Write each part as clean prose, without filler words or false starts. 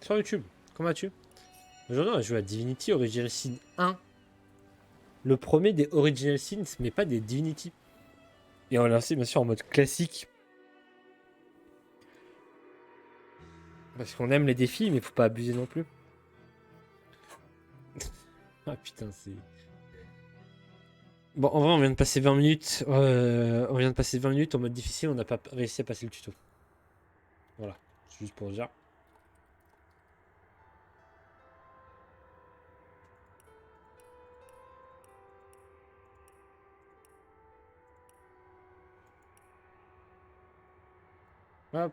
sur YouTube. Comment vas-tu? Aujourd'hui, on va jouer à Divinity Original Sin 1. Le premier des Original Sins, mais pas des Divinity. Et on va lancer bien sûr en mode classique. Parce qu'on aime les défis, mais faut pas abuser non plus. Ah putain, c'est... Bon, en vrai, on vient de passer 20 minutes. On vient de passer 20 minutes en mode difficile, on n'a pas réussi à passer le tuto. Voilà, c'est juste pour dire. Hop.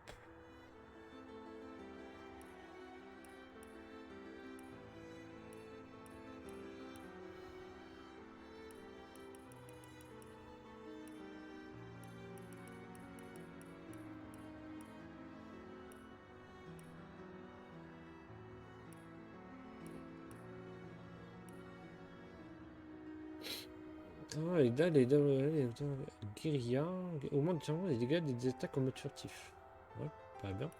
Ah, les guérilla. Au moins, les dégâts des attaques en mode furtif. Ouais, pas bien.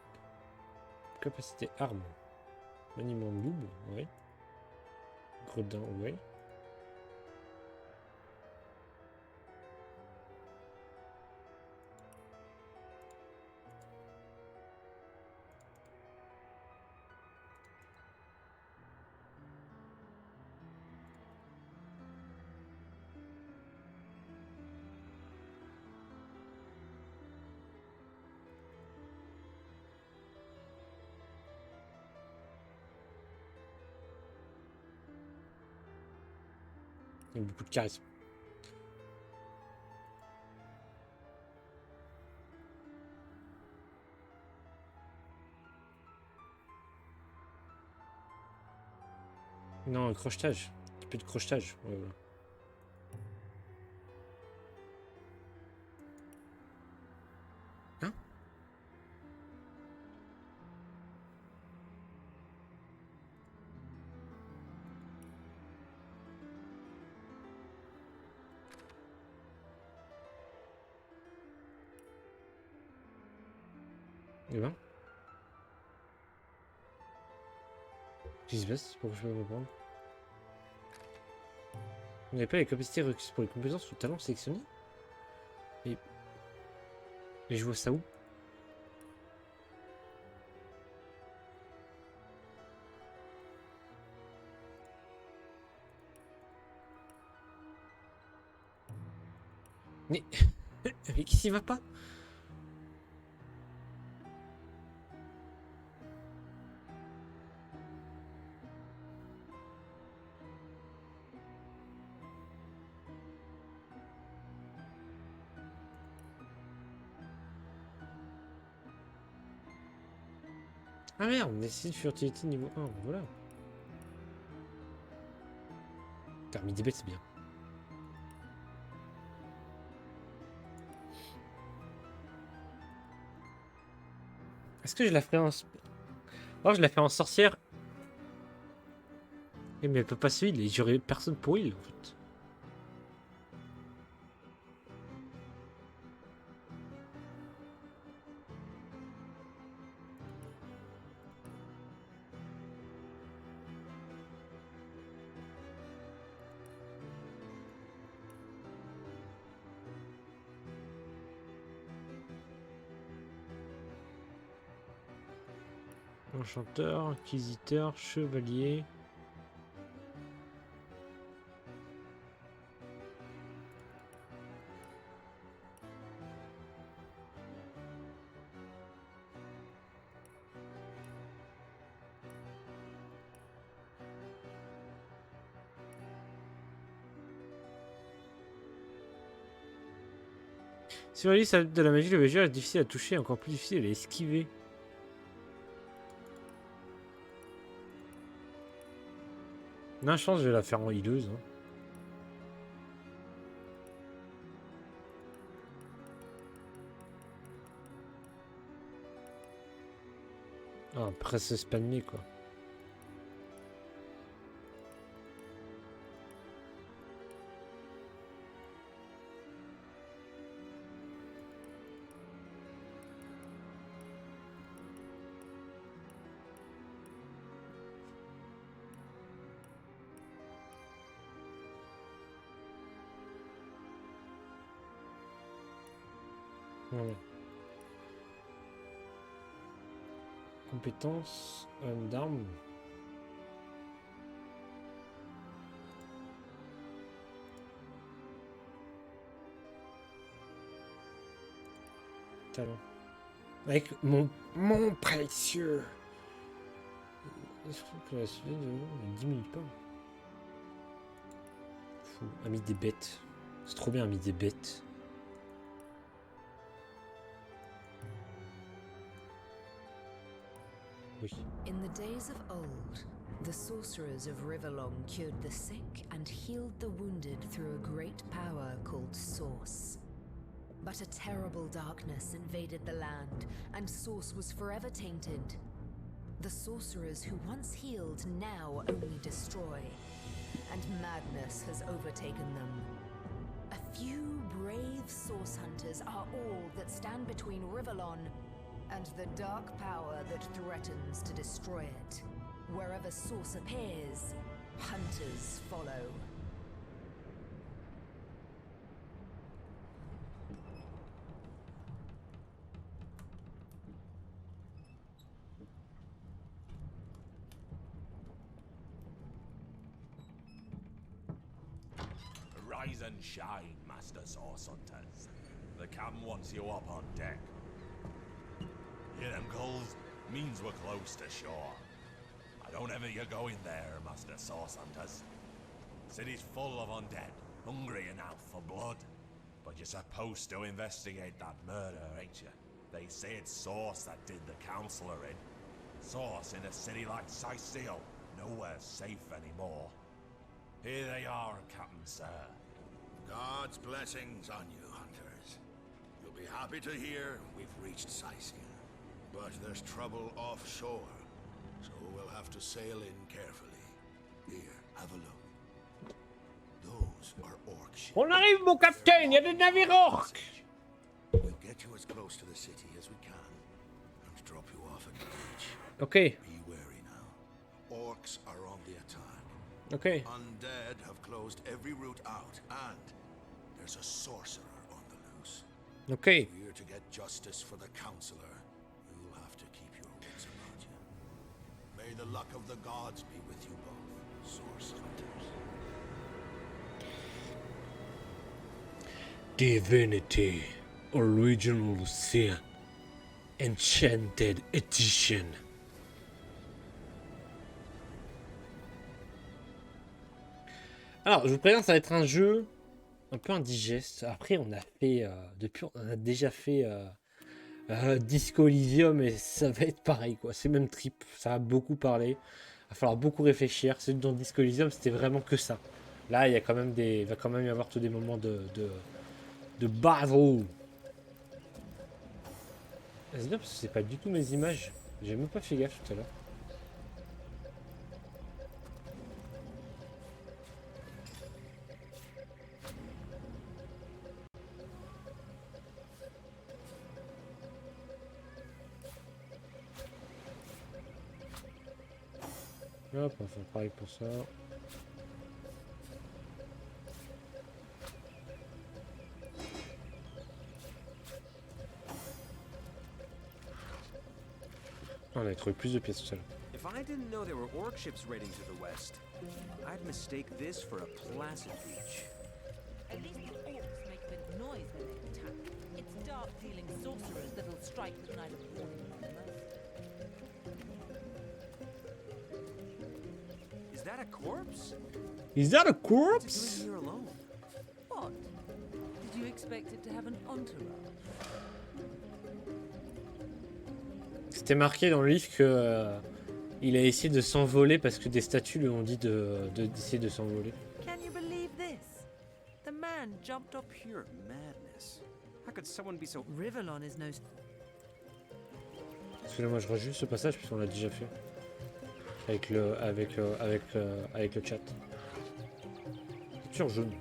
Capacité arme. Maniement double, ouais. Gredin, ouais. Il y a beaucoup de charisme. Non, crochetage. Un petit peu de crochetage. Ouais, voilà. Hein? Eh ben. Qu'est-ce qui se passe? Pourquoi je peux pas reprendre? Vous n'avez pas les capacités requises pour les compétences ou talents sélectionnés? Et... Et je vois ça où? Mais... Mais qui s'y va pas? Ah merde, décide furtivité niveau 1, voilà. Termine des bêtes, c'est bien. Est-ce que je la ferai en... Oh, je la fais en sorcière. Eh, mais elle peut pas se heal, et j'aurais personne pour heal, en fait. Enchanteur, inquisiteur, chevalier... Si on lit ça de la magie, le voyageur est difficile à toucher, encore plus difficile à esquiver. Non, je pense que je vais la faire en healeuse. Hein. Ah, après se spammer quoi. Ouais. Compétences d'armes. Talent. Avec mon précieux. Je trouve que la suite ne diminue pas. Fou. Ami des bêtes. C'est trop bien, ami des bêtes. Oui. In the days of old, the sorcerers of Riverlong cured the sick and healed the wounded through a great power called Source. But a terrible darkness invaded the land, and Source was forever tainted. The sorcerers who once healed now only destroy, and madness has overtaken them. A few brave Source hunters are all that stand between Riverlon and the dark power that threatens to destroy it. Wherever Source appears, hunters follow. Rise and shine, Master Source Hunters. The captain wants you up on deck. Hear them gulls? Means we're close to shore. I don't ever you go in there, Master Source Hunters. City's full of undead, hungry and out for blood. But you're supposed to investigate that murder, ain't you? They say it's Source that did the counselor in. Source in a city like Sicil, nowhere safe anymore. Here they are, Captain Sir. God's blessings on you, hunters. You'll be happy to hear we've reached Sicil. But there's trouble offshore, so we'll have to sail in carefully. Here, have a look. Those are orc ships. On arrive, mon capitaine, il y a des navires orques. We'll get you as close to the city as we can, and drop you off at the beach. Ok, Be wary now. Orcs are on the attack. ok. Undead have closed every route out, and there's a sorcerer on the loose. Ok. We're to get justice for the counselor. You'll have to keep your wits about you. May the luck of the gods be with you both, Source Hunters. Divinity Original Sin Enchanted Edition. Alors, je vous préviens, ça va être un jeu un peu indigeste. Après, on a fait on a déjà fait Disco Elysium et ça va être pareil, quoi. C'est même trip, ça va beaucoup parler. Il va falloir beaucoup réfléchir. C'est dans Disco Elysium, c'était vraiment que ça. Là, il y a quand même il va quand même y avoir tous des moments de battle. C'est bien parce que c'est pas du tout mes images. J'ai même pas fait gaffe tout à l'heure. Hop, on va faire pareil pour ça. On a trouvé plus de pièces tout à l'heure. If I didn't know there were orc ships raiding to the west, I'd mistake this for a placid beach. At least the orcs make a bit of noise when they attack. It's dark-dealing sorcerers that'll strike with neither warning nor mercy. Is that a corpse? Is that a What's it corpse? doing here alone? What? Did you expect it to have an entourage? C'était marqué dans le livre que il a essayé de s'envoler parce que des statues lui ont dit d'essayer de s'envoler. Can you believe this? The man jumped up. Pure madness. How could someone be so... Riverlon is no... Excusez-moi, je rejoue ce passage puisqu'on l'a déjà fait avec le chat. Sur jaune.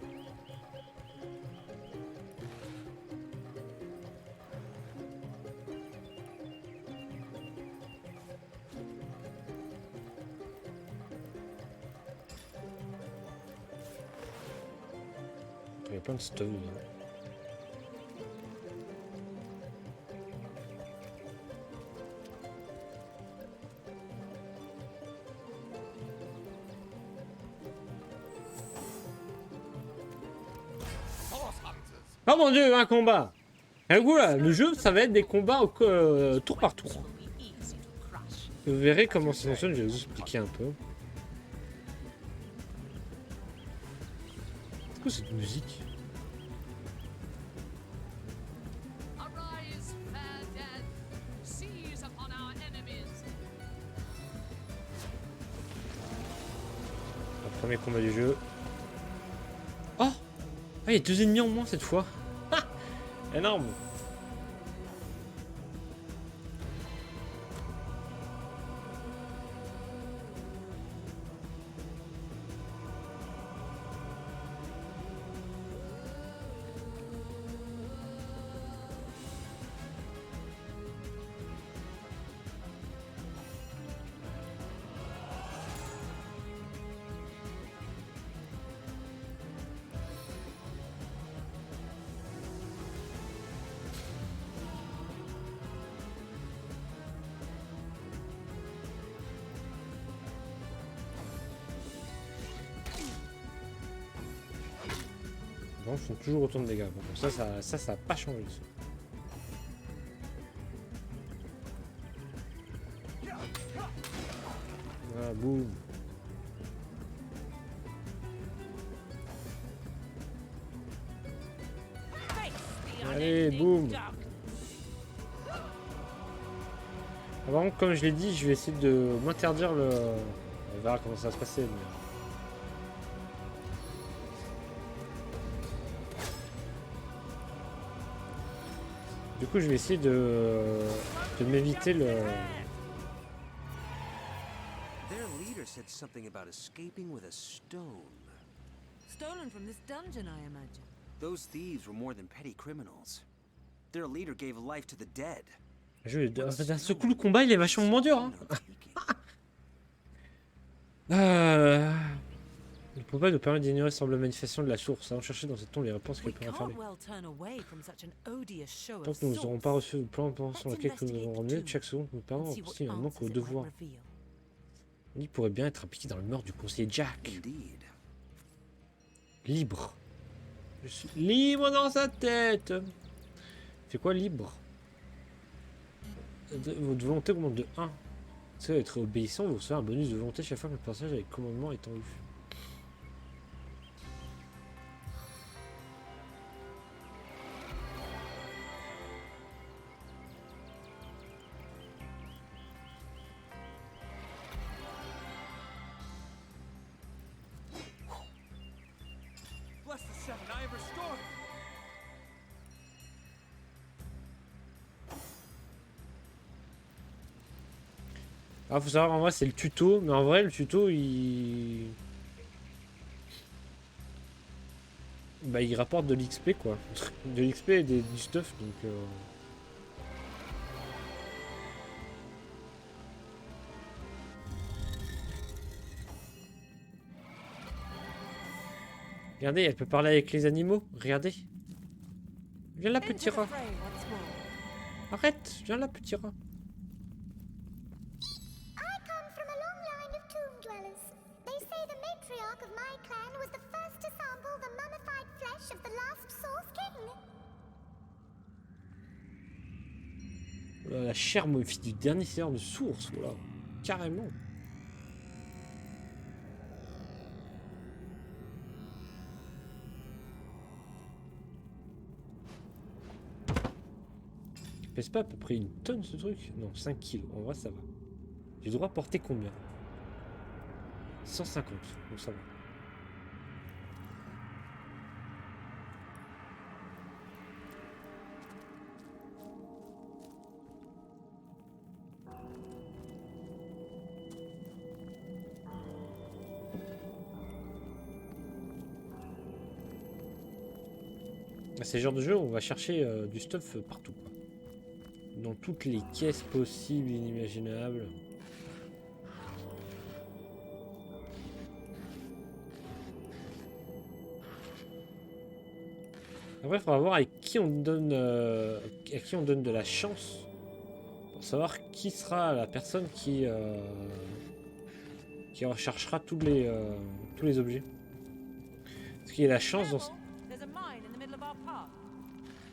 Il y a plein de stuff dedans. mon dieu, un combat. Et du coup là, le jeu, ça va être des combats tour par tour. Vous verrez comment ça fonctionne, je vais vous expliquer un peu. C'est quoi cette musique? Le premier combat du jeu. Oh! Ah, il y a 2 ennemis en moins cette fois. Ah, énorme! Ils font toujours autant de dégâts. Bon, ça a pas changé. Ah, boum. Allez, boum. Avant, comme je l'ai dit, je vais essayer de m'interdire le... On verra comment ça va se passer. Mais... Du coup, je vais essayer de m'éviter le... Their leader said something about escaping with a stone. Stolen from this dungeon, I imagine. Those thieves were more than petty criminals. Their leader gave life to the dead. D'un seul coup, le combat, il est vachement moins dur. Hein. Le combat nous permet d'ignorer semble manifestation de la source. Allons chercher dans cette tombe les réponses qu'elle peut renfermer. Tant que nous n'aurons pas reçu le plan sur lequel nous avons ramené, chaque seconde nous permet aussi un manque au devoir. Il pourrait bien être impliqué dans le meurtre du conseiller Jack. Libre. Je suis libre dans sa tête. C'est quoi libre? Votre volonté augmente de 1. C'est être obéissant, vous recevez un bonus de volonté chaque fois que le personnage avec commandement est en vue. Alors, faut savoir, en vrai, c'est le tuto, mais en vrai, le tuto, il... Bah, il rapporte de l'XP, quoi. De l'XP et du stuff, donc... Regardez, elle peut parler avec les animaux. Regardez. Viens là, petit rat. Arrête, viens là, petit rat. La chair momifiée du dernier seigneur de source, voilà. Carrément. Il pèse pas à peu près 1 tonne ce truc? Non, 5 kilos. En vrai, ça va. J'ai le droit à porter combien? 150, donc ça va. C'est le genre de jeu où on va chercher du stuff partout, quoi. Dans toutes les caisses possibles et inimaginables. Après, il faudra voir avec qui on donne, à qui on donne de la chance pour savoir qui sera la personne qui recherchera tous les objets. Parce qu'il y a la chance dans...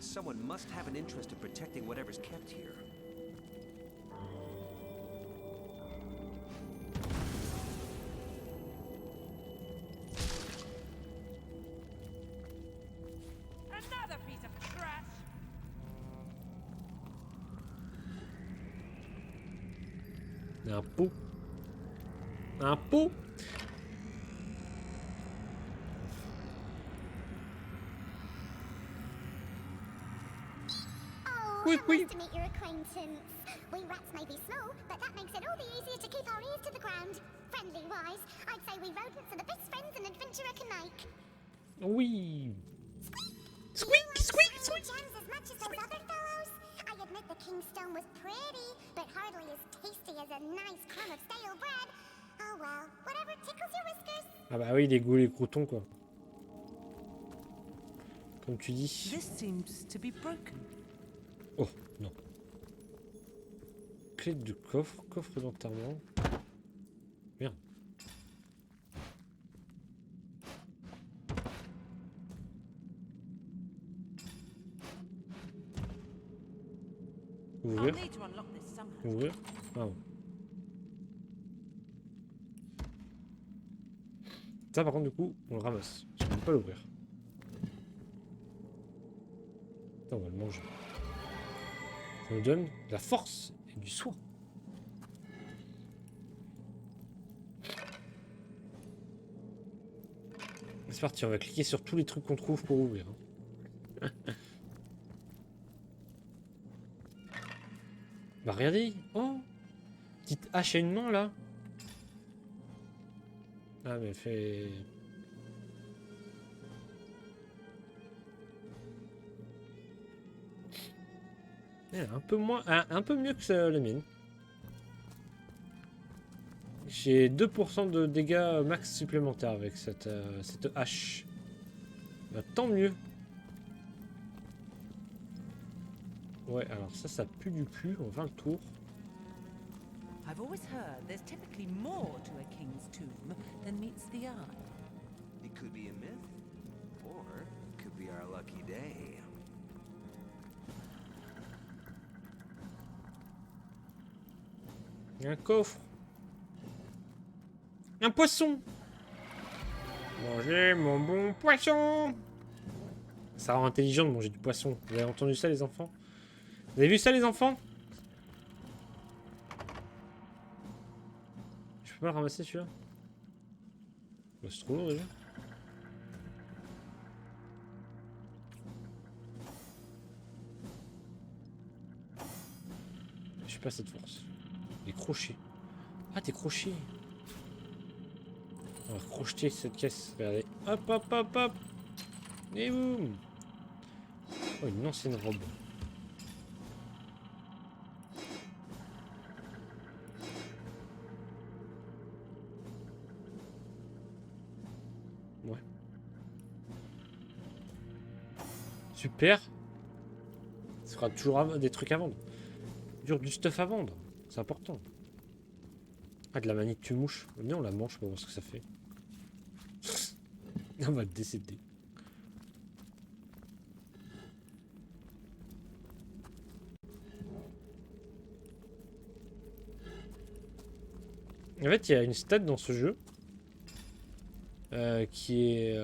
Someone must have an interest in protecting whatever's kept here. Another piece of trash! Un pot. Un pot. Oh, Oui, how oui. nice to meet your acquaintance. We rats may be small, but that makes it all the easier to keep our ears to the ground. Friendly-wise, I'd say we rodents are the best friends an adventurer can make. Oui. Squeak, squeak, squeak! Gems as much as those other fellows? I admit the king's stone was pretty, but hardly as tasty as a nice crumb of stale bread. Oh well, whatever tickles your whiskers. Ah bah oui, les goûts, les croutons, quoi. Comme tu dis. This seems to be broken. Oh, non. Clé de coffre, coffre d'enterrement. Merde. I'll Ouvrir, need to unlock this somehow. ouvrir. Ah bon. Ça par contre du coup, on le ramasse. Je ne peux pas l'ouvrir. On va le manger. Ça nous donne de la force et du soin. C'est parti, on va cliquer sur tous les trucs qu'on trouve pour ouvrir. Bah regardez. Oh, petite hache à une main là. Ah mais elle fait... Elle est un peu moins, un peu mieux que la mienne. J'ai 2% de dégâts max supplémentaires avec cette hache. Bah, tant mieux. Ouais, alors ça pue du cul. On va faire le tour. I've always heard there's typically more to a king's tomb than meets the eye. It could be a myth, or it could be our lucky day. Il y a un coffre. Un poisson. Mangez mon bon poisson. Ça rend intelligent de manger du poisson. Vous avez entendu ça les enfants? Vous avez vu ça les enfants? Je peux pas le ramasser celui-là? Bah, c'est trop lourd déjà. Je suis pas cette force. Les crochets. Ah, tes crochets. On va crocheter cette caisse. Regardez. Hop, hop, hop, hop. Et boum. Oh, une ancienne robe. Ouais. Super. Ça sera toujours des trucs à vendre. Du stuff à vendre. C'est important. Ah, de la manite tue mouche. Venez, on la mange pour voir ce que ça fait. On va le décéder. En fait, il y a une stat dans ce jeu qui est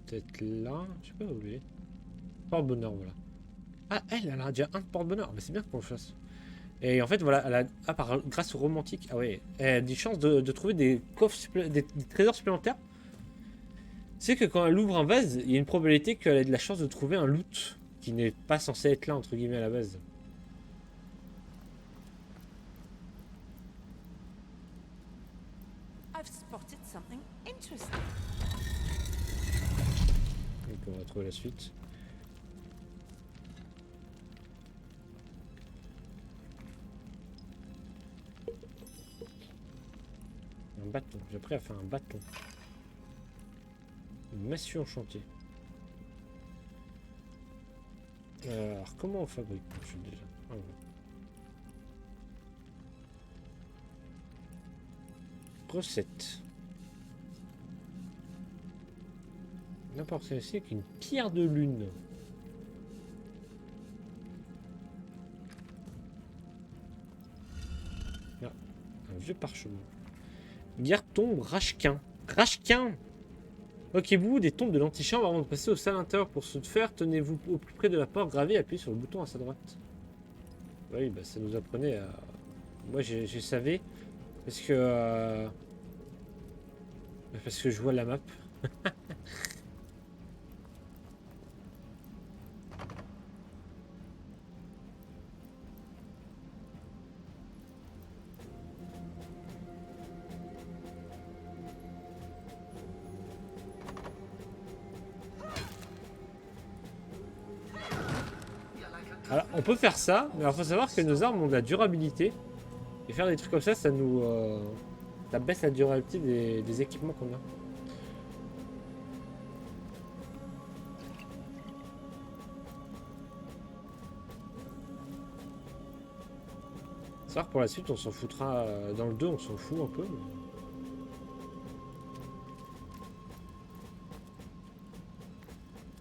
peut-être là. Je sais pas où elle est. Porte-bonheur, voilà. Ah, elle a déjà un porte-bonheur. Mais c'est bien qu'on le fasse. Et en fait, voilà, elle a, grâce au romantique, ah ouais, elle a des chances de trouver des coffres, des trésors supplémentaires. C'est que quand elle ouvre un vase, il y a une probabilité qu'elle ait de la chance de trouver un loot qui n'est pas censé être là, entre guillemets, à la base. I've spotted something interesting. Donc on va trouver la suite. Un bâton, j'ai appris à faire un bâton. Une massue enchantée. Alors comment on fabrique je suis déjà. Ah, voilà. Recette. N'importe quel avec une pierre de lune. Un vieux parchemin. Guerre tombe Rashkin. Rashkin. Ok, vous, des tombes de l'antichambre avant de passer aux salles intérieures. Pour ce faire, tenez-vous au plus près de la porte gravée et appuyez sur le bouton à sa droite. Oui, bah ça nous apprenait à... Moi, je savais. Parce que je vois la map. Alors, on peut faire ça, mais il faut savoir que nos armes ont de la durabilité. Et faire des trucs comme ça, ça nous... ça baisse la durabilité des équipements qu'on a. C'est vrai que pour la suite, on s'en foutra... dans le 2, on s'en fout un peu.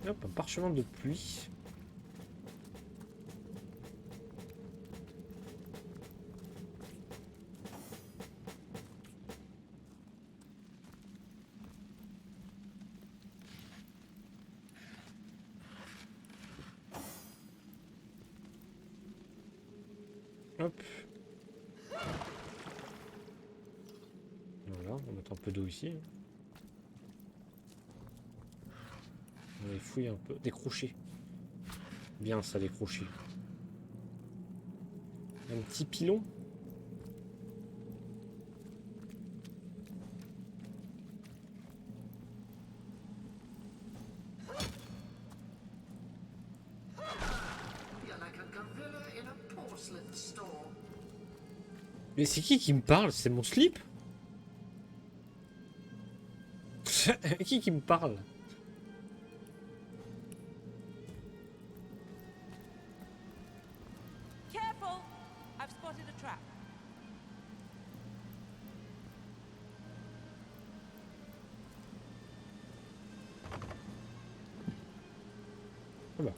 Mais... Hop, un parchemin de pluie. Hop. Voilà, on va mettre un peu d'eau ici. On va fouiller un peu. Des crochets. Bien ça, les crochets. Un petit pilon. Mais c'est qui me parle? C'est mon slip? Qui me parle? Careful! I've spotted a trap. Voilà.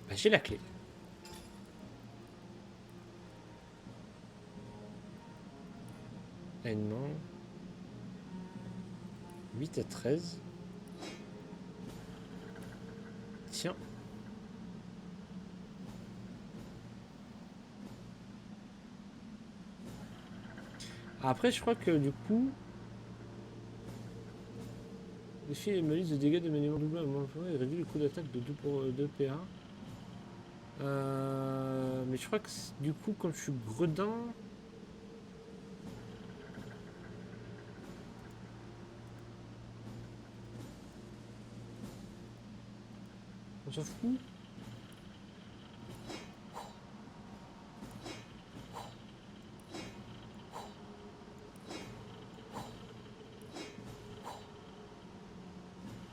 Bah, j'ai la clé. Une main. 8 à 13. Tiens. Après, je crois que du coup... Défie les malus de dégâts de maniement double et réduit le coût d'attaque de 2 pour 2 PA. Mais je crois que du coup, quand je suis gredin... On s'en fout.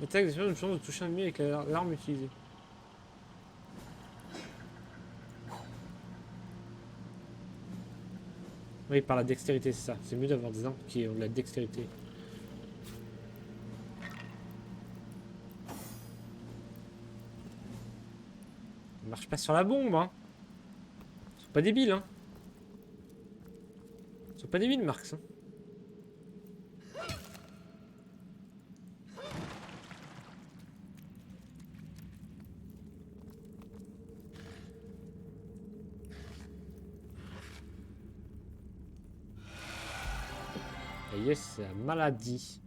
L'attaque des une chance de toucher un ennemi avec l'arme utilisée. Oui, par la dextérité, c'est ça. C'est mieux d'avoir des armes qui ont de la dextérité. Ça marche pas sur la bombe, hein. Ils sont pas débiles, hein. Ils sont pas débiles, Marx. Hein. Et yes, c'est la maladie.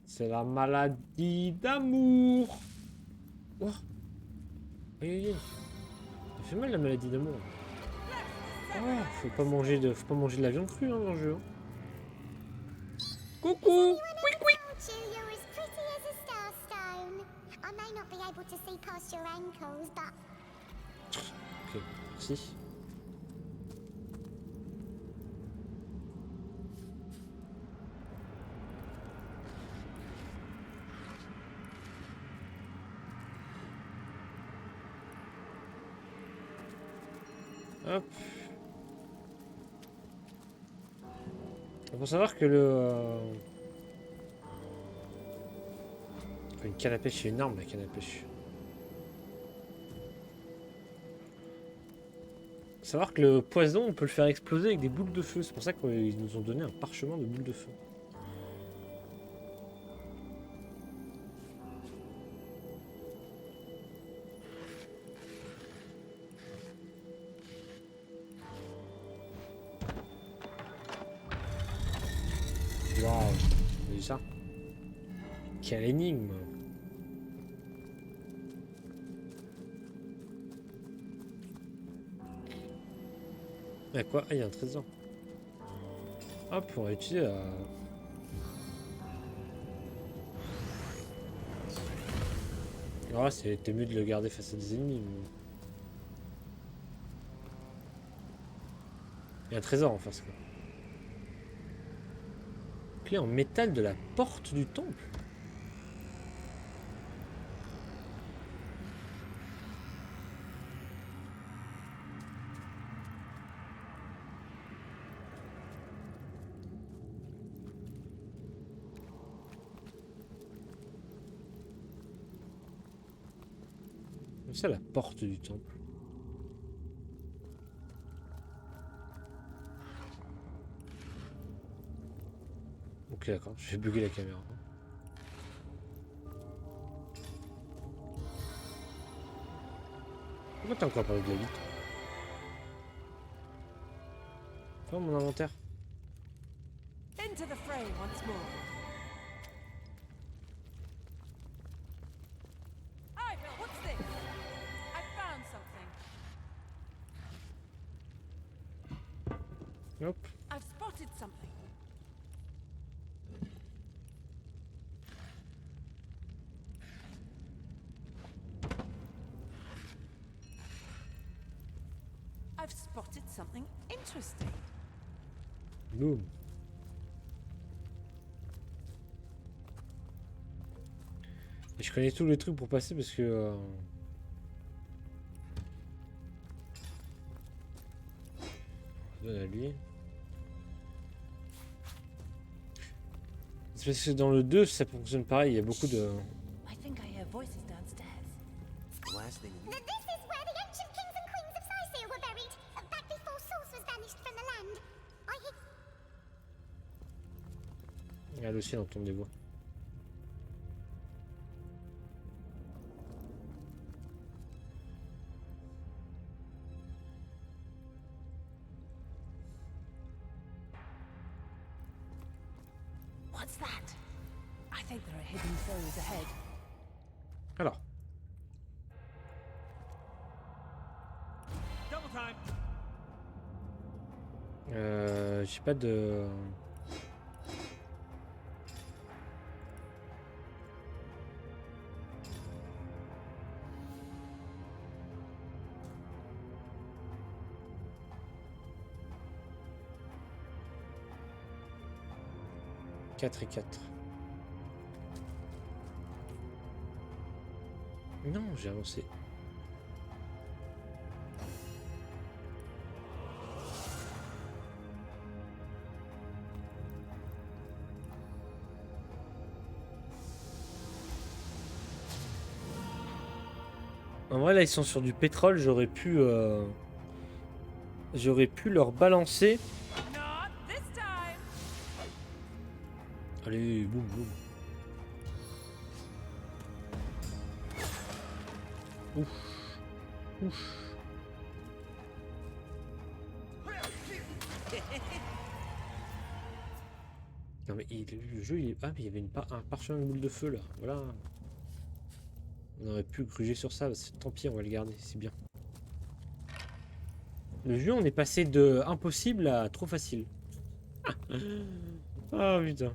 C'est la maladie d'amour. Oh. Aïe aïe aïe. Ça fait mal la maladie d'amour. Oh, faut pas manger de la viande crue hein, dans le jeu. Hein. Coucou. You're as pretty as a starstone. I may not be able to see past your ankles, but Ok, merci. Hop. Il faut savoir que une canne à pêche, c'est une arme la canne à pêche. Savoir que le poison, on peut le faire exploser avec des boules de feu. C'est pour ça qu'ils nous ont donné un parchemin de boules de feu. Waouh, vous avez vu ça? Quelle énigme! Il y a quoi? Ah, il y a un trésor. Hop, on va utiliser la... Ah, c'était mieux de le garder face à des ennemis. Mais... il y a un trésor en face, quoi. Clé en métal de la porte du temple. C'est ça la porte du temple. Ok, d'accord, je vais bugger la caméra. Pourquoi t'as encore parlé de la vitre? Oh, mon inventaire. Into the fray once more. Hi, Bill, what's this? I found something. Hop. I've spotted something. I've spotted something interesting. Boum. Et je connais tous les trucs pour passer parce que... on donne à lui. C'est parce que dans le 2, ça fonctionne pareil, il y a beaucoup de... I think I hear voices downstairs. Last thing we This is where the ancient kings and queens of Sicil were buried, back before Source was banished from the land. Elle aussi, elle entend des voix. What's that? I think there are hidden foes ahead. Alors. double time. J'ai pas de... Quatre et 4. Non, j'ai avancé. En vrai, là, ils sont sur du pétrole. J'aurais pu leur balancer. Not this time. Allez, boum, boum. Ouf. Ouf. Non mais le jeu il est... Ah mais il y avait un parchemin de boule de feu là. Voilà. On aurait pu gruger sur ça. Tant pis, on va le garder. C'est bien. Le jeu on est passé de impossible à trop facile. Ah putain.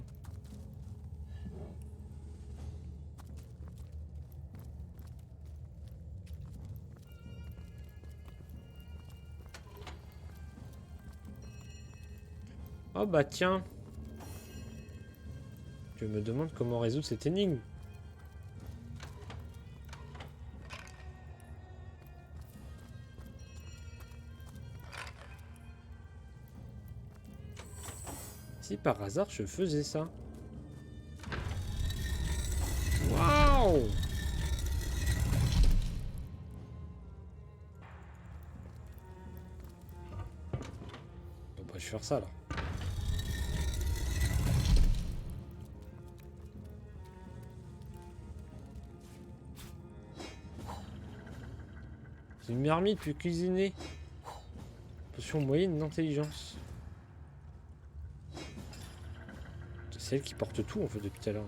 Oh bah tiens. Je me demande comment résoudre cette énigme. Si par hasard je faisais ça. Waouh! je vais faire ça alors. C'est une marmite puis cuisiner. Potion moyenne d'intelligence. C'est elle qui porte tout en fait depuis tout à l'heure.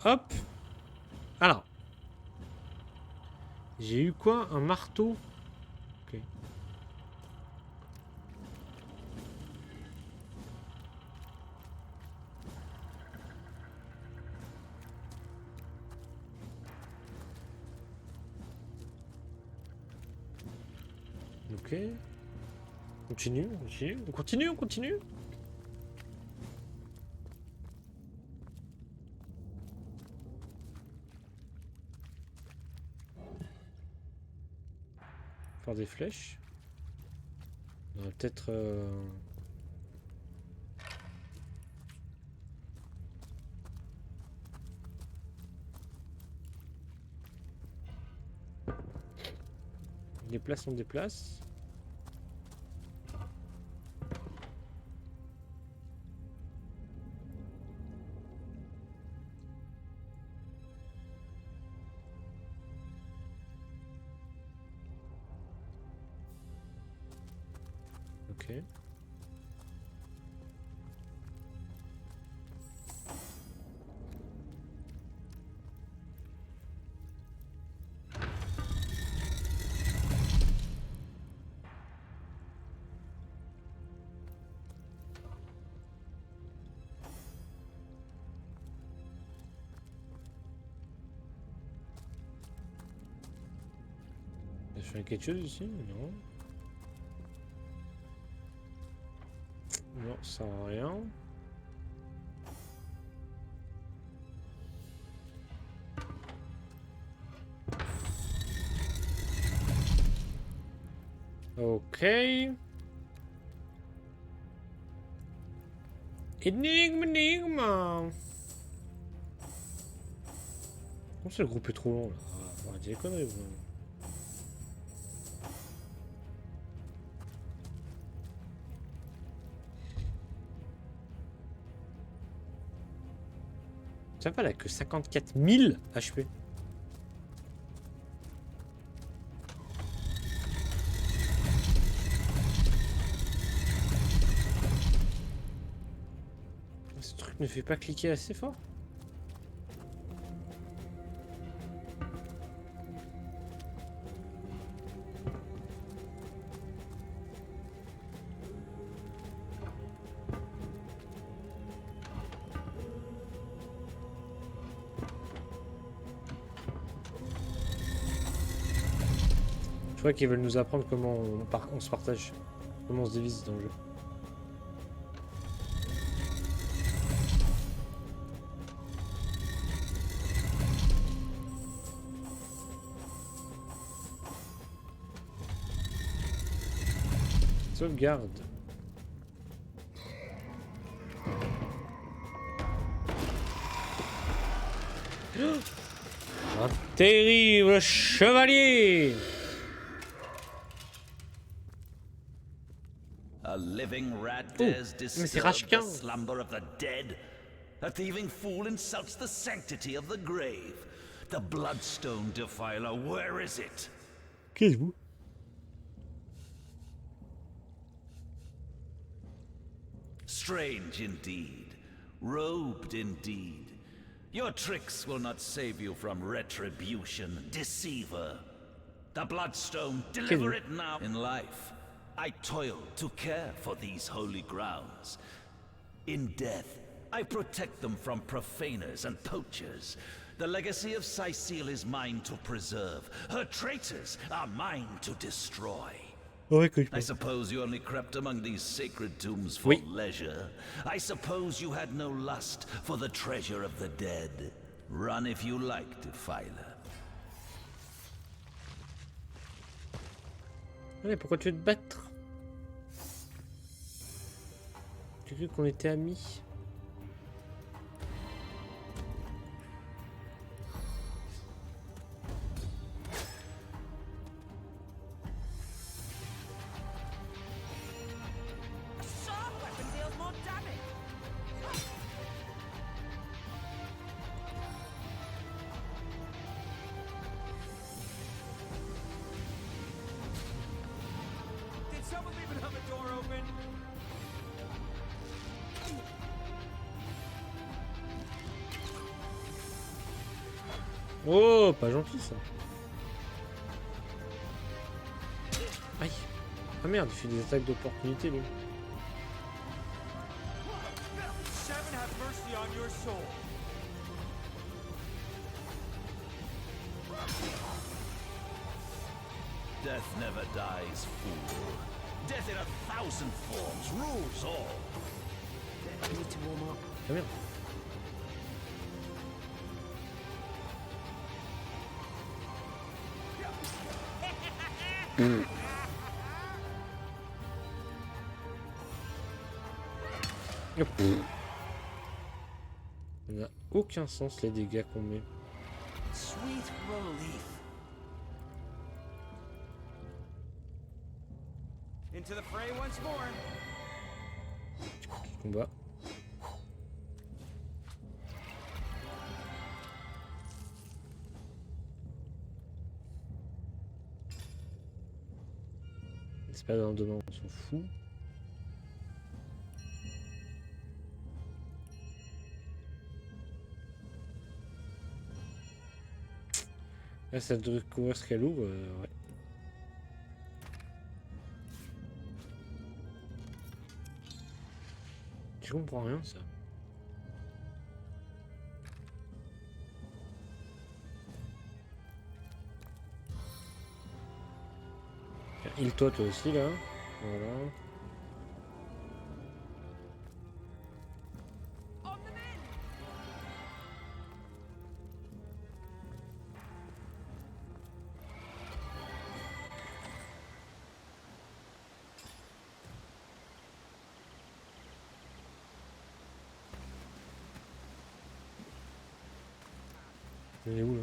Hop. Alors. J'ai eu quoi? Un marteau? Ok. Ok. Continue, on continue. Faire des flèches. On va peut-être... on déplace. Ok. Je fais quelque chose ici? Non. Non, ça sert à rien. Ok. Énigme. Comment c'est le groupe est trop long là? On va dire des conneries. Ça va là que 54 000 HP. Ce truc ne fait pas cliquer assez fort. Je crois qu'ils veulent nous apprendre comment on se partage, comment on se divise dans le jeu. Sauvegarde. Un terrible chevalier. A living rat dares disturb the slumber of the dead. A thieving fool insults the sanctity of the grave. The bloodstone defiler, where is it? Qu'est-ce-vous? Strange indeed, robed indeed. Your tricks will not save you from retribution, deceiver. The bloodstone, deliver it now. In life, I toil to care for these holy grounds. In death, I protect them from profaners and poachers. The legacy of Cecile is mine to preserve. Her traitors are mine to destroy. I suppose you only crept among these sacred tombs for leisure. I suppose you had no lust for the treasure of the dead. Run if you like, Defiler. Allez, pourquoi tu veux te battre? J'ai cru qu'on était amis. Sharp weapon deals more damage. Did someone leave another door open? Oh, pas gentil ça. Aïe. Ah merde, il fait des attaques d'opportunité lui. Seven have mercy on your soul. Death never dies, fool. Death in 1,000 forms rules all. I need to warm up. Ah merde. Hop. Ça n'a aucun sens les dégâts qu'on met. Sweet relief. Into the fray once more. Combat. C'est pas dans le domaine, on s'en fout. Là, ça devrait couvrir ce qu'elle ouvre, ouais. Je comprends rien, ça. Heal-toi, toi aussi, là. Voilà. On the men. Elle est où, là?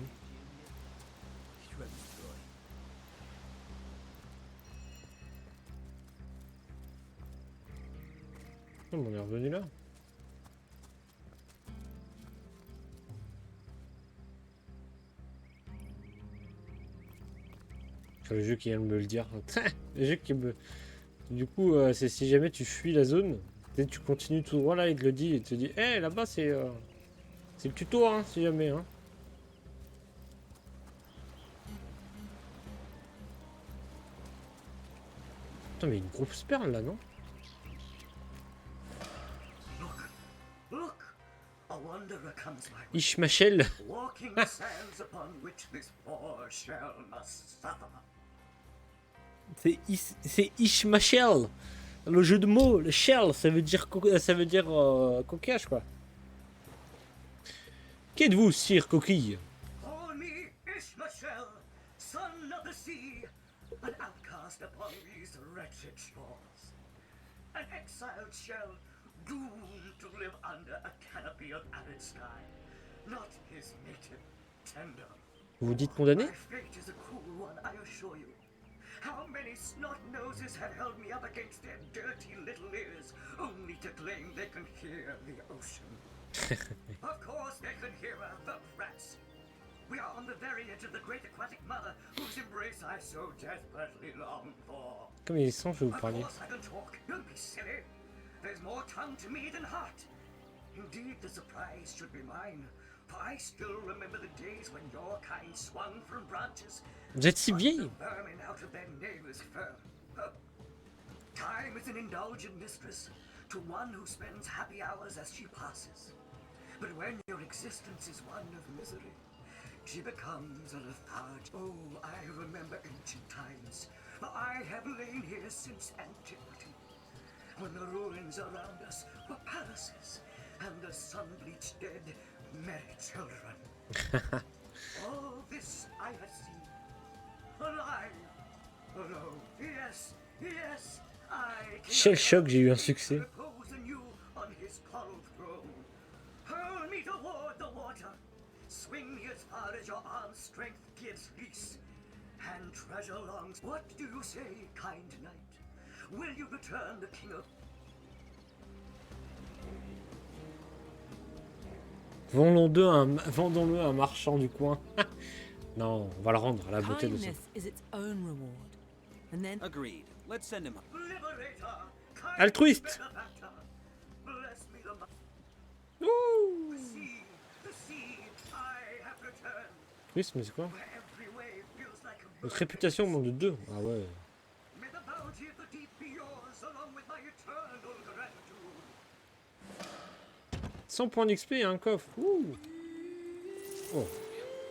Oh, on est revenu là. C'est le jeu qui vient de me le dire. Le jeu qui me... Du coup, c'est si jamais tu fuis la zone, tu continues tout droit là, il te le dit, il te dit, hé, là-bas c'est le tuto, hein, si jamais, hein. Putain, mais une grosse perle là, non? Look! A wanderer comes my way, Ishmachel. walking the sands upon which this poor shell must suffer. C'est Ishmachel. Le jeu de mots, le shell, ça veut dire coquillage, quoi. Qu'êtes-vous, sire coquille? Call me Ishmachel, son of the sea, an outcast upon these wretched shores. An exiled shell, doomed to live under a canopy of arid sky. Not his native tender. Vous vous dites condamné? My fate is a cruel one, I assure you. How many snot noses have held me up against their dirty little ears, only to claim they can hear the ocean? Of course they can hear her, the brats. We are on the very edge of the great aquatic mother, whose embrace I so desperately long for. Comme il est sans, je vais vous Of parler. course I can talk, don't be silly. There's more tongue to me than heart. Indeed, the surprise should be mine, for I still remember the days when your kind swung from branches. Vous êtes si vieille. Vermin out of their neighbor's fur. Time is an indulgent mistress to one who spends happy hours as she passes. But when your existence is one of misery, she becomes a lethargic. Oh, I remember ancient times, for I have lain here since antiquity, when the ruins around us were palaces, and the sun-bleached dead merry children. All this I have seen. Alive. Alone. Yes, yes. Shell Shock, j'ai eu un succès. Repose anew on his coral throne. Hurl me toward the water. Swing me as far as your arm's strength gives lease. And treasure longs. What do you say, kind knight? Will you return the king of... Vendons-le à un marchand du coin. Non, on va le rendre à la beauté de ça. Kindness is its own reward. And then Agreed. Let's send him. Liberator, kind Altruiste. benefactor, bless me the... Ouh. The sea, I have returned. Altruiste, mais c'est quoi? Where every wave feels like a Notre réputation monte de 2. Ah ouais. May the bounty of the deep be yours, along with my eternal gratitude. 100 points d'XP et un coffre. Ouh. Oh.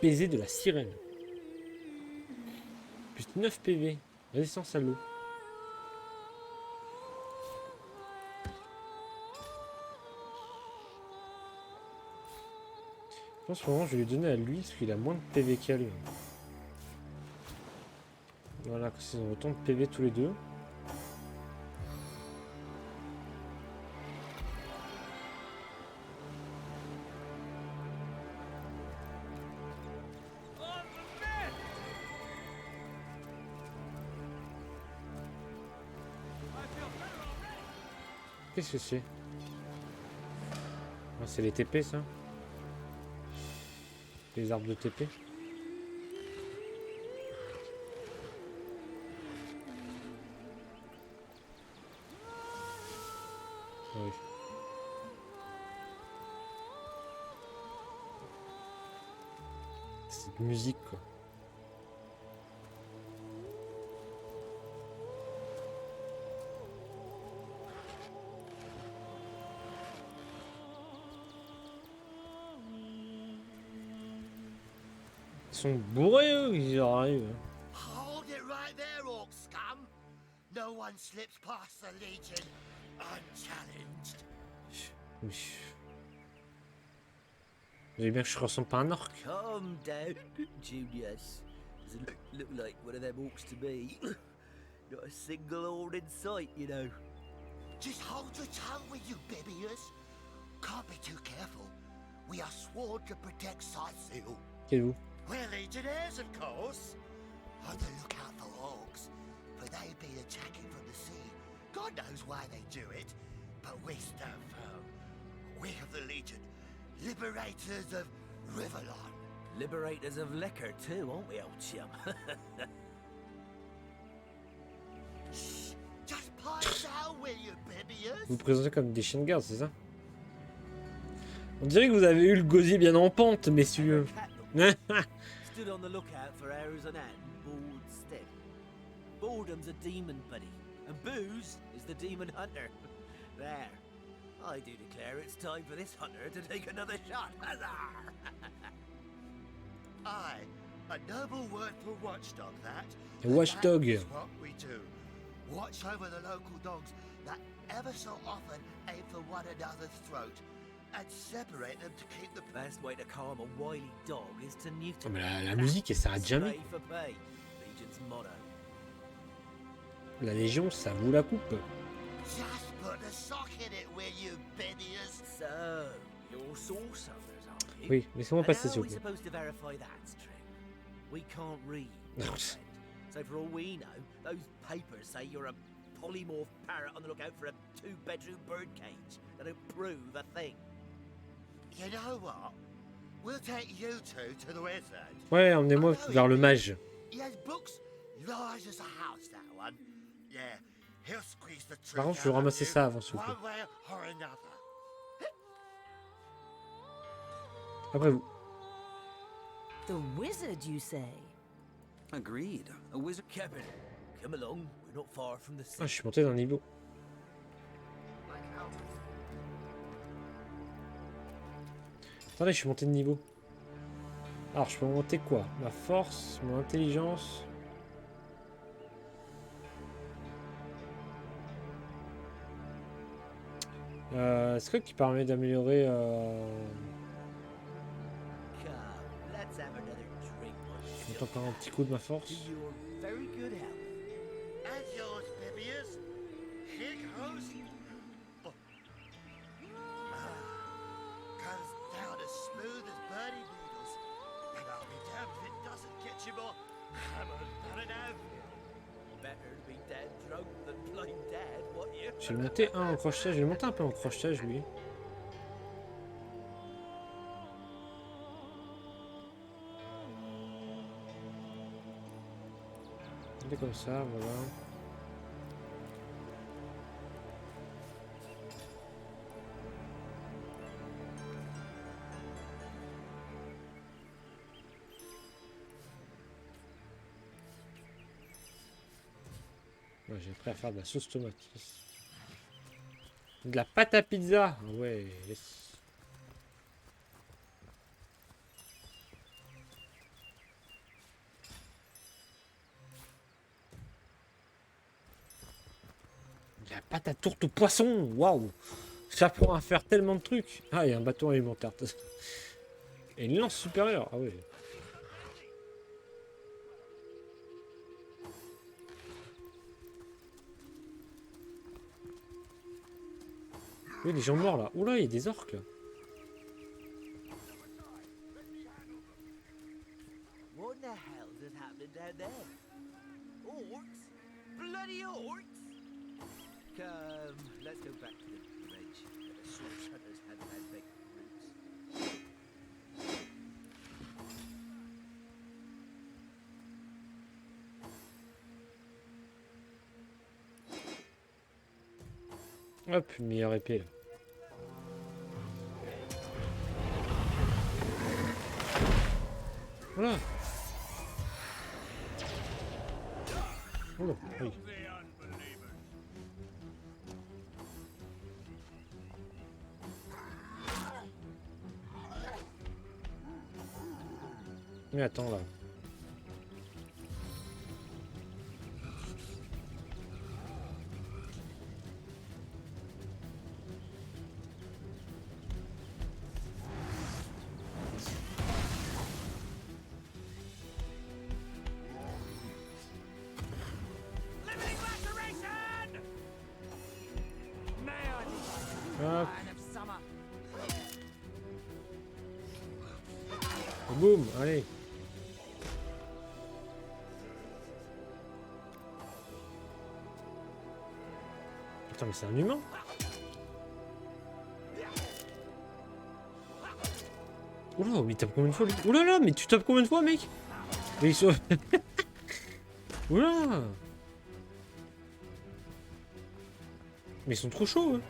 Baiser de la sirène. Plus 9 PV. Résistance à l'eau. Je pense vraiment je vais lui donner à lui parce qu'il a moins de PV qu'elle. Voilà, ils ont autant de PV tous les deux. Qu'est-ce que c'est? Ah, c'est les TP ça? Les arbres de TP? Ah oui. Cette musique quoi. Ils sont bourrés eux, ils arrivent. Hold it right there, orc scum. No one slips past the Legion unchallenged. Vous voyez bien que je ressemble pas à un orc. Calm down, Junius. Doesn't look like one of them orcs to me. Not a single horn in sight, you know. Just hold your tongue with you, Bibius. Can't be too careful. We are sworn to protect Sightseal. Qu'est-vous? We're Legionnaires, of course. On the lookout for orcs, for they've been attacking from the sea. God knows why they do it, but we stand firm. We of the Legion, liberators of Riverlon. Liberators of liquor too, aren't we, old chum? Shh, just pipe down, will you, Bibius? Vous vous présentez comme des chiens de garde, c'est ça? On dirait que vous avez eu le gosier bien en pente, messieurs. Stood on the lookout for arrows on hand, bored stiff. Boredom's a demon, buddy, and booze is the demon hunter. There. I do declare it's time for this hunter to take another shot. Huzzah! Aye, a noble word for watchdog, that. A watchdog. That is what we do. Watch over the local dogs that ever so often aim for one another's throat and separate them to keep the Best way to calm a wily dog is to Oh, neuter. mais la musique, elle s'arrête jamais. Pay for pay. Legion's motto. La Légion, ça vous la coupe. Just put a sock in it, will you, Bibius? So, you're sorcerers, are you? Oui, laissez-moi And passer how s'il are vous we plaît. supposed to verify that's true? We can't read. my friend. So for all we know, those papers say you're a polymorph parrot on the lookout for a 2-bedroom birdcage. They don't prove a thing. You know what? We'll take you two to the wizard. Ouais, emmenez-moi vers le mage. He has books large as a house, that one. Yeah, he'll squeeze the truth Par contre, je veux out of ramasser you ça avant, s'il vous plaît. one way or another. Après vous. The wizard, you say? Agreed. A wizard. Captain, come along. We're not far from the Ah, sea. je suis monté d'un niveau. Attendez, je suis monté de niveau. Alors, je peux monter quoi? Ma force, mon intelligence. C'est quoi qui permet d'améliorer Tente encore un petit coup de ma force. To your very good health. And yours, Bibius. Here goes. Oh. Goes down as smooth as birdie needles. And I'll be damned if it doesn't get you more hammered than an anvil. Better to be dead drunk than blind dead, what you? Je vais le monter un en crochetage. Je vais le monter un peu en crochetage lui. Il est comme ça, voilà. Ouais, j'ai prêt à faire de la sauce tomate. De la pâte à pizza. Ah ouais, yes. De la pâte à tourte au poisson. Waouh. J'apprends à faire tellement de trucs. Ah, il y a un bâton alimentaire. Et une lance supérieure. Ah ouais. Oui, les gens morts là. Oula, il y a des orques là. What in the hell is happening down there? Orcs? Bloody orcs? Come, let's go back to the ledge. The source hunters had big roots. Hop, une meilleure épée là. Voilà. Oh, oui. Mais attends là. Hop. Boum, allez. Putain, mais c'est un humain. Oula, mais il tape combien de fois lui? Oula là, mais tu tapes combien de fois, mec? Mais ils sont... Oula. Mais ils sont trop chauds, eux.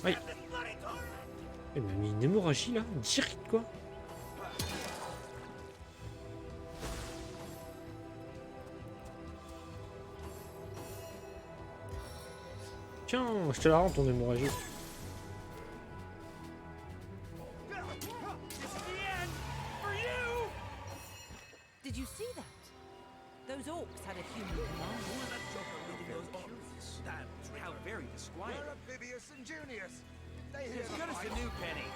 Aïe. Il m'a mis une hémorragie là, direct quoi. Tiens, je te la rends ton hémorragie. Did you see that? Those orcs had a human command. How very disquiet. Where are Bibius and Junius? They As hear good as the the new penny.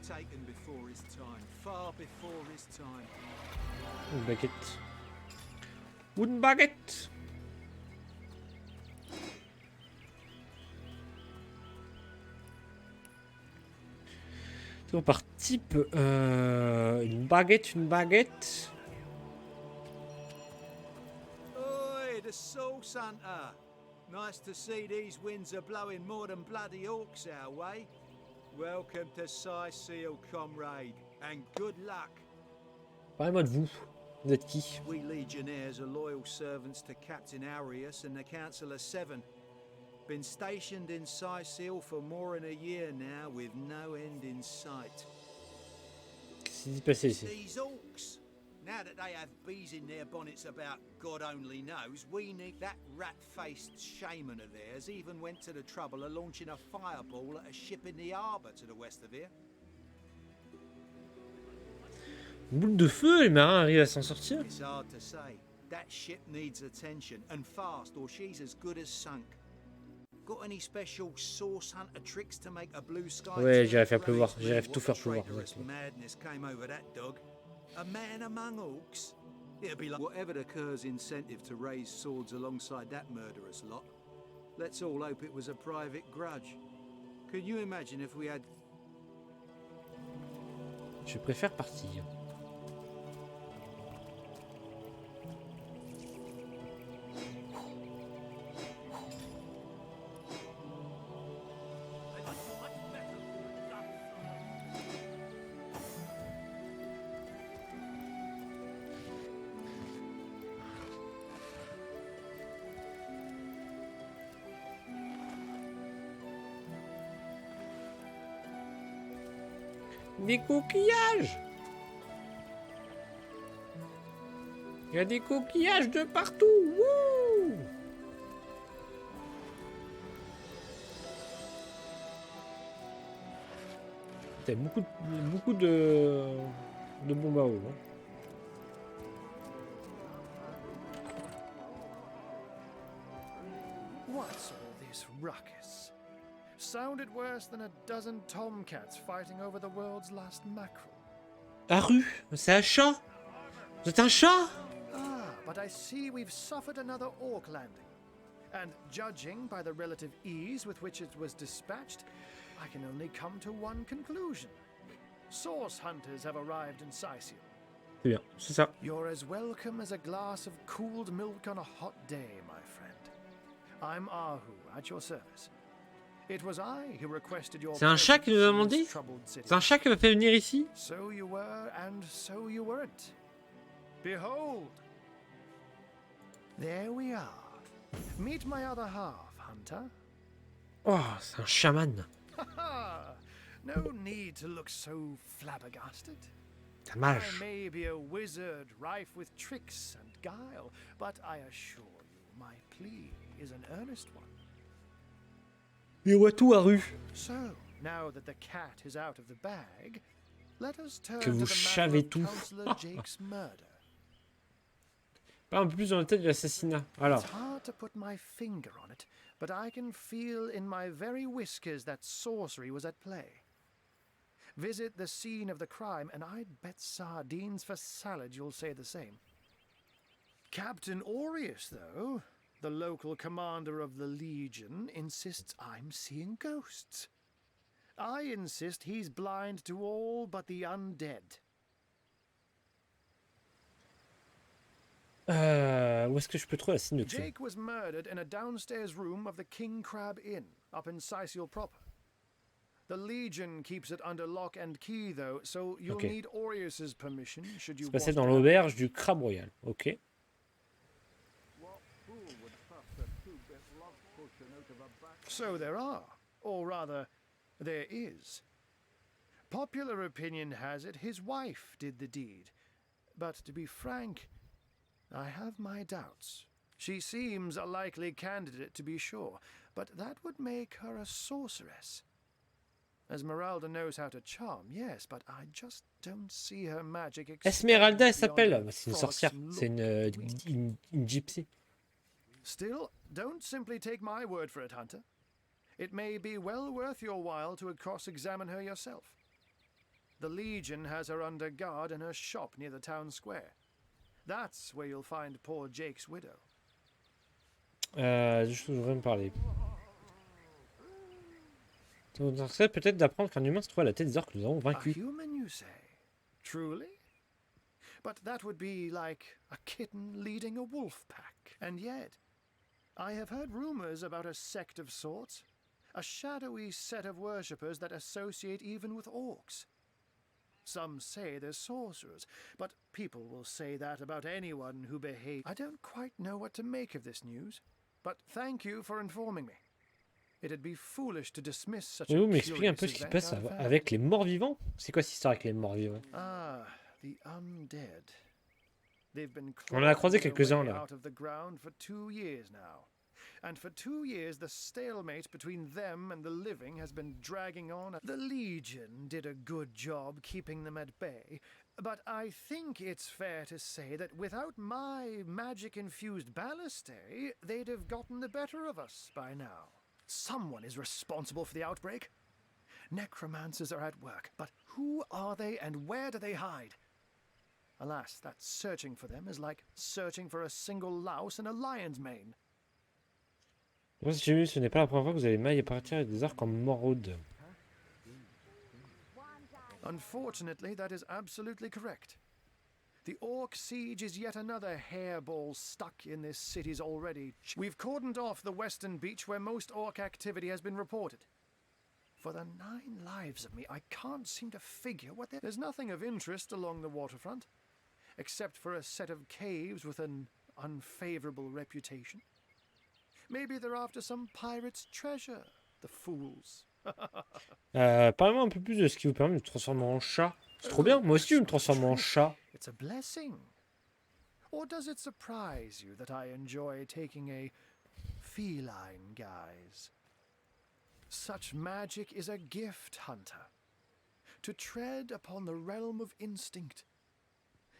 Taken before his time, far before his time. Une baguette. Une baguette. Donc par type, une baguette, une baguette. Oi, the Sauce Hunter. Nice to see these winds are blowing more than bloody orcs our way. Welcome to Seal, comrade, and good luck. Parlez-moi de vous. Vous êtes qui? We Legionnaires are loyal servants to Captain Arius and the Council of Seven. Been stationed in Seal for more than a year now, with no end in sight. Qu'est-ce qui s'est passé ici? These orcs, Now that they have bees in their bonnets about God only knows, we need that rat-faced shaman of theirs even went to the trouble of launching a fireball at a ship in the harbour to the west of here. Boule de feu, les marins arrivent à s'en sortir. It's hard to say. That ship needs attention, and fast, or she's as good as sunk. Got any special source hunter tricks to make a blue sky? Ouais, j'irai faire pleuvoir. J'irai tout faire pleuvoir. Madness came over that dog. A man among orcs? It'll be like whatever the Kerr's incentive to raise swords alongside that murderous lot. Let's all hope it was a private grudge. Can you imagine if we had... Je préfère partir. Des coquillages! Il y a des coquillages de partout! Wouh! T'as beaucoup de bombes à eau. Hein. What's all this ruckus? Sounded worse than a dozen tomcats fighting over the world's last mackerel. La rue, c'est un chat. Vous êtes un chat? Ah, but I see we've suffered another orc landing. And judging by the relative ease with which it was dispatched, I can only come to one conclusion. Source hunters have arrived in Sicil. C'est bien, c'est ça. You're as welcome as a glass of cooled milk on a hot day, my friend. I'm Ahu, at your service. It was I who requested your C'est un chat qui nous a demandé? C'est un chat qui m'a fait venir ici? So you were and so you weren't. Behold. There we are. Meet my other half, hunter. Oh, c'est un chaman. No need to look so flabbergasted. C'est un I mage. may be a wizard rife with tricks and guile, but I assure you my plea is an earnest one. Mais où tout à rue? So, now that the cat is out of the bag, let us turn Que to vous the matter chavez of tout. Councillor Jake's murder. Pas un peu plus dans le tête de l'assassinat. Alors. It's hard to put my finger on it, but I can feel in my very whiskers that sorcery was at play. Visit the scene of the crime, and I'd bet sardines for salad you'll say the same. Captain Aureus, though, the local commander of the Legion, insists I'm seeing ghosts. I insist he's blind to all but the undead. Où est-ce que je peux trouver la signature? Jake was murdered in a downstairs room of the King Crab Inn, up in Sicil proper. The Legion keeps it under lock and key, though, so you'll need Aureus's permission should you C'est want passé dans to. l'auberge du Crabe Royal. Ok. So there are, or rather, there is. Popular opinion has it his wife did the deed, but to be frank, I have my doubts. She seems a likely candidate to be sure, but that would make her a sorceress. Esmeralda knows how to charm, yes, but I just don't see her magic. Esmeralda, elle s'appelle. C'est une sorcière. C'est une gypsy. Still, don't simply take my word for it, Hunter. It may be well worth your while to cross-examine her yourself. The Legion has her under guard in her shop near the town square. That's where you'll find poor Jake's widow. Je voudrais me parler. Donc, ça peut-être d'apprendre qu'un humain se trouve à la tête des orques que nous avons A vaincus. human, you say? Truly? But that would be like a kitten leading a wolf pack. And yet, I have heard rumors about a sect of sorts. A shadowy set of worshippers that associate even with orcs. Some say they're sorcerers, but people will say that about anyone who behaves. I don't quite know what to make of this news, but thank you for informing me. It'd be foolish to dismiss such a Pouvez-vous m'expliquer un peu ce qui se curious passe event I've avec les morts vivants? C'est quoi cette histoire avec les morts vivants? Ah, the undead. They've been On en a croisé clawing their quelques-uns way là. out of the ground for 2 years now. And for 2 years, the stalemate between them and the living has been dragging on. The Legion did a good job keeping them at bay, but I think it's fair to say that without my magic-infused ballistae, they'd have gotten the better of us by now. Someone is responsible for the outbreak. Necromancers are at work, but who are they and where do they hide? Alas, that searching for them is like searching for a single louse in a lion's mane. Moi, si j'ai vu, ce n'est pas la première fois que vous avez maille à partir avec des arcs en moraude. Unfortunately, that is absolutely correct. The Orc siege is yet another hairball stuck in this city's already. We've cordoned off the western beach where most Orc activity has been reported. For the 9 lives of me, I can't seem to figure what there's nothing of interest along the waterfront, except for a set of caves with an unfavorable reputation. Maybe they're after some pirate's treasure, the fools. Parlez-moi un peu plus de ce qui vous permet de vous transformer en chat. C'est trop bien, moi aussi je me transforme en chat. It's a blessing. Or does it surprise you that I enjoy taking a feline guise? Such magic is a gift, Hunter. To tread upon the realm of instinct.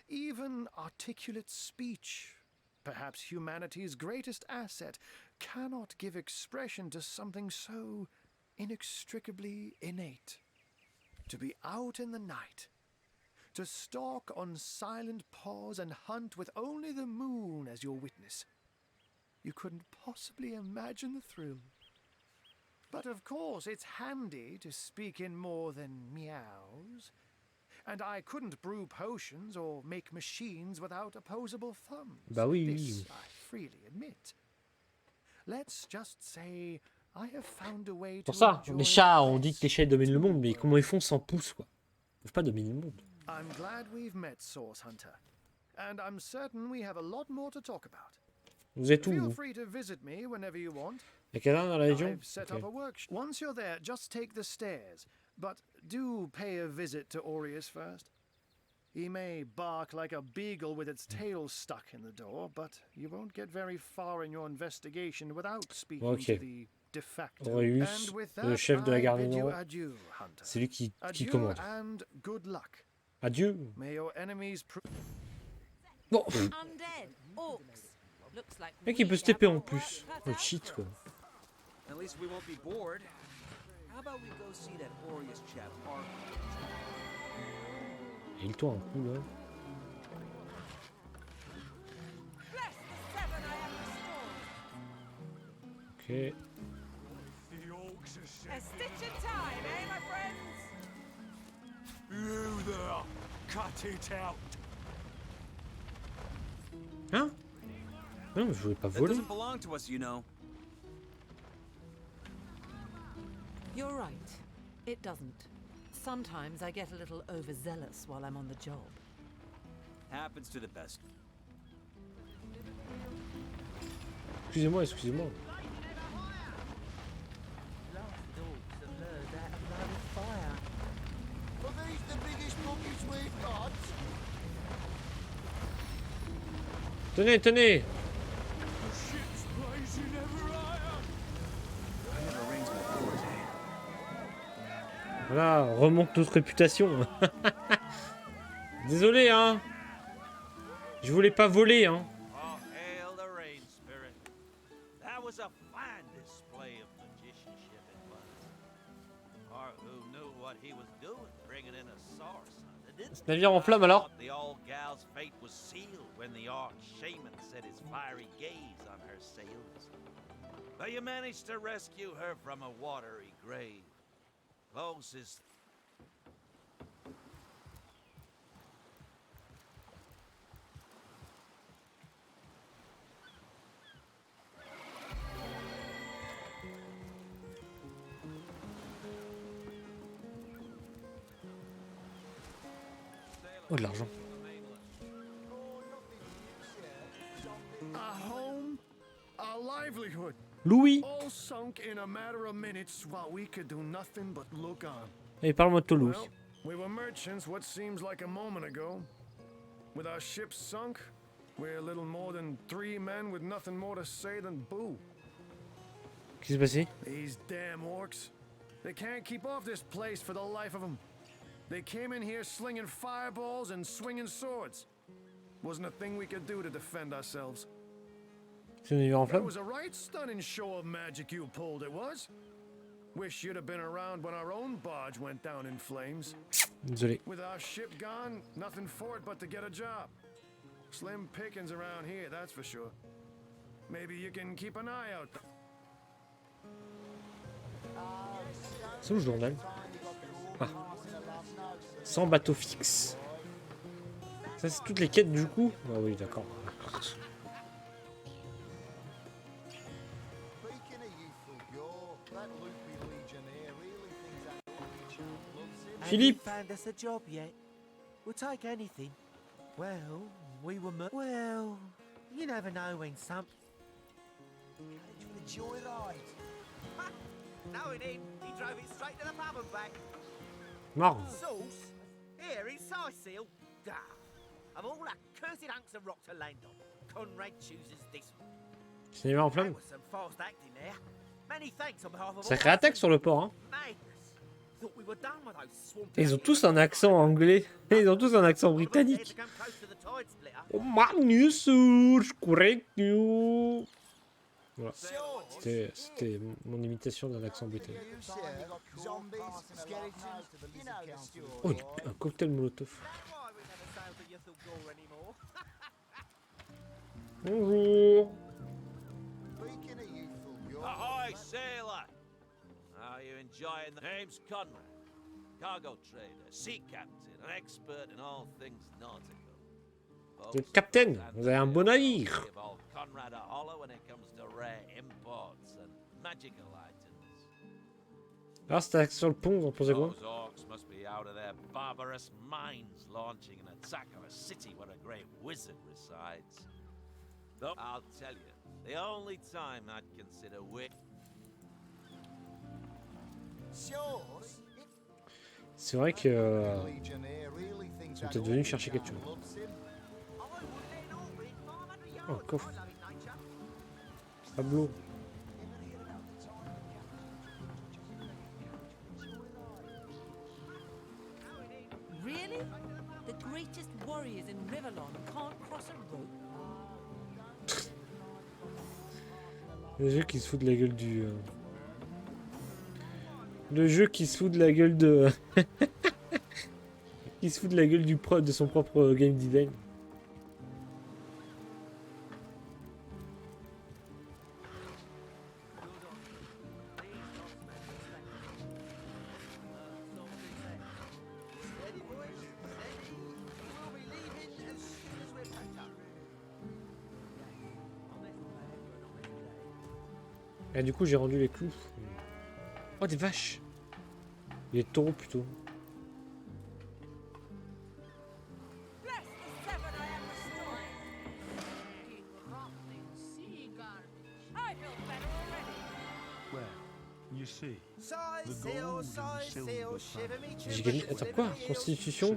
Even articulate speech, perhaps humanity's greatest asset, cannot give expression to something so inextricably innate. To be out in the night, to stalk on silent paws and hunt with only the moon as your witness. You couldn't possibly imagine the thrill. But of course, it's handy to speak in more than meows. And I couldn't brew potions or make machines without opposable thumbs. Bah oui, This oui. I freely admit. Let's just say I have found a way to Pour ça, enjoy les chats, on less dit que les chats dominent le monde, mais comment ils font sans pouce, quoi? Ils peuvent pas dominer le monde. I'm glad we've met, Source Hunter. And I'm certain we have a lot more to talk about. Vous êtes où, Feel vous? free to visit me whenever you want. Il y a quelqu'un dans la région? I've set Ok. up a workshop. Once you're there, just take the stairs. But do pay a visit to Aureus first. He may bark like a beagle with its tail stuck in the door, but you won't get very far in your investigation without speaking Ok. to the de facto. Aureus, And with le that, chef de la I garde bid you nord. adieu, Hunter. C'est lui qui Adieu commande. and good luck. Adieu. May your enemies Bon. Undead, orcs. Looks like Mec, il peut se TP en plus. Oh, cheat, quoi. At least we won't be bored. How about we go see that Aureus chap, Ark? Il tourne un coup, là. Bless the 7 I have restored. Ok. The orcs are A stitch in time, eh, my friends? You there! Cut it out! Hein? Non, je voulais pas That voler. doesn't belong to us, you know. You're right. It doesn't. Sometimes I get a little overzealous while I'm on the job. Happens to the best. Excusez-moi, excusez-moi. Are these the biggest monkeys we've got? Tenez, tenez. Ship's blazing ever higher! Never rains my forte. Voilà, remonte notre réputation. Désolé, hein. Je voulais pas voler, hein. Oh, hail the rain spirit. That was a fine display of magicianship it was. Or who knew what he was doing, bringing in a source. Ce navire en flamme alors? The old gal's fate was sealed when the orc shaman set his fiery gaze on her sails. But you managed to rescue her from a watery grave. Closest. Oh, de l'argent. A home, a livelihood, Louis. all sunk in a matter of minutes while we could do nothing but look on. Allez, parle-moi de Toulouse. Well, we were merchants what seems like a moment ago. With our ships sunk, We're little more than 3 men with nothing more to say than boo. Qu'est-ce qui s'est passé? These damn orcs. They can't keep off this place for the life of them. They came in here slinging fireballs and swinging swords. Wasn't a thing we could do to defend ourselves. C'est une hiver en It flamme? was a right stunning show of magic you pulled, it was. Wish you'd have been around when our own barge went down in flames. Désolé. With our ship gone, nothing for it but to get a job. Slim pickings around here, that's for sure. Maybe you can keep an eye out. C'est où le journal? Ah. 100 bateaux fixes. Ça, c'est toutes les quêtes du coup? Ah oui, d'accord. Philippe! Found us a job yet? We'll take anything. Well, we were well, you never know when some. The joyride. Knowing him, he drove it straight to the pub and back. Marre. Sauce? Here in Sicil? Dah. Of all the cursed hunks of rock to land on, Conrad chooses this one. C'est une hiver en There flamme? was some fast acting there. Many thanks on behalf of Sacré all attaque sur le port, hein. Madness. Thought we were done with those swamp. Ils ont tous un accent anglais. Ils ont tous un accent britannique. Oh, Magnus, correct you. Voilà. C'était mon imitation d'un accent britannique. Oh, un cocktail molotov. Bonjour. Ahoy, sailor! Are you enjoying the name's Conrad? Cargo trader, sea captain, an expert in all things nautical. Le capitaine, vous avez un bon navire. Give old Conrad a hollow when it comes to rare imports and magical items. Alors, c'était sur le pont, vous en pensez quoi? Those orcs must be out of their barbarous minds launching an attack on a city where a great wizard resides. Though, I'll tell you, the only time I'd consider C'est vrai que ils sont peut-être venus chercher quelque chose. Oh, coffre. Tableau. Really? The greatest warriors in Rivellon can't cross a rope? Le jeu qui se fout de la gueule du... Le jeu qui se fout de la gueule de... qui se fout de la gueule du de son propre game design. Et du coup j'ai rendu les clous. Oh des vaches. Les taureaux plutôt. J'ai gagné. Attends quoi? Constitution?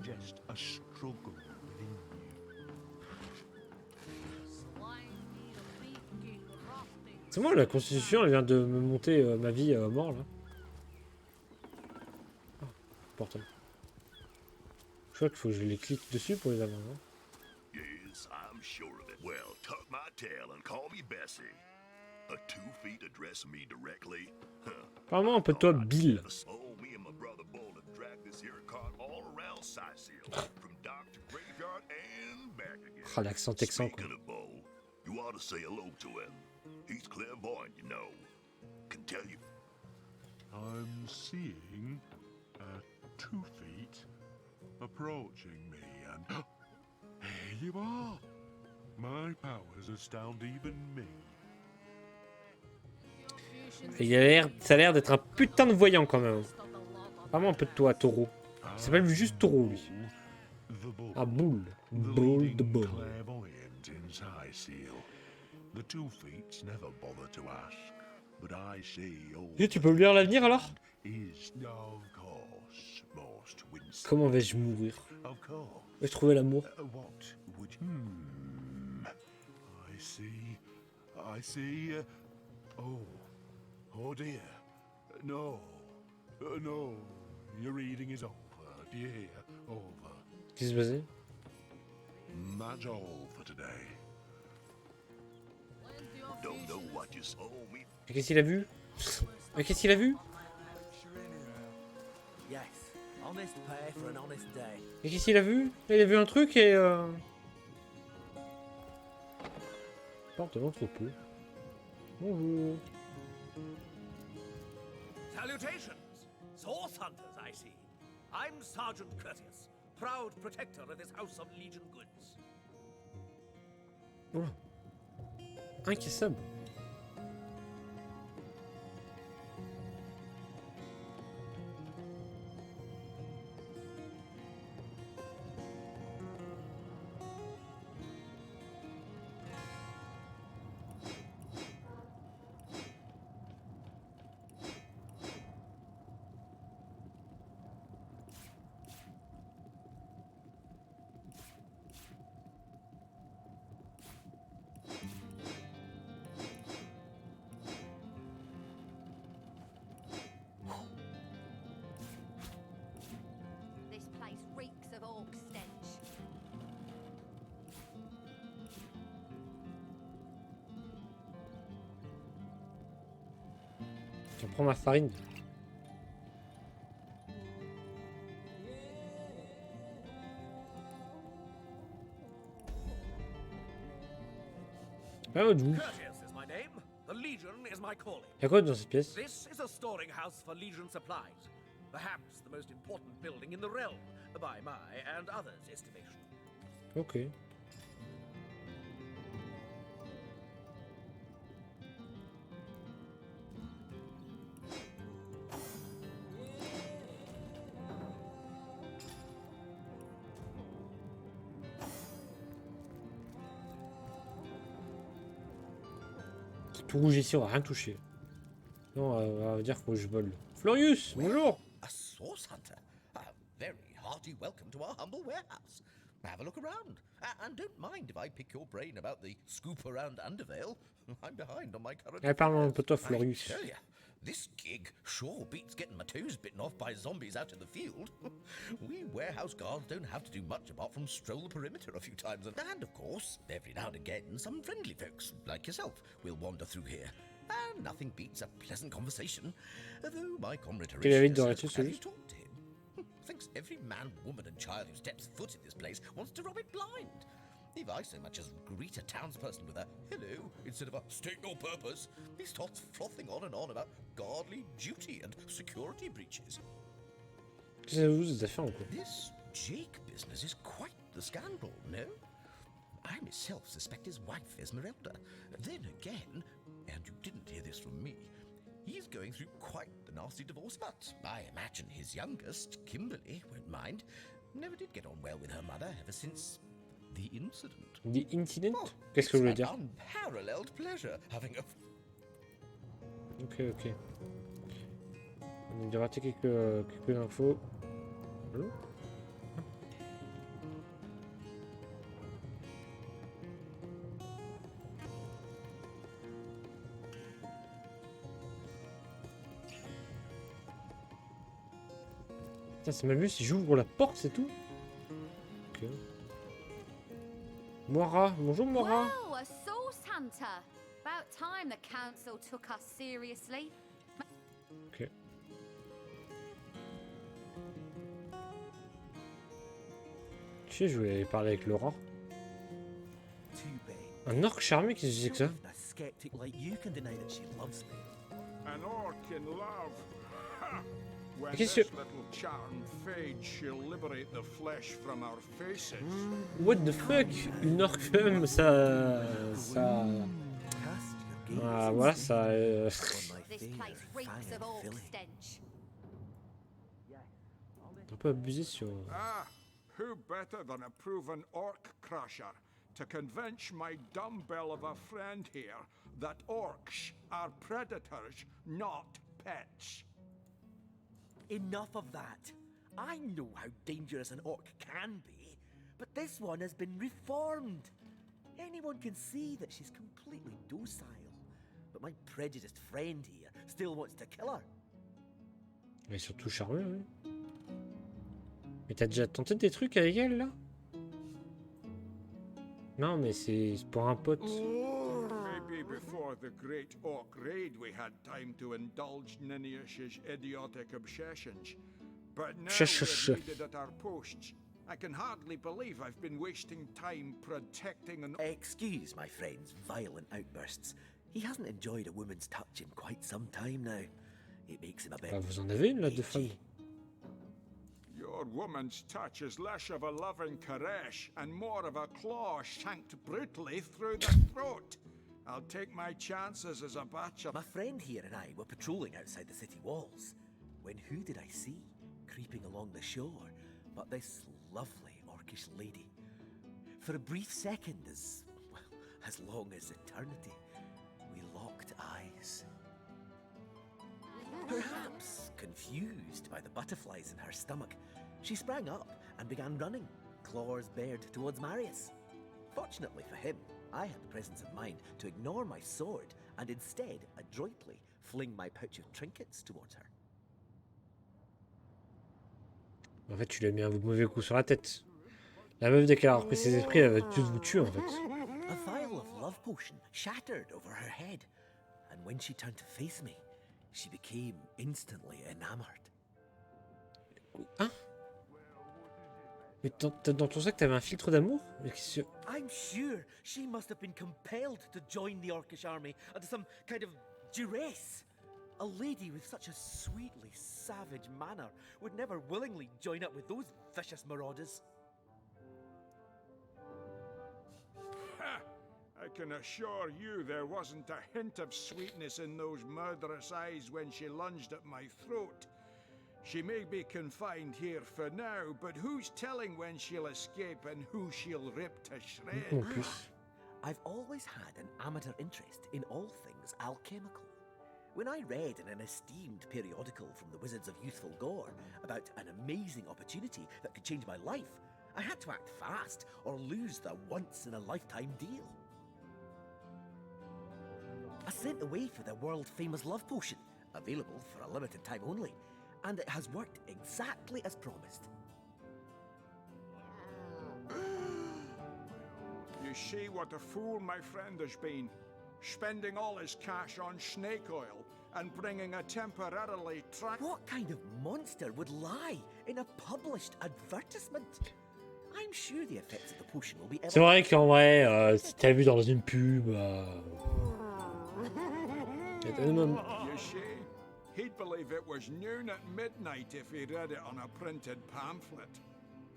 C'est moi la constitution, elle vient de me monter ma vie mort là. Ah, portable. Je crois qu'il faut que je les clique dessus pour les avoir. Hein. Yes, I'm sure of it. Well, tuck my tail and call me Bessie. A 2 feet address me directly. Apparemment un peu de toi, Bill. Oh, me and my brother Bull have dragged this here cart all around Sicil, from dock to graveyard and back again. Ah, l'accent texan quoi. Speaking of Bull, you ought to say hello to him. He's clairvoyant, you know. Can tell you. I'm seeing 2 feet approaching me, and here you are. My powers astound even me. Et ça a l'air d'être un putain de voyant quand même. Vraiment un peu de toi, taureau. Il s'appelle juste taureau lui. Ah, boule. Boule de boule. Et tu peux me lire l'avenir alors? Comment vais-je mourir? Vais-je trouver l'amour? I see. Oh dear. No. No. Your reading is over. Do you hear? Over. Qu'est-ce qui se passait? That's all for today. Don't know what you saw me. Mais qu'est-ce qu'il a vu? Mais qu'est-ce qu'il a vu? Yes, honest pay for an honest day. Mais qu'est-ce qu'il a vu? Il a vu un truc et porte de l'entrepôt. Bonjour. Salutations! Source hunters, I see. I'm Sergeant Curtius, proud protector of this house of Legion goods. Oula. Incassable. This place reeks of orc stench. Je prends ma farine. Ah, d'où? Curtius is my name. The Legion is my calling. Y'a quoi dans cette pièce? This is a storing house for Legion supplies. Perhaps the most important building in the realm, by my and others' estimation. Ok. Tout rouge ici, on va rien toucher. Non, on va dire qu'il faut que je vole. Florius, bonjour. A source hunter. A very hearty welcome to our humble warehouse. Have a look around. And don't mind if I pick your brain about the scoop around Undervale. I'm behind on my current... Allez, parle un peu toi, Florius. I tell ya, this gig sure beats getting my toes bitten off by zombies out in the field. We warehouse guards don't have to do much apart from stroll the perimeter a few times. And of course, every now and again, some friendly folks, like yourself, will wander through here. And nothing beats a pleasant conversation. Though my comrade Quel avis Horatio d'Horatio, says, have you celui? talked to him? Thinks every man, woman and child who steps foot in this place wants to rob it blind. If I so much as greet a townsperson with a hello instead of a state your purpose, he starts frothing on and on about godly duty and security breaches. Qu'est-ce que vous avez fait encore? This Jake business is quite the scandal, no? I myself suspect his wife Esmeralda. Then again, and you didn't hear this from me, he's going through quite the nasty divorce, but I imagine his youngest, Kimberly, won't mind. Never did get on well with her mother ever since the incident. The incident? Qu'est-ce que je voulais dire? Unparalleled pleasure having a... Ok, ok. On a dû rater quelques infos. Allô? Putain, c'est mal vu si j'ouvre la porte, c'est tout? Ok. Moira, bonjour Moira. Oh, a source hunter. About time the council took us seriously. Ok. Tu sais, je voulais aller parler avec Laura. Un orc charmé, qu'est-ce que c'est que ça? A skeptic like you can deny that she loves me. An orc in love. Ha! When Qu'est-ce this que- little charm fades, she'll liberate the flesh from our faces. What the fuck? Une orc femme, ça... Ah, voilà, ça... This place reeks of orc stench. Un peu abusé sur... Ah, who better than a proven orc crusher to convince my dumbbell of a friend here that orcs are predators, not pets? Enough of that. I know how dangerous an orc can be, but this one has been reformed. Anyone can see that she's completely docile. But my prejudiced friend here still wants to kill her. Mais surtout charmeux, oui. Mais t'as déjà tenté des trucs avec elle, là? Non, mais c'est pour un pote. Maybe before the great orc raid we had time to indulge Ninius's idiotic obsessions. But now we're needed at our posts. I can hardly believe I've been wasting time protecting an... Excuse my friend's violent outbursts. He hasn't enjoyed a woman's touch in quite some time now. It makes him a bit... Ah, vous en avez une, là, de femme? Your woman's touch is less of a loving caress and more of a claw shanked brutally through the throat. I'll take my chances as a bachelor. My friend here and I were patrolling outside the city walls, when who did I see creeping along the shore but this lovely orcish lady. For a brief second, as long as eternity, we locked eyes. Perhaps confused by the butterflies in her stomach, she sprang up and began running, claws bared towards Marius. Fortunately for him, I had the presence of mind to ignore my sword and instead adroitly fling my pouch of trinkets towards her. En fait, tu lui as mis un mauvais coup sur la tête. La meuf, dès qu'elle a repris ses esprits, elle va tous vous tuer, en fait. A vial of love potion shattered over her head, and when she turned to face me, she became instantly enamored. Hein? Mais dans ton sac, t'avais un filtre d'amour? I'm sure she must have been compelled to join the Orcish army under some kind of duress. A lady with such a sweetly savage manner would never willingly join up with those vicious marauders. I can assure you there wasn't a hint of sweetness in those murderous eyes when she lunged at my throat. She may be confined here for now, but who's telling when she'll escape and who she'll rip to shreds? I've always had an amateur interest in all things alchemical. When I read in an esteemed periodical from the Wizards of Youthful Gore about an amazing opportunity that could change my life, I had to act fast or lose the once-in-a-lifetime deal. I sent away for the world-famous love potion, available for a limited time only, and it has worked exactly as promised. You see what a fool my friend has been, spending all his cash on snake oil and bringing a temporarily What kind of monster would lie in a published advertisement? I'm sure the effects of the potion will be... C'est vrai qu'en vrai, si t'as vu dans une pub... You see, he'd believe it was noon at midnight if he read it on a printed pamphlet.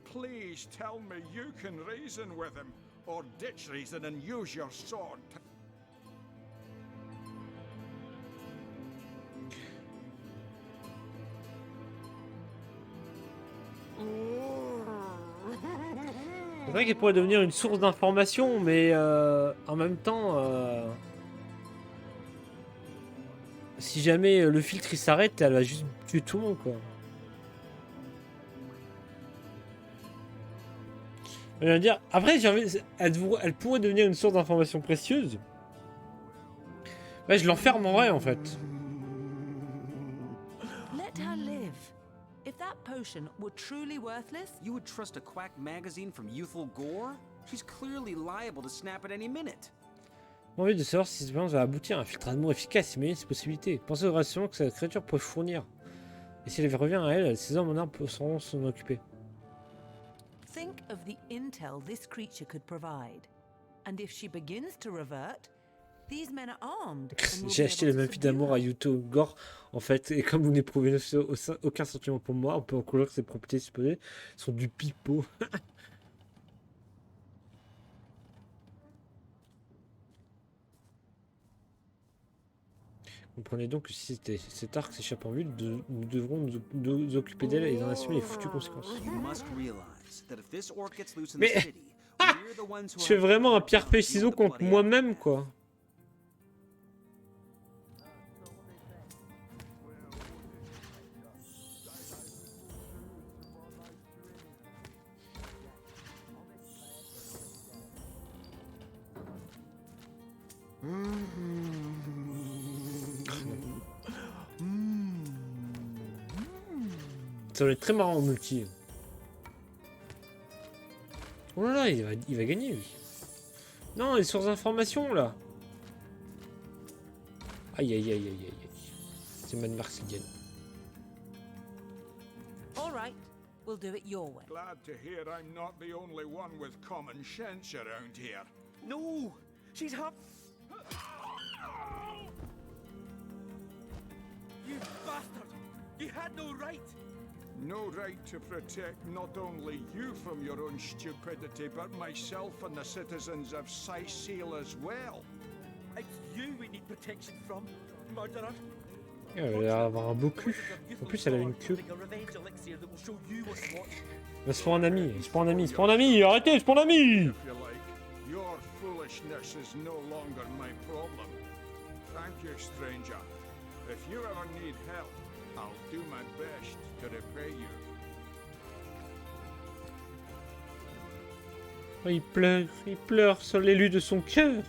Please tell me you can reason with him, or ditch reason and use your sword. C'est vrai qu'elle pourrait devenir une source d'information, mais en même temps, si jamais le filtre il s'arrête, elle va juste tuer tout le monde, quoi. Je veux dire, après, elle pourrait devenir une source d'information précieuse. Ouais, je l'enferme en vrai, en fait. Let her live. If that potion were truly worthless, You would trust a quack magazine from Youthful Gore? She's clearly liable to snap at any minute. J'ai envie de savoir si cette expérience va aboutir à un filtre d'amour efficace et imaginer ses possibilités. Pensez aux rations que cette créature pourrait fournir. Et si elle revient à elle, ses hommes en armes sauront s'en occuper. think of the intel this creature could provide. And if she begins to revert, these men are armed. J'ai acheté le même film d'amour à YouTube Gore, en fait, et comme vous n'éprouvez aucun sentiment pour moi, on peut en conclure que ses propriétés supposées sont du pipeau. Comprenez donc que si cet arc s'échappe en vue, nous devrons nous occuper d'elle et d'en assumer les foutues conséquences. Mais je fais vraiment un pierre-feuille-ciseau contre moi-même, quoi. Ça va être très marrant en multi. Oh là là, il va gagner lui. Non, les sources d'informations là. Aïe aïe aïe aïe aïe aïe. C'est Mad Max qui gagne. All right, we'll do it your way. Glad to hear I'm not the only one with common sense around here. No! She's half... You bastard! You had no right! No right to protect not only you from your own stupidity, but myself and the citizens of Seal as well. It's you we need protection from, murderer. Elle a l'air d'avoir un beau cul. En plus, elle a une queue. Mais c'est pour un ami, c'est pour un ami, c'est pour un ami. Arrêtez, c'est pour un ami. If you like, your foolishness is no longer my problem. Thank you, stranger. If you ever need help, I'll do my best to repay you. Oh, il pleure sur l'élu de son cœur.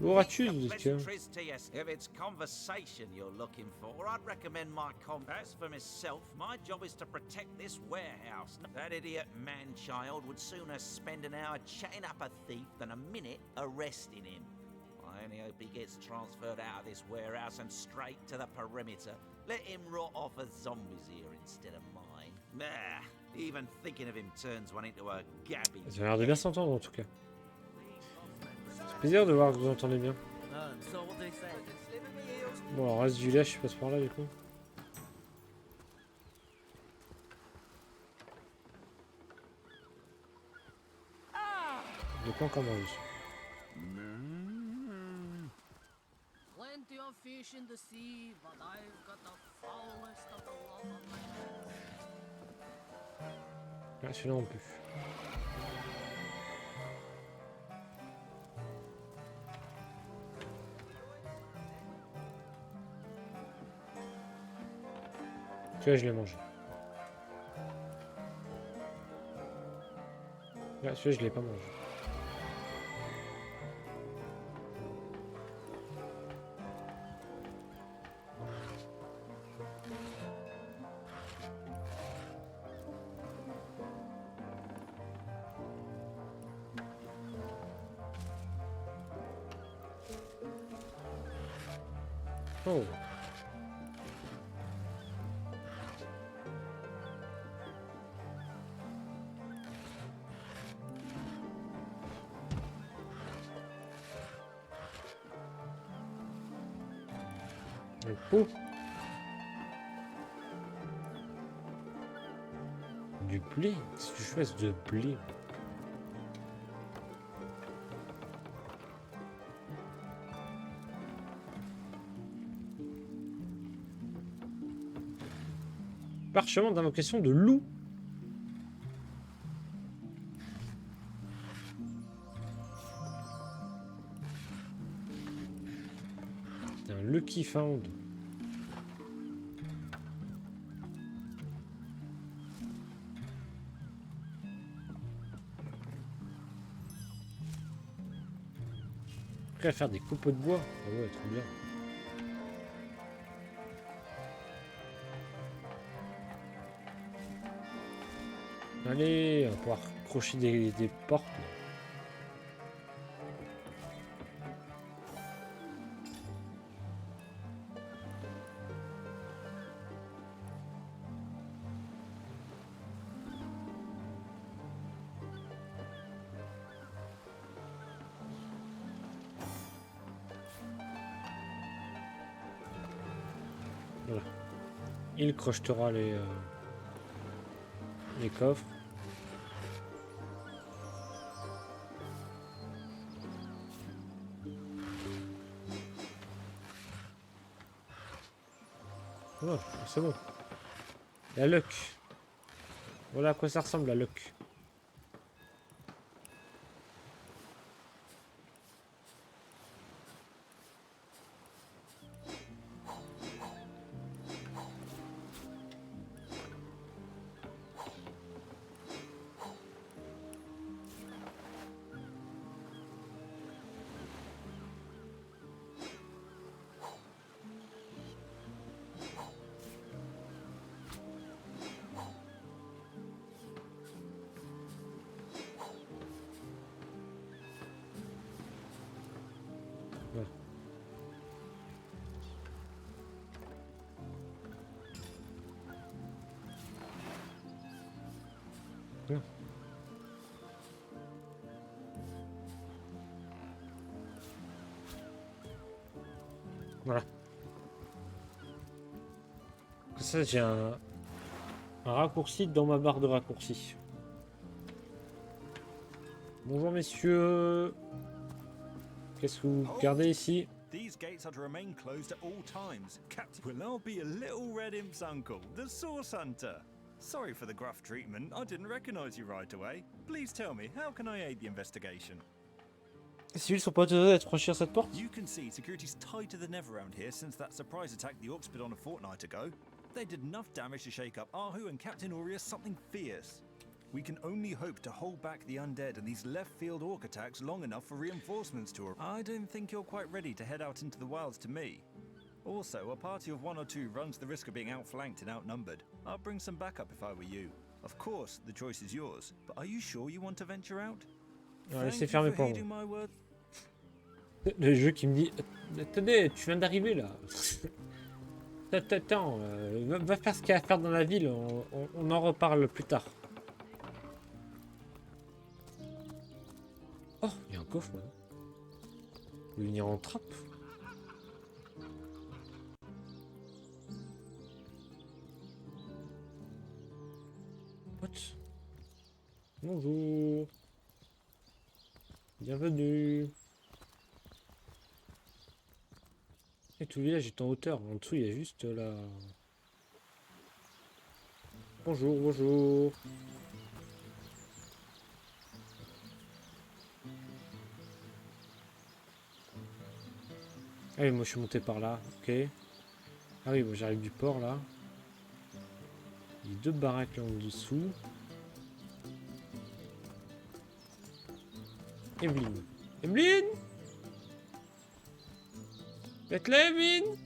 Pleasantries to you. If it's conversation you're looking for, I'd recommend my compass. For myself, my job is to protect this warehouse. That idiot man-child would sooner spend an hour chatting up a thief than a minute arresting him. I only hope he gets transferred out of this warehouse and straight to the perimeter. Let him rot off as zombies here instead of mine. Nah, even thinking of him turns one into a gabbing. Ça a l'air de bien s'entendre en tout cas. C'est plaisir de voir que vous entendez bien. Bon, alors reste du village, je passe par là du coup. De quoi encore manger? Plenty of fish in the sea, but I've got the foulest of the lot on my hands. Ah, celui-là on peut. Celui-là je l'ai mangé. Là, celui-là je l'ai pas mangé. Oh. Un pot. Du blé. Si tu choisis de blé. Parchemin d'invocation de loup. Un lucky found. Prêt à faire des copeaux de bois. Ah ouais, trop bien. Allez, on va pouvoir crocher des portes. Voilà. Il crochetera les coffres. Oh, c'est bon. La luck. Voilà à quoi ça ressemble la luck. Non. Voilà. Comme ça, j'ai un raccourci dans ma barre de raccourcis. Bonjour messieurs. Qu'est-ce que vous gardez ici? These gates are to remain closed at all times. Captain will now be a little red imp's uncle, the Source Hunter. Sorry for the gruff treatment. I didn't recognize you right away. Please tell me, how can I aid the investigation? Les civils sont pas autorisés d'être franchir cette porte? You can see security's tighter than ever around here since that surprise attack the Orcs put on a fortnight ago. They did enough damage to shake up Ahu and Captain Aureus something fierce. We can only hope to hold back the undead and these left-field orc attacks long enough for reinforcements to arrive. I don't think you're quite ready to head out into the wilds to me. Also, a party of 1 or 2 runs the risk of being outflanked and outnumbered. I'll bring some backup if I were you. Of course, the choice is yours, but are you sure you want to venture out? Laissez fermer pour moi. Le jeu qui me dit attendez, tu viens d'arriver là. Attends, va faire ce qu'il y a à faire dans la ville, on en reparle plus tard. Oh, il y a un coffre là. Vous venir en trappe. What? Bonjour. Bienvenue. Et tout le village est en hauteur. En dessous, il y a juste la... Bonjour, bonjour. Ah oui, moi je suis monté par là, ok. Ah oui, moi j'arrive du port là. Il y a 2 baraques là en dessous. Evelyne. Evelyne! Faites-le, Evelyne!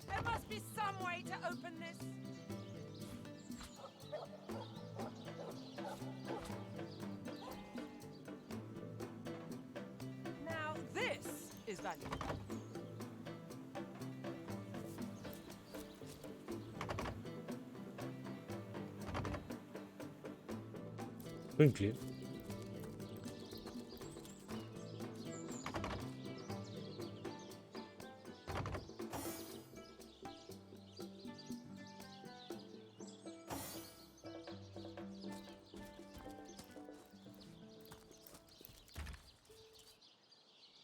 There must be some way to open this. Now this is valuable. Une clé.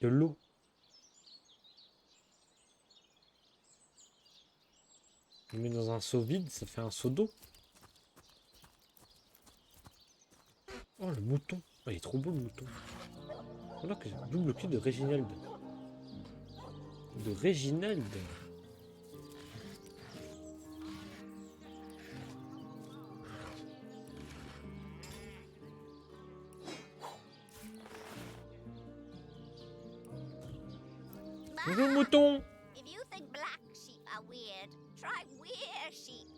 De l'eau. On met dans un seau vide, ça fait un seau d'eau. Oh le mouton. Oh, il est trop beau le mouton. Voilà que j'ai un double cul de Réginald. De Réginald. Bonjour mouton. If you think black sheep are weird, try weird sheep.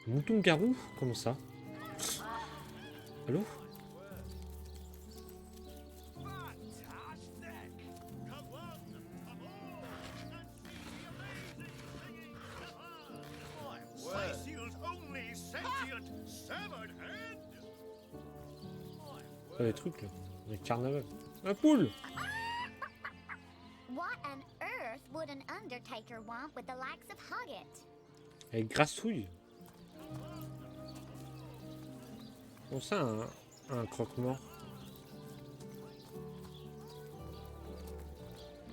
Mouton garou? Comment ça? Allô? Pas des trucs là. Un carnaval. Un poule! What on earth would an undertaker want with the likes of Huggett? Avec grassouille. Bon ça un croque-mort.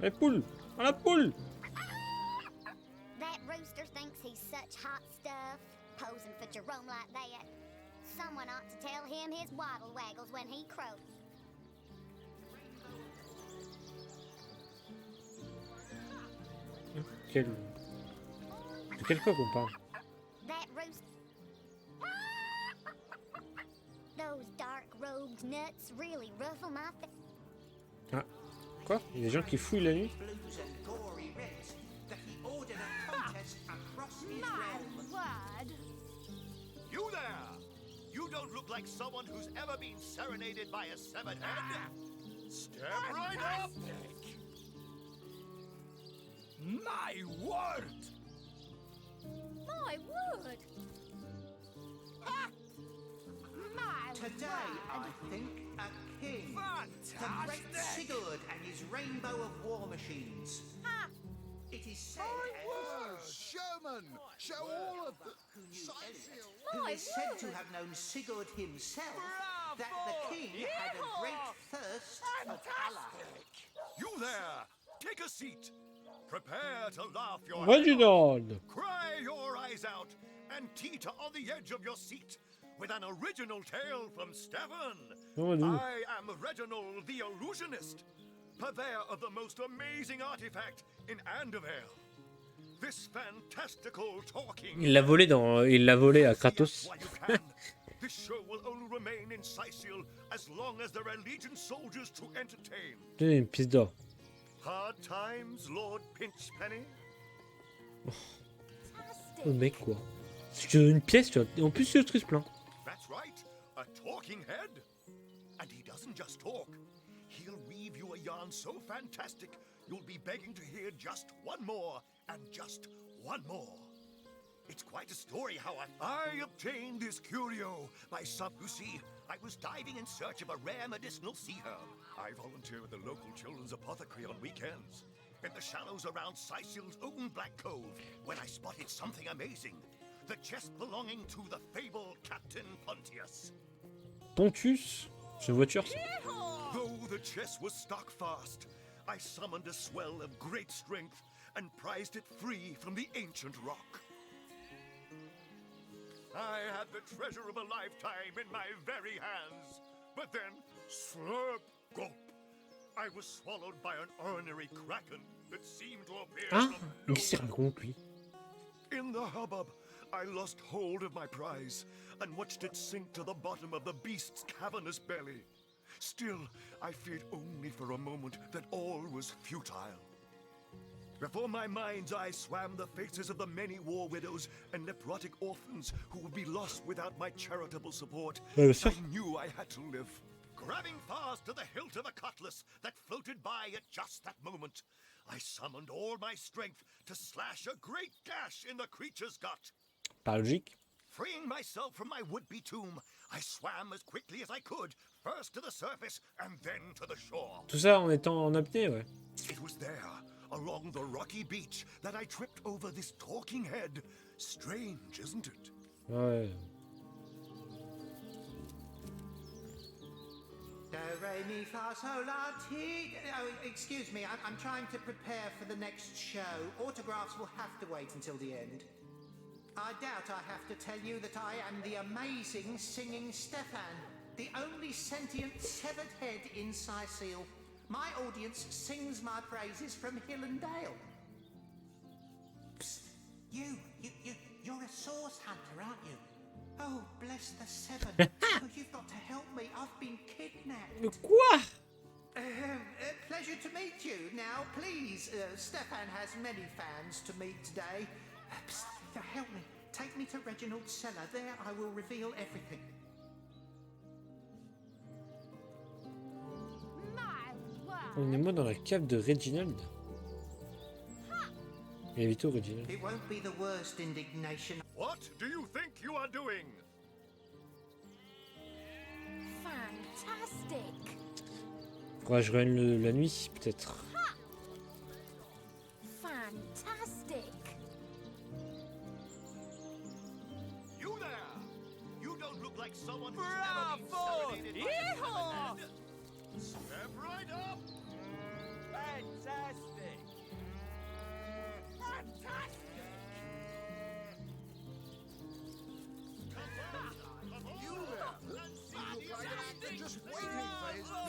La poule! Ah la poule! That rooster thinks he's such hot stuff, posing for Jerome like that. Someone ought to tell him his waddle waggles when he croaks. De quel coq on parle? That rooster. Those dark robed nuts really ruffle my Ah, quoi? Il y a des gens qui fouillent la nuit? You there! You don't look like someone who's ever been serenaded by a severed head. Step right up! My word! My word! Today, I think, a king. The great Sigurd and his rainbow of war machines. It is said... Sherman! Show all of them! Who is said to have known Sigurd himself, that the king had a great thirst for colour. You there! Take a seat! Prepare to laugh your Reginald! Cry your eyes out and teeter on the edge of your seat with an original tale from Stefan. Oh, no. I am Reginald the Illusionist, purveyor of the most amazing artifact in Andevale. This fantastical talking... Il l'a volé à Kratos. This show will only remain in Sicil as long as there are Legion soldiers to entertain. Une pièce d'or. Hard times, Lord Pinchpenny. Le mec quoi. Si je te donne une pièce, tu vois. En plus, je te plein. That's right, a talking head. And he doesn't just talk. He'll weave you a yarn so fantastic, you'll be begging to hear just one more, and just one more. It's quite a story how I obtained this curio by some... You see, I was diving in search of a rare medicinal sea herb. I volunteer with the local children's apothecary on weekends, in the shallows around Sicil's own Black Cove, when I spotted something amazing. The chest belonging to the fabled Captain Pontius. Pontius? C'est une voiture, ça. Though the chest was stuck fast, I summoned a swell of great strength and prized it free from the ancient rock. I had the treasure of a lifetime in my very hands, but then, slurp, gulp, I was swallowed by an ornery kraken that seemed to appear Ah, from il s'est raconte, lui. In the hubbub, I lost hold of my prize and watched it sink to the bottom of the beast's cavernous belly. Still, I feared only for a moment that all was futile. Before my mind's eye swam the faces of the many war widows and necrotic orphans who would be lost without my charitable support. I knew I had to live. Grabbing fast to the hilt of a cutlass that floated by at just that moment, I summoned all my strength to slash a great gash in the creature's gut. Pas logique. Freeing myself from my would-be tomb, I swam as quickly as I could, first to the surface and then to the shore. Tout ça en étant en apnée, ouais. It was there, along the rocky beach, that I tripped over this talking head. Strange, isn't it? Ouais. Do, re, mi, fa, sol, la, ti. Oh, excuse me, I'm trying to prepare for the next show. Autographs will have to wait until the end. I doubt I have to tell you that I am the amazing singing Stefan, the only sentient severed head in Sicil. My audience sings my praises from hill and dale. Psst, you're a source hunter, aren't you? Oh, bless the seven. Oh, you've got to help me. I've been kidnapped. Quoi? Pleasure to meet you. Now, please, Stefan has many fans to meet today. Psst, help me. Take me to Reginald's cellar. There I will reveal everything. On est moi dans la cave de Reginald. Il est vite au Reginald. It won't be the worst indignation. What do you think you are doing? Fantastic. Faudra que je revienne la nuit, peut-être. Fantastic. You there! You don't look like someone who's never been serenaded by a head. Step right up! Fantastic!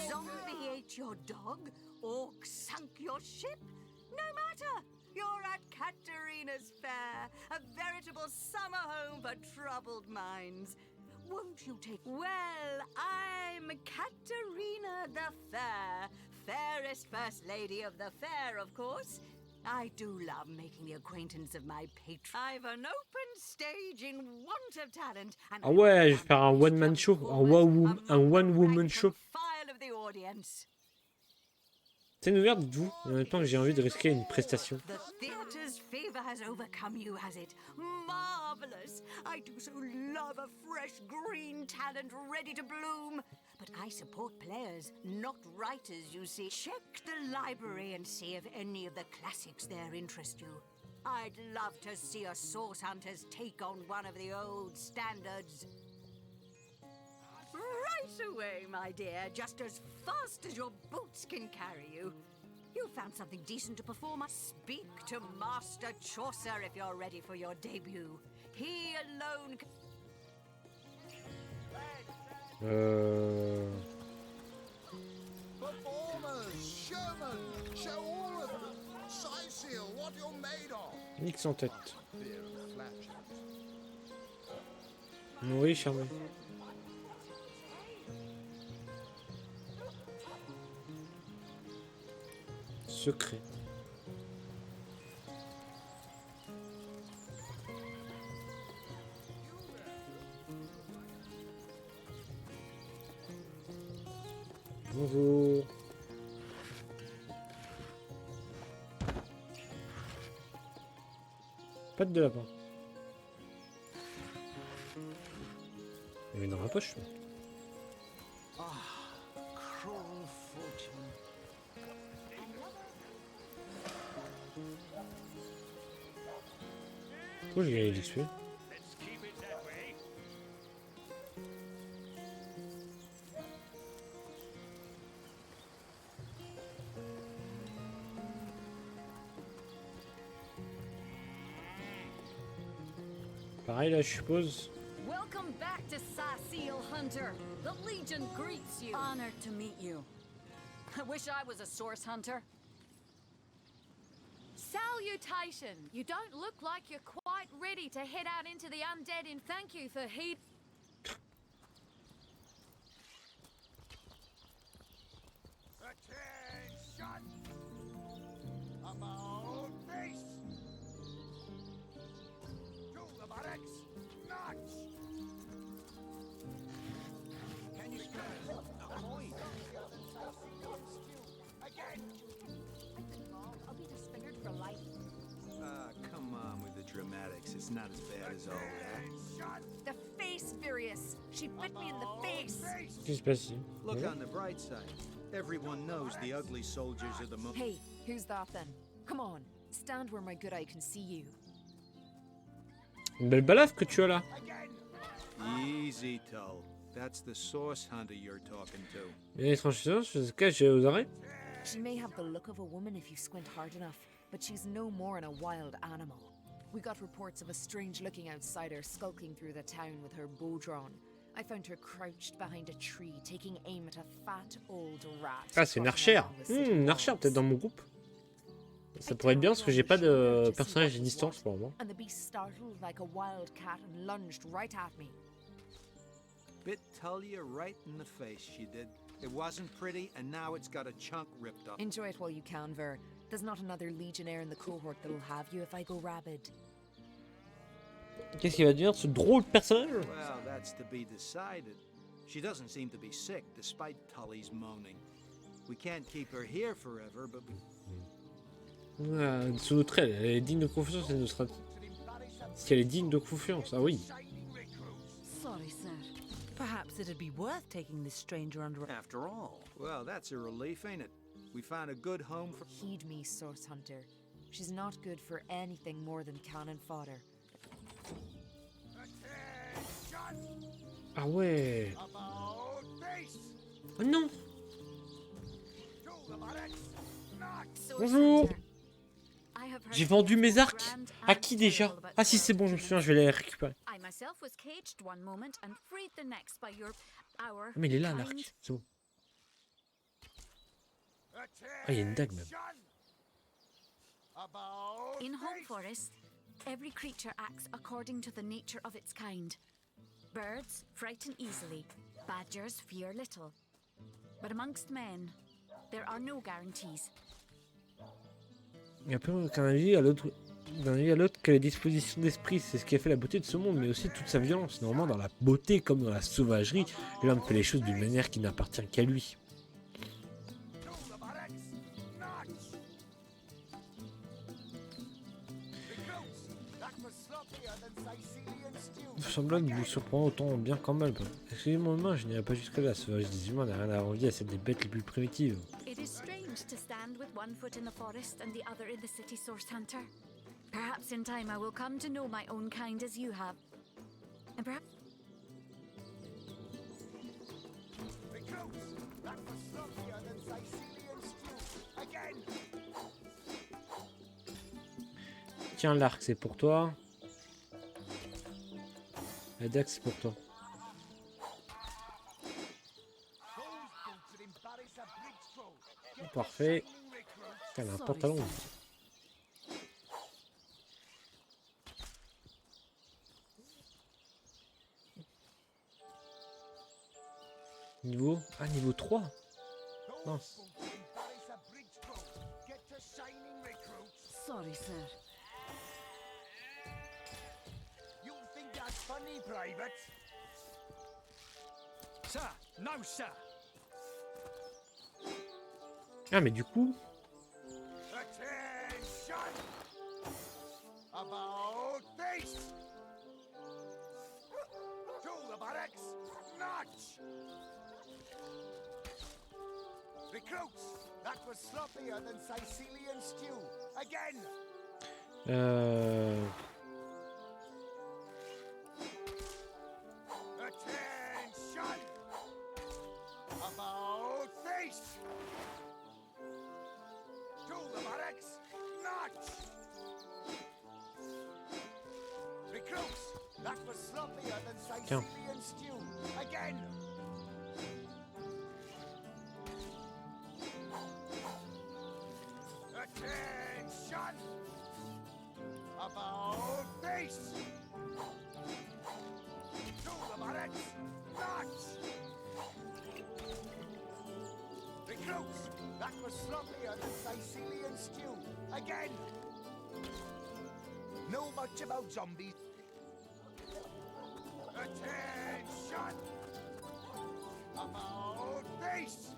Zombie ate your dog? Orc sunk your ship? No matter! You're at Katerina's Fair, a veritable summer home for troubled minds. Won't you take... Well, I'm Katerina the Fair, fairest first lady of the fair, of course. I do love making the acquaintance of my patron. I've an open stage in want of talent. And Ah ouais, je vais faire un one-man show, un one-woman show. file of the audience. C'est une ouverte, dites-vous, en même temps que j'ai envie de risquer une prestation. The theatre's fever has overcome you, has it? Marvelous! I do so love a fresh green talent ready to bloom. But I support players, not writers, you see. Check the library and see if any of the classics there interest you. I'd love to see a Source Hunters take on one of the old standards. Right away, my dear, just as fast as your boots can carry you. You found something decent to perform. Speak to Master Chaucer if you're ready for your debut. He alone can... Performers, showmen, show all of them. Seal, what you're made of. Nix en tête. Oui, charmé. Secret. Bonjour. Patte de lapin. Il y en a dans ma poche. Pourquoi j'ai gagné l'XP? Pareil là, je suppose. Welcome back to Seal Hunter. The Legion greets you. Honored to meet you. I wish I was a Source Hunter. Salutation! You don't look like you're quite ready to head out into the undead in thank you for heed. Attention! About face! To the buttocks, nuts! Can you spell a point? Again! I'll be disfigured for life. Come on with the dramatics. It's not as bad as all that. The face, Furious. She bit me in the face. Qu'est-ce qui se passe ici? Look on the bright side. Everyone knows the ugly soldiers are the most. Hey, who's that then? Come on, stand where my good eye can see you. Une belle balafre que tu as là. Easy, Tull. That's the Source Hunter you're talking to. Bien étrange chose, je se cache aux arrêts. She may have the look of a woman if you squint hard enough, but she's no more than a wild animal. We got reports of a strange-looking outsider skulking through the town with her bow drawn. I found her crouched behind a tree, taking aim at a fat old rat. Ah, c'est une archère. Une archère peut-être dans mon groupe. Ça pourrait être bien parce que j'ai pas de personnage à distance pour le moment. And the beast startled like a wild cat and lunged right at me. Bit Tullia right in the face, she did. It wasn't pretty, and now it's got a chunk ripped up. Enjoy it while you can, Ver. There's not another legionnaire in the cohort that'll have you if I go rabid. Qu'est-ce qui va devenir ce drôle personnage? Well, that's to be decided. She doesn't seem to be sick, despite Tully's moaning. We can't keep her here forever, but we... Sous notre aile, elle est digne de confiance et notre... Si elle est digne de confiance, ah oui. Sorry, sir. Perhaps it'd be worth taking this stranger under... After all, well, that's a relief, ain't it? We found a good home for... Heed me, Source Hunter. She's not good for anything more than cannon fodder. Ah ouais. Oh non. Bonjour. J'ai vendu mes arcs. À qui déjà? Ah si c'est bon, je me souviens, je vais les récupérer. Ah, mais il est là l'arc, c'est bon. Ah, il y a une dague même. In Home Forest, every creature acts according to the nature of its kind. Birds frighten easily, badgers fear little. But amongst men, there are no guarantees. Il y a peu qu'un avis à l'autre, d'un avis à l'autre que les dispositions d'esprit, c'est ce qui a fait la beauté de ce monde, mais aussi toute sa violence. Normalement, dans la beauté comme dans la sauvagerie, l'homme fait les choses d'une manière qui n'appartient qu'à lui. semblable vous surprend autant bien qu'en mal. Excusez-moi, main, je n'irai pas jusque là. Ce sauvage des humains n'a rien à envier à celle des bêtes les plus primitives. It is strange to stand with one foot in the forest and the other in the city, source hunter. Perhaps in time I will come to know my own kind as you have. And perhaps... Recruits, that was sloppier than Sicilian stew. Again! Tiens, l'arc, c'est pour toi. La dague, c'est pour toi. Parfait. Elle a un pantalon. Niveau... Ah, niveau 3. Mince. Sorry, sir. You think that's funny, Private? Sir, no, sir. Ah, mais du coup... Attention! About face! To the barracks! Notch! Recruits, that was sloppier than Sicilian stew. Again! Attention! About face! To the barracks! Notch! Recruits, that was sloppier than Sicilian stew. Again! Attention! About face! To the barracks! Notch! Recruits, that was sloppier than Sicilian stew. Again! Know much about zombies? Attention! About face!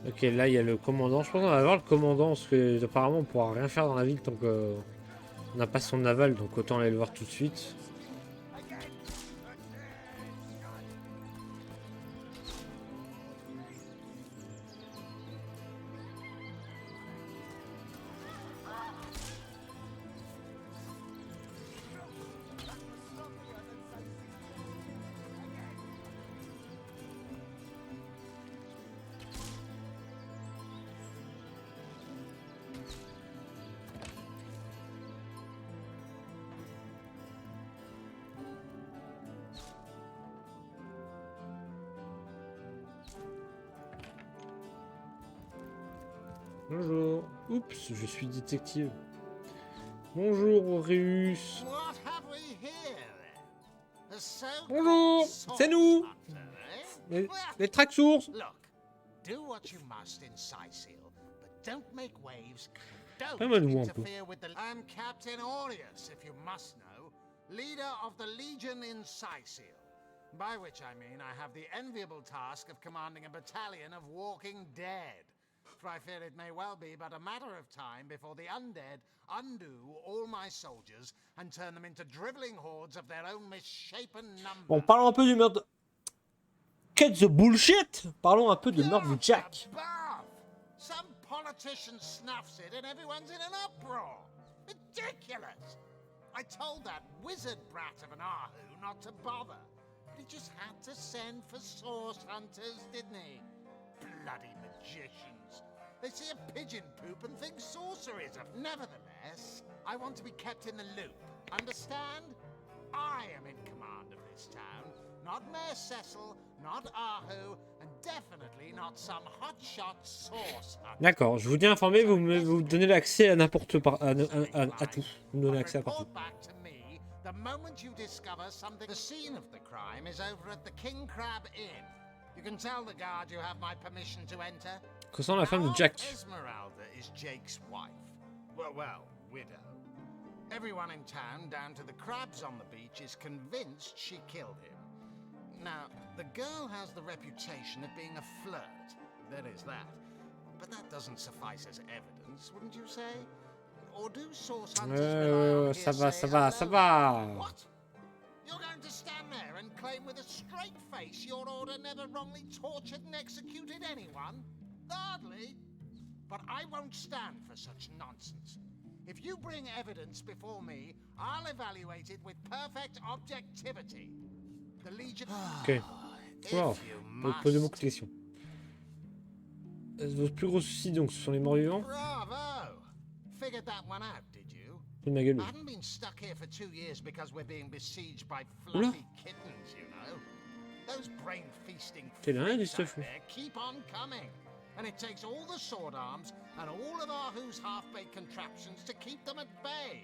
Ok, là il y a le commandant. Je pense qu'on va voir le commandant parce que apparemment on pourra rien faire dans la ville tant qu'on n'a pas son aval, donc autant aller le voir tout de suite. Bonjour. Oups, je suis détective. Bonjour, Auréus. Bonjour, c'est nous. Les track-sources. Look, do what you must in Sicil, but don't make waves. Don't Pas mal ou un peu. interfere with the... I'm Captain Aureus, if you must know, leader of the Legion in Sicil. By which I mean I have the enviable task of commanding a battalion of walking dead. For I fear it may well be but a matter of time before the undead undo all my soldiers and turn them into drivelling hordes of their own misshapen number. Bon, parlons un peu du meurtre. Cut the bullshit. Parlons un peu de meurtre de Jack. Some politician snuffs it and everyone's in an uproar. Ridiculous! I told that wizard brat of an Ahu not to bother. But he just had to send for source hunters, didn't he? Bloody magicians. They see a pigeon poop and think sorcerism. Nevertheless, I want to be kept in the loop. Understand? I am in command of this town. Not Mayor Cecil, not Ahu, and definitely not some hotshot source hunter. D'accord, je vous tiens informé, vous donnez l'accès à n'importe à tout. Vous me donnez accès à partout. Back to me the moment you discover something. The scene of the crime is over at the King Crab Inn. You can tell the guard you have my permission to enter. Concernant la femme de Jack. Esmeralda is Jake's wife. Well, widow. Everyone in town, down to the crabs on the beach, is convinced she killed him. Now, the girl has the reputation of being a flirt. There is that. But that doesn't suffice as evidence, wouldn't you say? Or do source hunters rely on ça va, hearsay ça va, ça alone? va. What? You're going to stand there and claim with a straight face your order never wrongly tortured and executed anyone? Hardly. But I won't stand for such nonsense. If you bring evidence before me, I'll evaluate it with perfect objectivity. The Legion... Ok. Wow. Vous posez beaucoup de questions. Votre plus gros souci, donc, ce sont les morts vivants? Bravo! Figured that one out, did you? De ma gueule. I haven't been stuck here for 2 years because we're being besieged by fluffy kittens, you know. Those brain-feasting freaks out there keep on coming. And it takes all the sword arms and all of Ahu's half-baked contraptions to keep them at bay.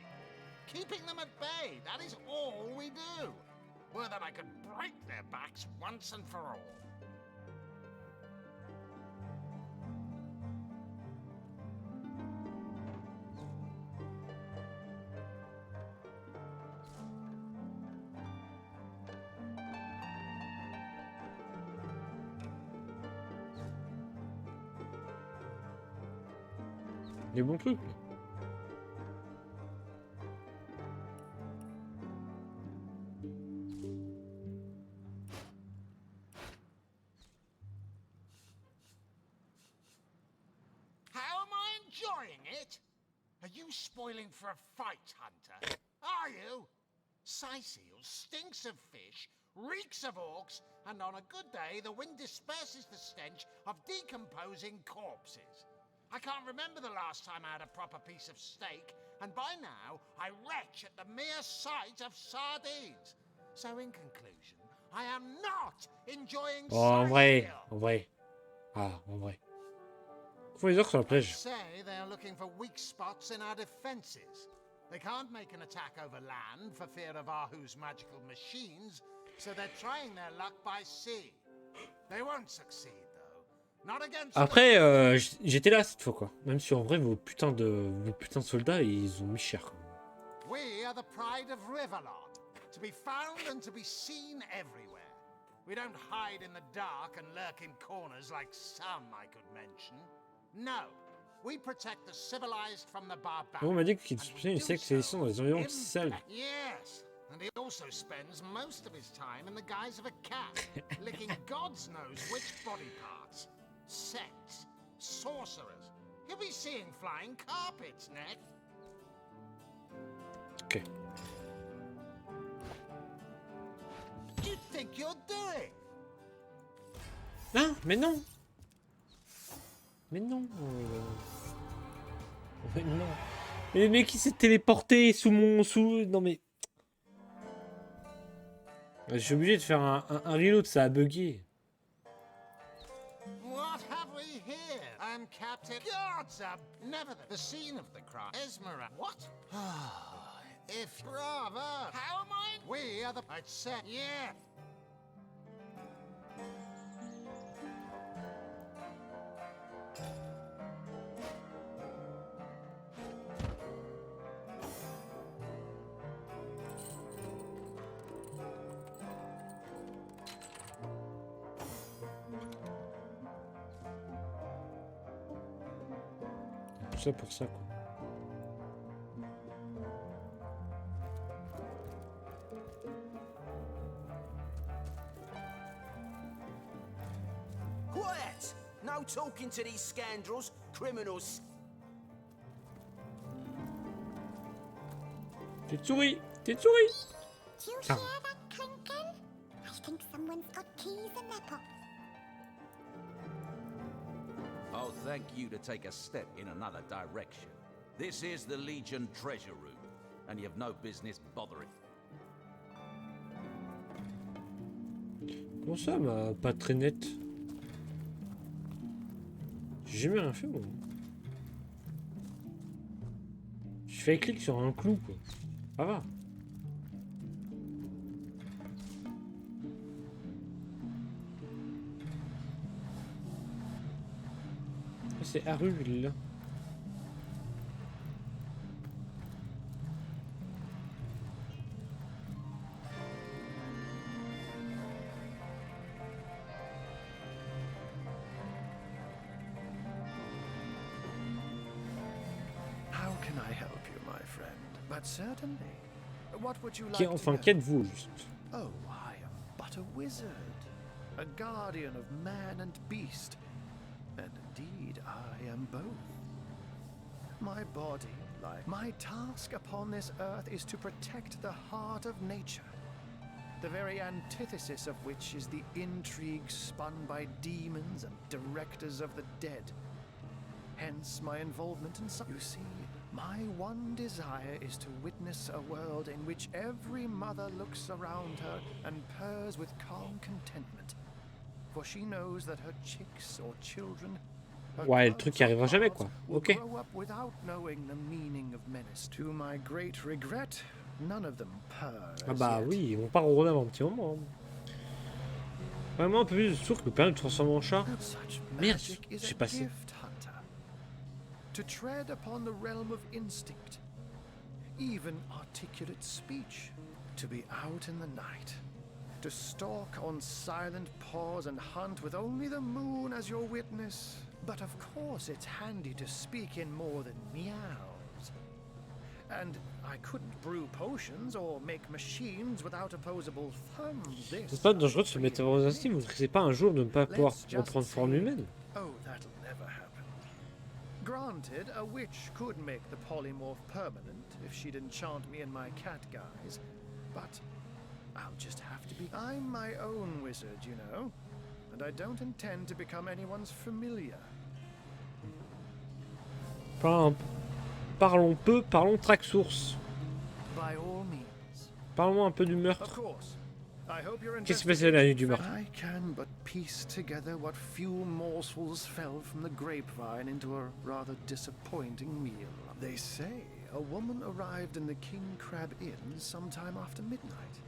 Keeping them at bay, that is all we do. Were that I could break their backs once and for all. Les bons trucs. How am I enjoying it? Are you spoiling for a fight, Hunter? Are you? Sightseal stinks of fish, reeks of orcs, and on a good day the wind disperses the stench of decomposing corpses. I can't remember the last time I had a proper piece of steak, and by now I retch at the mere sight of sardines. So in conclusion, I am not enjoying Oh, en vrai. Ah, en vrai. Faut les orques sur la plage. Say they are looking for weak spots in our defenses. They can't make an attack over land for fear of Ahu's magical machines, so they're trying their luck by sea. They won't succeed. Après, j'étais là cette fois, quoi. Même si en vrai, vos putains de soldats, ils ont mis cher. We are the pride of Riverlon, to be found and to be seen everywhere. We don't hide in the dark and lurk in corners like some I could mention. No, we protect the civilized from the barbaric. On m'a dit qu'il soupçonnait une sélection dans les environs sales. Yes, and he also spends most of his time in the guise of a cat, licking God's knows which body parts. Sects, sorcerers. You'll be seeing flying carpets next. Okay. What do you think you're doing? Non, mais non. Mais non. Mais non. Mais le mec il s'est téléporté sous mon... Non mais... Je suis obligé de faire un reload, ça a bugué. What have we here? I'm Captain Gods up. Never the scene of the crime. Esmeralda. What? If bravo. How am I? We are the. I'd say yeah. Tout ça pour ça, quoi. Quiet! No talking to these scoundrels, criminals. T'es souris! T'es souris! Do you hear that clinking? I think someone's got keys in their pocket. I'll thank you to take a step in another direction. This is the Legion treasure room, and you have no business bothering. Comment ça, ma pas très nette? J'ai jamais rien fait, moi. Je fais clic sur un clou, quoi. Ça va. C'est Arul. How can I help you? But certainly. What would you like Qui, to enfin, know? qu'êtes-vous juste? Oh, I am but a wizard, a guardian of man and beast, and indeed I am both. My body, like my task upon this earth, is to protect the heart of nature, the very antithesis of which is the intrigue spun by demons and directors of the dead. Hence my involvement in some. You see, my one desire is to witness a world in which every mother looks around her and purrs with calm contentment, for she knows that her chicks or children. Ouais, le truc qui arrivera jamais, quoi. Ok. Grow up without knowing the meaning of menace. To my great regret, none of them purr. Ah bah oui, ils vont pas ronronner avant un petit moment. Vraiment un peu plus de sourd qui me permet de transformer en chat. Merde, j'ai passé. To tread upon the realm of instinct, even articulate speech, to be out in the night, to stalk on silent paws and hunt with only the moon as your witness. But of course it's handy to speak in more than meows. And I couldn't brew potions or make machines without opposable thumbs. C'est pas dangereux de se mettre dans un style, vous ne risquez pas un jour de ne pas pouvoir reprendre forme humaine. Oh, that'll never happen. Granted, a witch could make the polymorph permanent if she'd enchant me in my cat guise, but I'll just have to be. I'm my own wizard, you know, and I don't intend to become anyone's familiar. Parlons peu, parlons track source. By all means. Parlons un peu du meurtre. Of course. I hope you're Qu'est-ce qui s'est passé la nuit du meurtre? I can but piece together what few morsels fell from the grapevine into a rather disappointing meal. They say a woman arrived in the King Crab Inn sometime after midnight.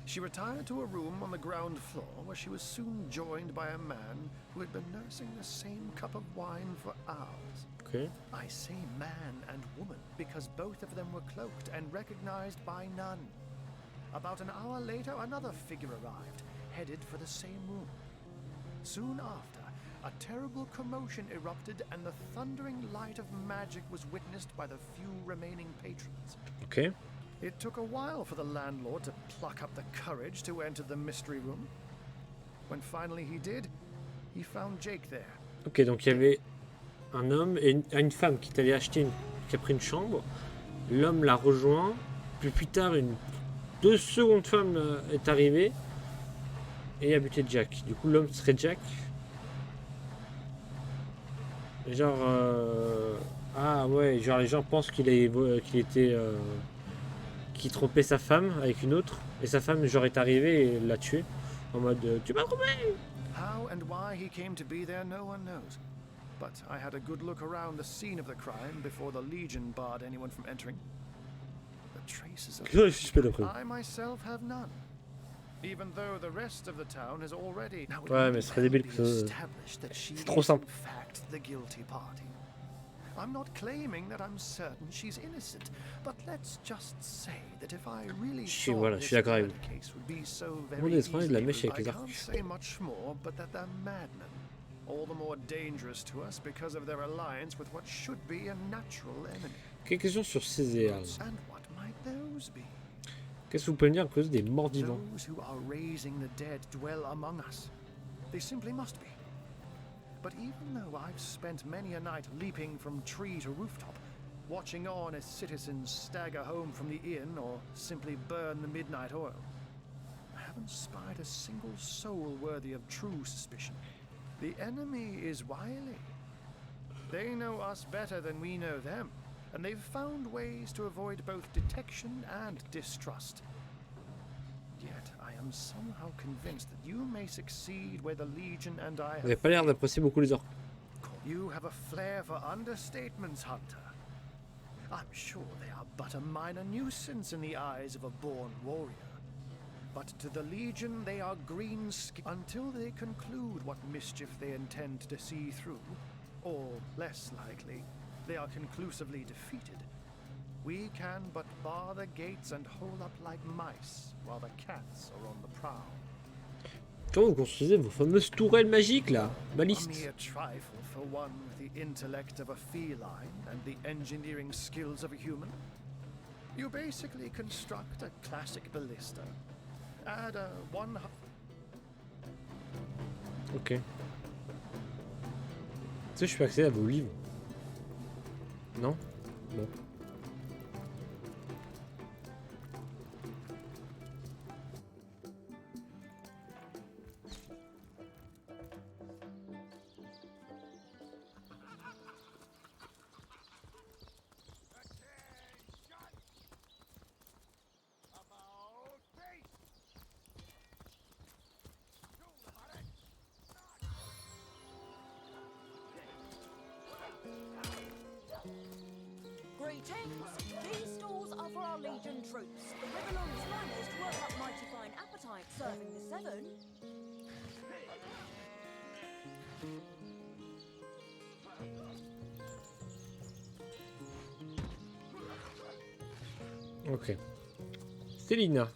She retired to a room on the ground floor where she was soon joined by a man who had been nursing the same cup of wine for hours. Okay. I say man and woman because both of them were cloaked and recognized by none. About an hour later, another figure arrived, headed for the same room. Soon after, a terrible commotion erupted and the thundering light of magic was witnessed by the few remaining patrons. Okay. It took a while for the landlord to pluck up the courage to enter the mystery room. When finally he did, he found Jake there. Ok, donc il y avait un homme et une femme qui est allée acheter qui a pris une chambre. L'homme l'a rejoint. Puis plus tard, deux secondes femme est arrivée et a buté Jack. Du coup, l'homme serait Jack. Et genre, ah ouais, genre les gens pensent qu'il était, qu'il trompait sa femme avec une autre et sa femme genre est arrivée et l'a tué en mode tu m'as trompé. How and why he came to be there, no one knows. But I had a good look around the scene of the crime before the Legion barred anyone from entering. The traces of I myself have none. Even though the rest of the town has already. Ouais, mais ce serait débile que c'est trop simple. In fact, the guilty party. I'm not claiming that I'm certain she's innocent, but let's just say that if I really thought this case would be so very easy, I can't say much more, but that they're madmen. All the more dangerous to us because of their alliance with what should be a natural enemy. Quelle question sur Césaire? And what might those be? Qu'est-ce que vous pouvez me dire à cause des morts vivants? Those who are raising the dead dwell among us. They simply must be. But even though I've spent many a night leaping from tree to rooftop, watching on as citizens stagger home from the inn or simply burn the midnight oil, I haven't spied a single soul worthy of true suspicion. The enemy is wily. They know us better than we know them, and they've found ways to avoid both detection and distrust. Yet I am somehow convinced that you may succeed where the Legion and I have. Vous n'avez pas l'air d'apprécier beaucoup les orques. You have a flair for understatements, Hunter. I'm sure they are but a minor nuisance in the eyes of a born warrior. But to the Legion they are green until they conclude what mischief they intend to see through, or, less likely, they are conclusively defeated. We can but bar the gates and hold up like mice while the cats are on the prowl. Comment vous construisez vos fameuses tourelles magiques là, balistes? A mere trifle for one with the intellect of a feline and the engineering skills of a human. You basically construct a classic ballista. Add a one. Ok. Tu sais, je peux accéder à vos livres. Non? Bon. Greetings. These stalls are for our Legion troops. The Riverlong's managed to work up mighty fine appetite serving the Seven. Ok. Célina.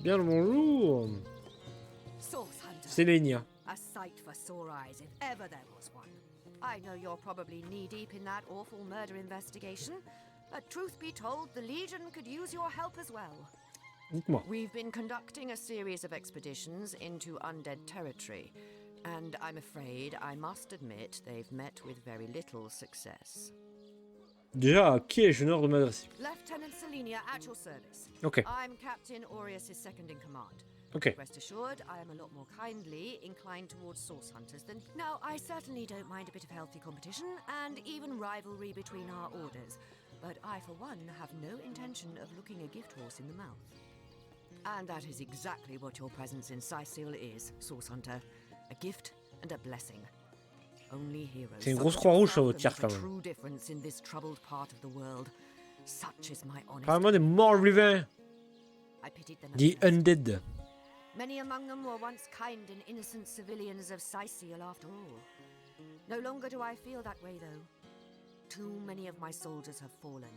Bien le bonjour. Source Hunter. Sélénia. A sight for sore eyes, if ever there was one. I know you're probably knee-deep in that awful murder investigation, but truth be told, the Legion could use your help as well. Dites-moi. We've been conducting a series of expeditions into undead territory, and I'm afraid I must admit they've met with very little success. Déjà, à qui ai-je l'honneur de m'adresser? Lieutenant Selenia at your service. Okay. I'm Captain Aureus' second in command. Okay. Rest assured, I am a lot more kindly inclined towards source hunters than... Now, I certainly don't mind a bit of healthy competition and even rivalry between our orders, but I, for one, have no intention of looking a gift horse in the mouth. And that is exactly what your presence in Sicil is, source hunter. A gift and a blessing. Only heroes. C'est une grosse croix rouge sur votre tiers quand même. True difference in this troubled part of the world. Such is my honest. Parle-moi des morts vivants. I pitied them. The undead. Many among them were once kind and innocent civilians of Sicil after all. No longer do I feel that way, though. Too many of my soldiers have fallen.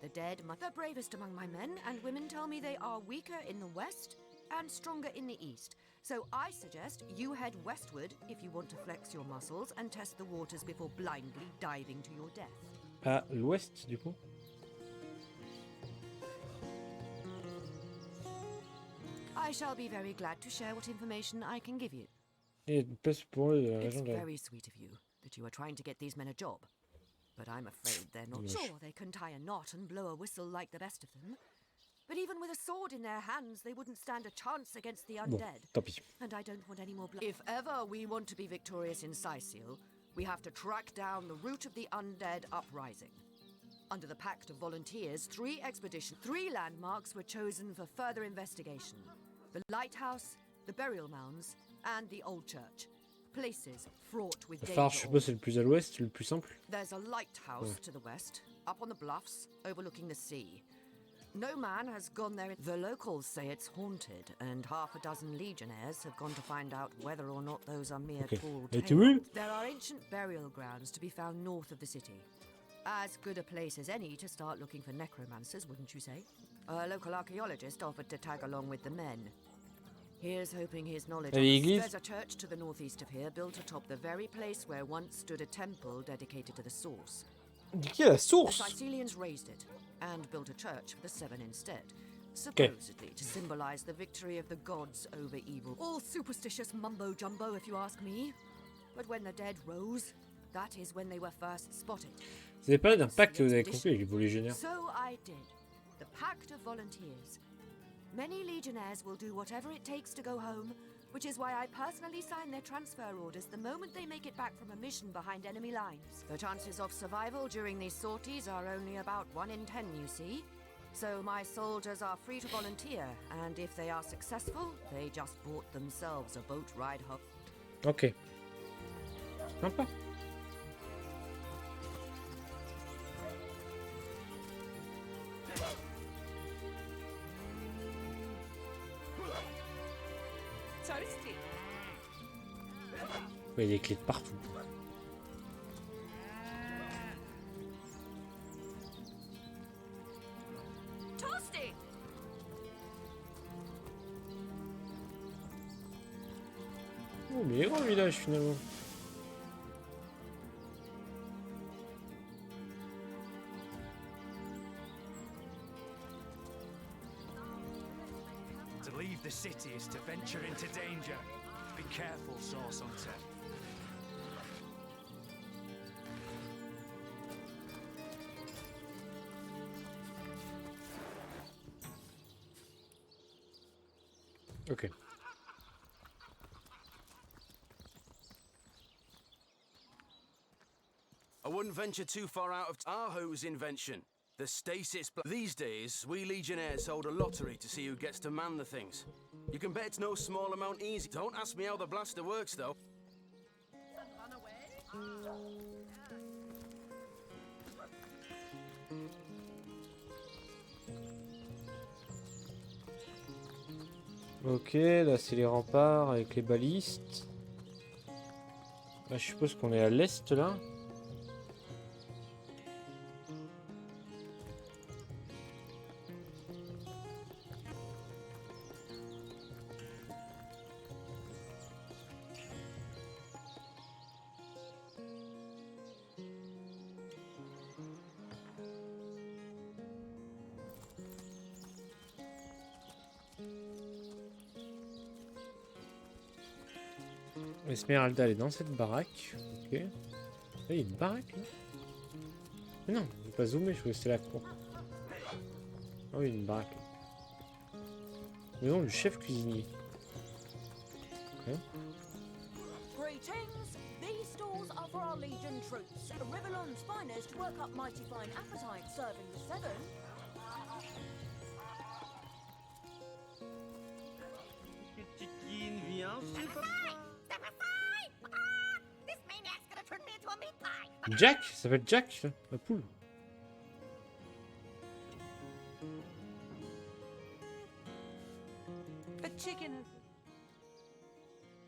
The dead, the bravest among my men and women tell me they are weaker in the west and stronger in the east. So I suggest you head westward if you want to flex your muscles and test the waters before blindly diving to your death. À l'ouest, du coup. I shall be very glad to share what information I can give you. Et place pour eux de la It's région de... very sweet of you that you are trying to get these men a job, but I'm afraid they're not. Sure, they can tie a knot and blow a whistle like the best of them, but even with a sword in their hands, they wouldn't stand a chance against the undead. Bon, tant pis. And I don't want any more blood. If ever we want to be victorious in Sicil, we have to track down the root of the undead uprising. Under the Pact of Volunteers, 3 landmarks were chosen for further investigation. The lighthouse, the burial mounds, and the old church. Places fraught with Le danger. phare, je suppose, c'est le plus à l'ouest, le plus simple. There's a lighthouse to the west, up on the bluffs, overlooking the sea. No man has gone there. The locals say it's haunted, and half a dozen legionnaires have gone to find out whether or not those are mere tall tales. There are ancient burial grounds to be found north of the city. As good a place as any to start looking for necromancers, wouldn't you say? A local archaeologist offered to tag along with the men. Here's hoping his knowledge. There's a church to the northeast of here, built atop the very place where once stood a temple dedicated to the source. Qui est la source? The Sicilians raised it and built a church for the Seven instead, supposedly to symbolize the victory of the gods over evil. All superstitious mumbo jumbo, if you ask me. But when the dead rose, that is when they were first spotted. Vous avez parlé d'un pacte que vous avez conclu avec vos légionnaires. So I did. The Pact of Volunteers. Many legionnaires will do whatever it takes to go home, which is why I personally sign their transfer orders the moment they make it back from a mission behind enemy lines. The chances of survival during these sorties are only about 1 in 10, you see. So my soldiers are free to volunteer, and if they are successful, they just bought themselves a boat ride home. Ok. Sympa. Il y a des clés de partout. Toasty! Oh, mais il est grand le village finalement. To leave the city is to venture into danger. Be careful, Source Hunter. Ok. I wouldn't venture too far out of Arho's invention. The stasis. These days, we Legionnaires hold a lottery to see who gets to man the things. You can bet it's no small amount easy. Don't ask me how the blaster works, though. Ok, là c'est les remparts avec les balistes. Là, je suppose qu'on est à l'est là. Esmeralda, elle est dans cette baraque. Ok. Là, il y a une baraque là. Mais non, je vais pas zoomer, je vais rester la cour. Ah oui, une baraque. Maison du chef cuisinier. Ok. Greetings. These stalls are for our Legion troops. Riverland's finest work up mighty fine appetite, serving the seven. Chicken viande, This maniac's gonna turn me into a meat pie. Jack, ça s'appelle Jack, la poule. The chicken.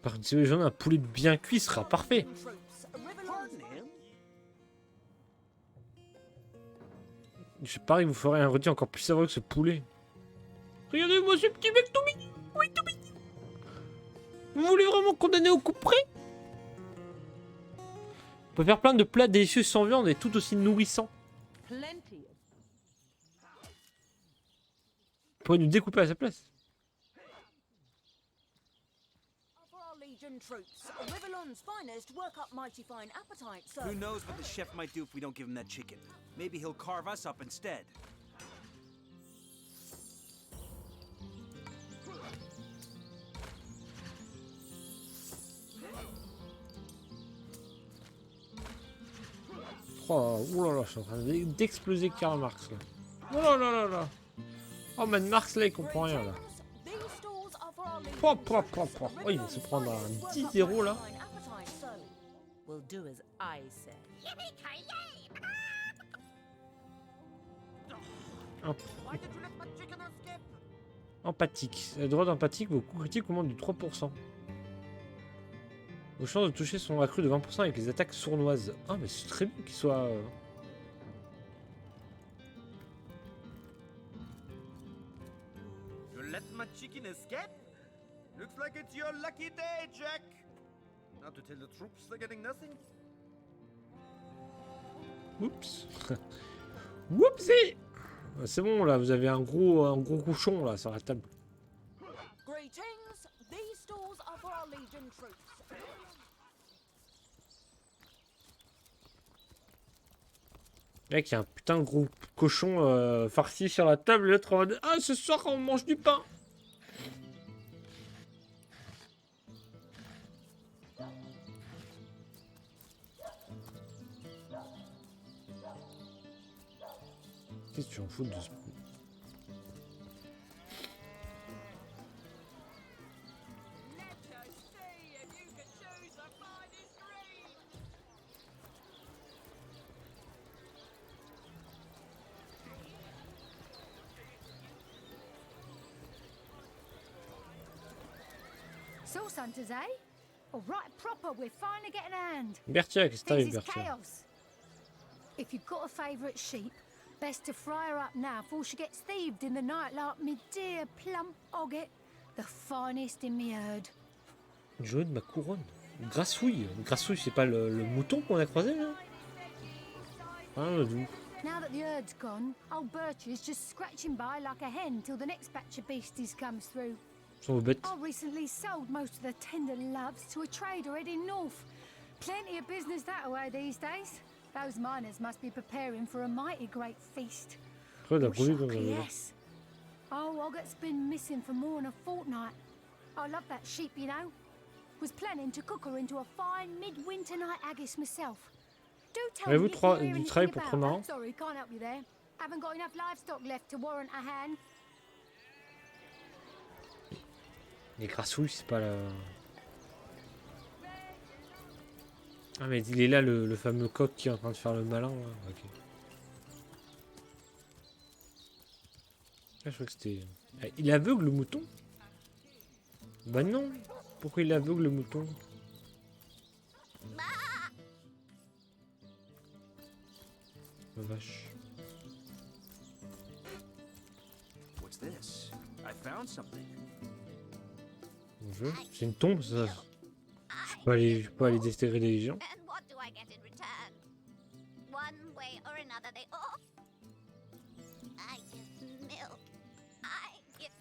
Par contre, si les gens ont un poulet bien cuit, ce sera parfait. Je parie que vous ferez un rôti encore plus savoureux que ce poulet. Regardez-moi ce petit mec tout mignon. Oui, tout mignon. Vous voulez vraiment condamner au coup près? On peut faire plein de plats délicieux sans viande et tout aussi nourrissants. Plenty. Vous pourrez nous découper à sa place. For our Legion troops, Riverland's finest work up mighty fine appetite, sir. Who knows what the chef might do if we don't give him that chicken? Maybe he'll carve us up instead. Oh là là, je suis en train d'exploser Karl Marx là. Oh là là là là. Oh man, Marx là il comprend rien là. Oh, il va se prendre un 10-0 là. We'll do as I say. Empathique. Le droit d'empathique, vos coups critiques augmentent de 3%. Vos chances de toucher sont accrues de 20% avec les attaques sournoises. Ah mais c'est très bien qu'il soit... You let my chicken escape? Looks like it's your lucky day, Jack. Not to tell the troops they're getting nothing. Oups. Whoopsie. C'est bon là, vous avez un gros cochon là sur la table. Greetings. These stalls are for our Legion troops. Mec, il y a un putain de gros cochon farci sur la table et l'autre en mode ah, ce soir on mange du pain. Qu'est-ce que tu en fous de ce coup? Source hunters, eh? All right, proper. We're finally getting a hand. Bertia, qu'est-ce que t'arrives, This is Bertia? chaos. If you've got a favourite sheep, best to fry her up now before she gets thieved in the night like me dear plump hogget, the finest in me herd. Jouer de ma couronne. Grassouille. Grassouille, c'est pas le mouton qu'on a croisé là? Ah, le doux. Now that the herd's gone, old Birch is just scratching by like a hen till the next batch of beasties comes through. Sont bêtes. I recently sold most of the tender loves to a trader heading north. Plenty of business that way these days. Those miners must be preparing for a mighty great feast. Yes. Oh, Ogget's been missing for more than a fortnight. I love that sheep, you know. Was planning to cook her into a fine midwinter night haggis myself. Do tell me if you hear anything about her. Sorry, can't help you there. Haven't got enough livestock left to warrant a hand. Les grassouilles, c'est pas la... Ah mais il est là le fameux coq qui est en train de faire le malin là. Ok. Ah, je crois que c'était... Ah, il aveugle le mouton? Bah non. Pourquoi il aveugle le mouton? Oh, vache. What's this? I found something. Bonjour. C'est une tombe ça. Je peux aller déterrer les gens. And what do I get in return? One way or another, they all. I give milk. I give.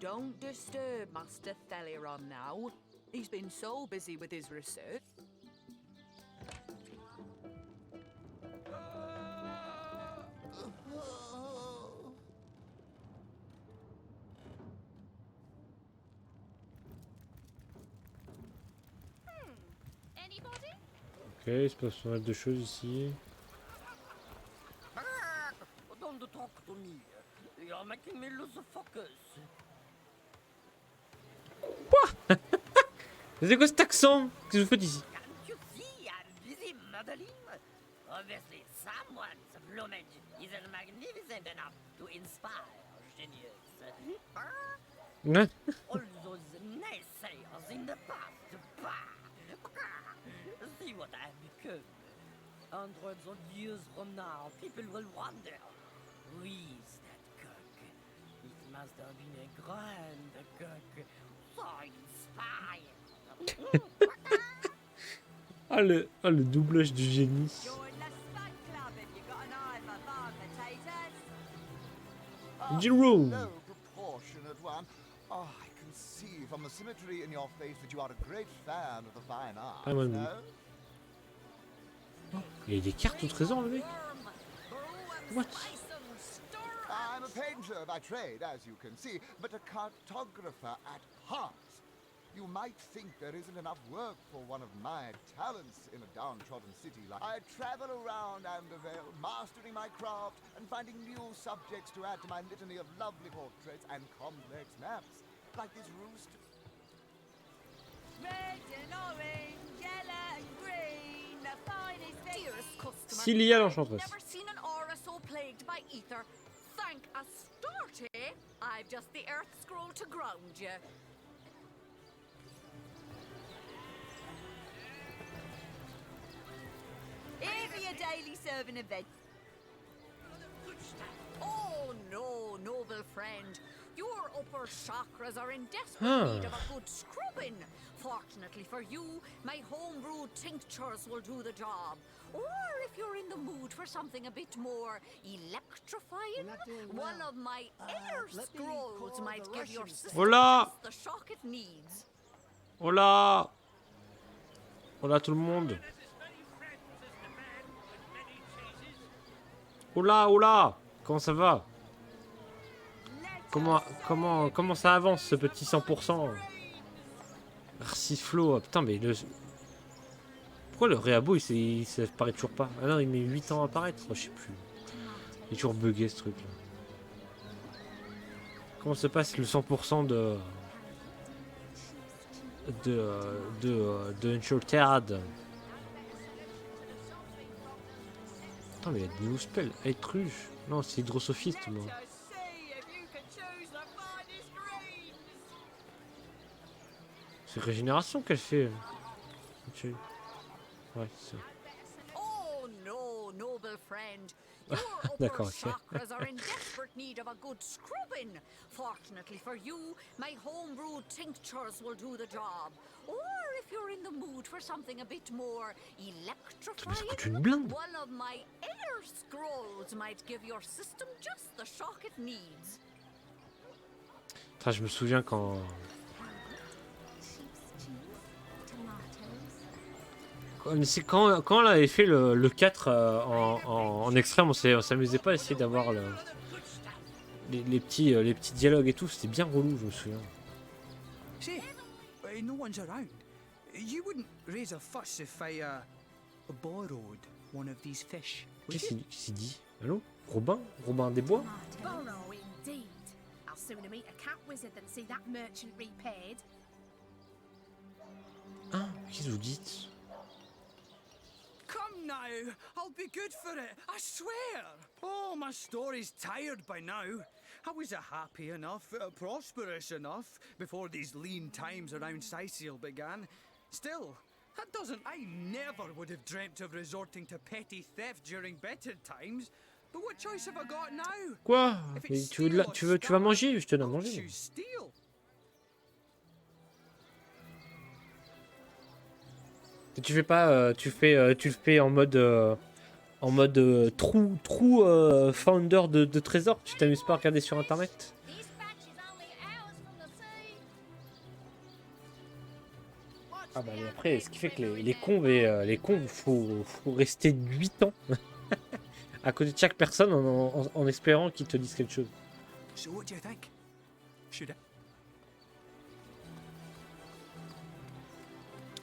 Don't disturb Master Theliron now. He's been so busy with his research. Anybody? Ok, il se passe pas mal de choses ici. Don't talk to me. You're making me lose focus. Quoi? C'est quoi cet accent? Qu'est-ce que vous faites ici? Can't you see I'm busy modeling? Obviously, someone's plumage isn't magnificent enough to inspire genius. Ouais. All those naysayers in the past. See what I've become. Hundreds of years from now, people will wonder, who is that cook? It must have been a grand cook, so inspired. Le doublage du génie. Jiro. Hello, proportionate one. Oh, I can see from the symmetry in your face that you are a great fan of the fine arts. Ah, ouais, no? Il y a des cartes au trésor, le mec. What? I'm a painter by trade, as you can see, but a cartographer at heart. You might think there isn't enough work for one of my talents in a downtrodden city like I travel around Andervale, mastering my craft and finding new subjects to add to my litany of lovely portraits and complex maps, like this rooster. Red and orange, yellow and green, the finest dearest customer. Cilia l'enchantress. Never seen an aura so plagued by ether. Thank Astarte, I've just the earth scroll to ground you. Here for your daily serving event. Oh no, noble friend. Your upper chakras are in desperate need of a good scrubbing. Fortunately for you, my homebrewed tinctures will do the job. Or if you're in the mood for something a bit more electrifying, one of my air scrolls might give your system Hola. the shock it needs. Hola. Hola tout le monde. Hola, hola. Comment ça va? Comment ça avance ce petit 100%? Arciflo, putain mais le... Pourquoi le réabo il apparaît toujours pas? Ah non il met 8 ans à apparaître, oh, je sais plus. Il est toujours bugué ce truc là. Comment se passe le 100% de Uncharted? Attends mais il y a des nouveaux spells. Aitruge. Non c'est hydrosophiste moi. C'est régénération qu'elle fait. Ouais, c'est ça. Oh no, noble friend. Your upper D'accord, ok. chakras are in desperate need of a good scrubbing. Fortunately for you, my homebrewed tinctures will do the job. Or if you're in the mood for something a bit more electrifying, one of my air scrolls might give your system just the shock it needs. Putain, je me souviens quand... Mais c'est quand on avait fait le 4 en extrême, on s'amusait pas à essayer d'avoir les petits dialogues et tout, c'était bien relou, je me souviens. Say, no one's around. You wouldn't raise a fuss if I borrowed one of these fish. Qu'est-ce qu'il dit? Allô? Robin des Bois? Borrow indeed. I'll sooner meet a cat wizard than see that merchant repaid. Ah, qu'est-ce que vous dites? Come now, I'll be good for it, I swear. Oh, my story's tired by now. I was happy enough, prosperous enough, before these lean times around Sicil began. Still, that doesn't... I never would have dreamt of resorting to petty theft during better times. But what choice have I got now? Quoi? Mais tu vas manger? Je te donne à manger. Tu fais pas, tu le fais en mode true founder de trésors. Tu t'amuses pas à regarder sur internet? Ah bah mais après, ce qui fait que les cons, faut rester 8 ans à côté de chaque personne en espérant qu'ils te disent quelque chose. So what do you think? Should I...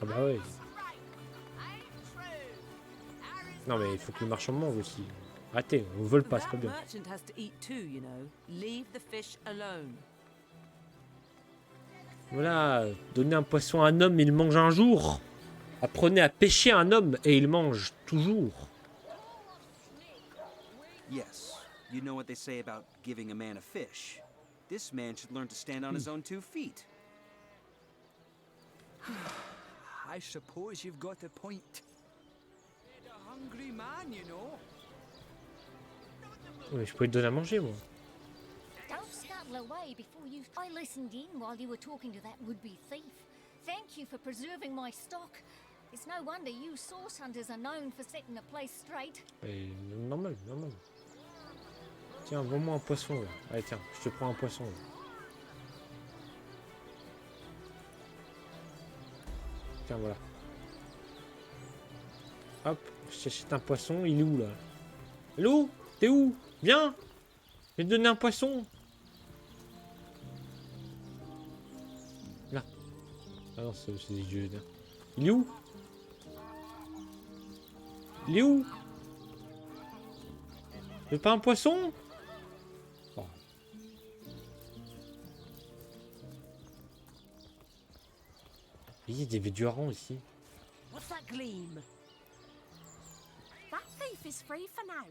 Ah bah ouais. Non mais il faut que le marchand mange aussi. Arrêtez, on vole pas, c'est pas bien. Voilà, donnez un poisson à un homme, il mange un jour. Apprenez à pêcher un homme et il mange toujours. Yes, you know what they say about giving a man a fish. This man should learn to stand on his own 2 feet. I suppose you've got a point. A hungry man, you know. Ouais, je pourrais te donner à manger, moi. Don't scuttle away before you... I listened in while you were talking to that would-be thief. Thank you for preserving my stock. It's no wonder you source hunters are known for setting the place straight. Et normal. Tiens, vends-moi un poisson, là. Allez, tiens, je te prends un poisson, là. Tiens, voilà. Hop, je t'achète un poisson. Il est où, là? Hello? T'es où? Viens! Je vais te donner un poisson. Là. Ah non, c'est des dieux. Il est où? Il est où? J'ai pas un poisson? Oh. Il y a des durants ici. What's that gleam? That thief is free for now.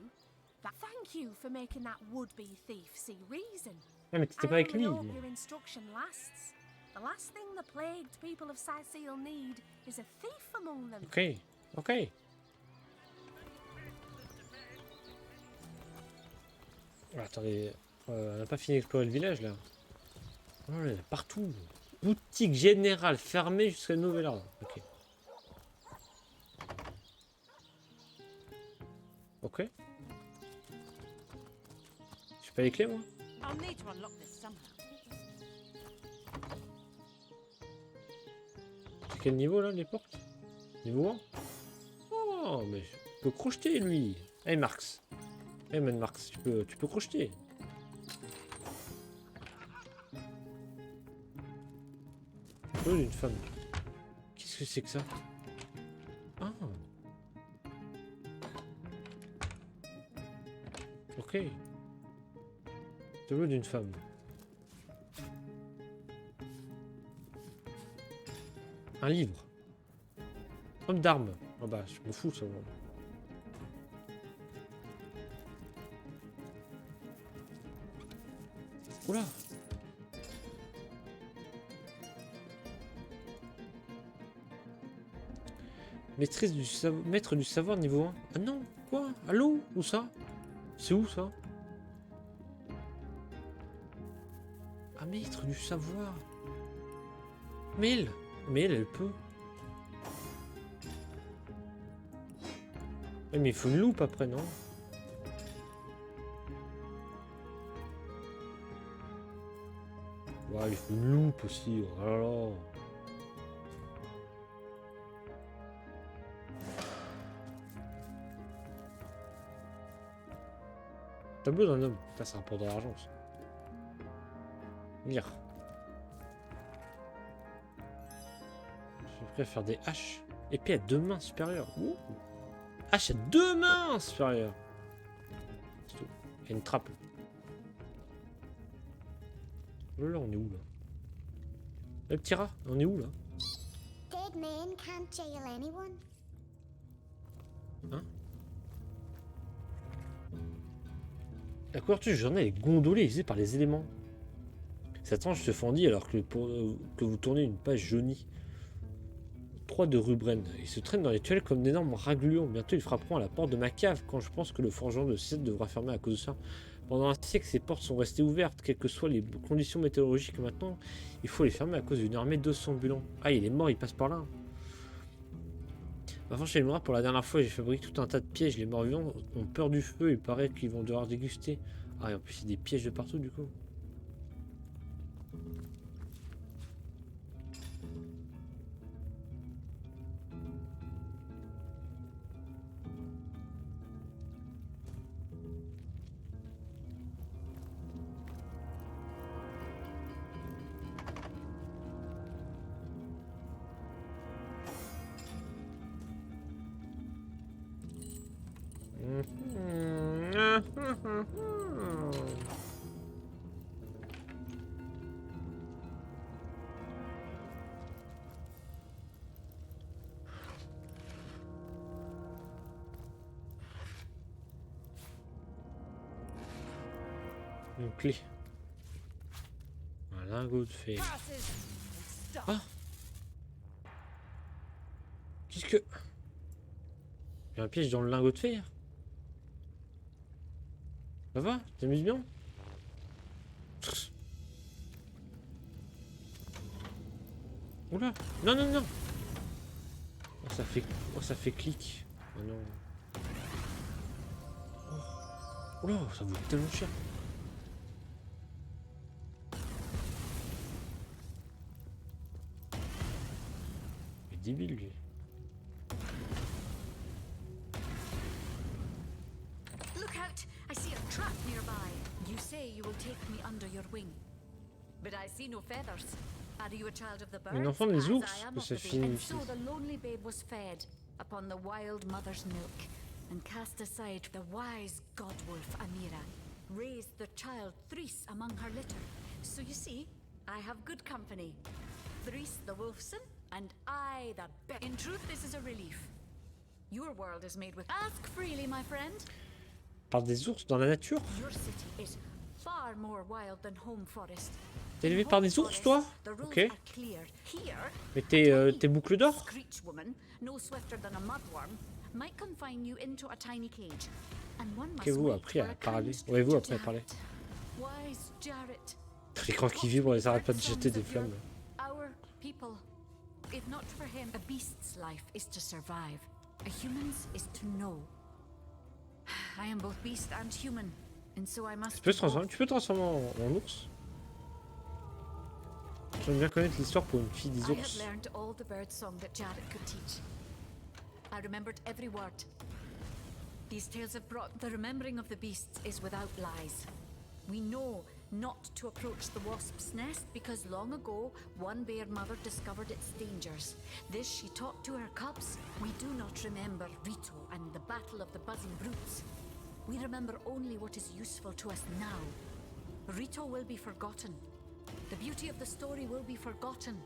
But thank you for making that would-be thief see reason. Ah mais t'étais pas avec lui. I only hope your instruction lasts. The last thing the plagued people of Sicil need is a thief among them. Ok. Attendez, on n'a pas fini d'explorer le village là. Oh, là, partout. Boutique générale fermée jusqu'à nouvel ordre. Ok. J'ai pas les clés moi. C'est quel niveau là les portes? Niveau 1. Oh mais je peux crocheter lui. Hey Marx. Hey man Marx, tu peux crocheter. Oh une femme. Qu'est-ce que c'est que ça? Ah. Ok. Tableau d'une femme. Un livre. Homme d'armes. Ah bah, je m'en fous ça. Oula. Maître du savoir niveau 1. Ah non, quoi? Allô? Où ça? C'est où ça? Ah, maître du savoir. Mais elle peut. Ouais, mais il faut une loupe après, non? Ouais, il faut une loupe aussi. Oh là là. Tableau d'un homme. Putain, ça rapporte de l'argent, ça. Lire. Je suis prêt à faire des haches. Épée à 2 mains supérieures. Ouh. Hache à 2 mains supérieures. C'est tout. Il y a une trappe. Là, on est où, là? Le petit rat, on est où, là? Dead men can't jail anyone. Hein? La couverture du journal est gondolée et visée par les éléments. Sa tranche se fendit alors que vous tournez une page jaunie. 3 de Rubren. Ils se traînent dans les toilettes comme d'énormes ragluons. Bientôt ils frapperont à la porte de ma cave quand je pense que le forgeron de Seth devra fermer à cause de ça. Pendant un siècle, ces portes sont restées ouvertes, quelles que soient les conditions météorologiques. Maintenant, il faut les fermer à cause d'une armée d'os ambulants. Ah, il est mort, il passe par là. Avant, chez moi, pour la dernière fois, j'ai fabriqué tout un tas de pièges. Les morts-vivants ont peur du feu, il paraît qu'ils vont devoir déguster. Ah, et en plus, il y a des pièges de partout, du coup. Une clé. Un lingot de fer. Ah! Qu'est-ce que... Il y a un piège dans le lingot de fer. Ça va? T'amuses bien? Oula! Non, non, non! Oh, ça fait clic. Oh non. Oh. Oula, ça vaut tellement cher. Il est débile, lui. Look out! I see a trap nearby. You say you will take me under your wing. But I see no feathers. Are you a child of the birds? Un enfant des ours, que ça finit. And so the lonely babe was fed upon the wild mother's milk, and cast aside the wise godwolf Amira, raised the child Threes among her litter. So you see, I have good company. Threes the wolfson, and I the bear. In truth, this is a relief. Your world is made with... Ask freely, my friend. Par des ours dans la nature? Your city is far more wild than home forest. T'es élevé par des ours, toi? Ok. Mais t'es boucle d'or? Ok, vous appris à parler. Ouais, vous appris à parler. L'écran qui vibre, ils arrêtent pas de jeter des flammes. Tu peux te transformer en ours? J'aime bien connaître l'histoire pour une fille des ours. I remembered every word. These tales have brought the remembering of the beasts is without lies. We know not to approach the wasp's nest because long ago one bear mother discovered its dangers. This she taught to her cubs. We do not remember Rito and the battle of the buzzing brutes. We remember only what is useful to us now. Rito will be forgotten. The beauty of the story will be forgotten.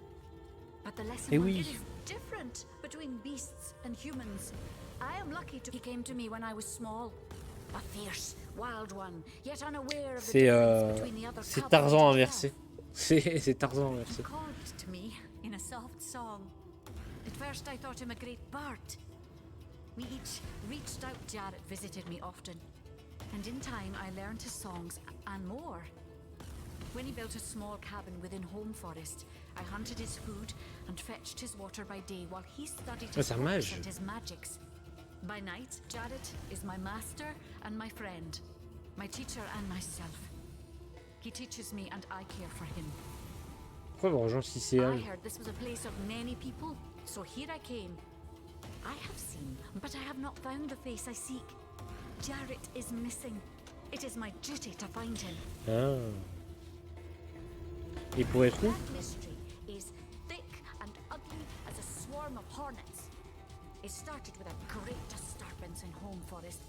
But the lesson is different between beasts and humans. I am lucky to... He came to me when I was small. A fierce, wild one, yet unaware of the difference between the other c'est Tarzan inversé. C'est Tarzan inversé. He called to me in a soft song. At first I thought him a great bard. We each reached out. Jarrett visited me often, and in time I learned his songs and more. When he built a small cabin within Home Forest, I hunted his food and fetched his water by day while he studied his books and his magics. By night, Jarrett is my master and my friend, my teacher and myself. He teaches me and I care for him. I heard this was a place of many people, so here I came. I have seen, but I have not found the face I seek. Jarrett is missing. It is my duty to find him. Ah. Il pourrait être où? That mystery is thick and ugly as a swarm of hornets. It started with a great disturbance in Home Forest.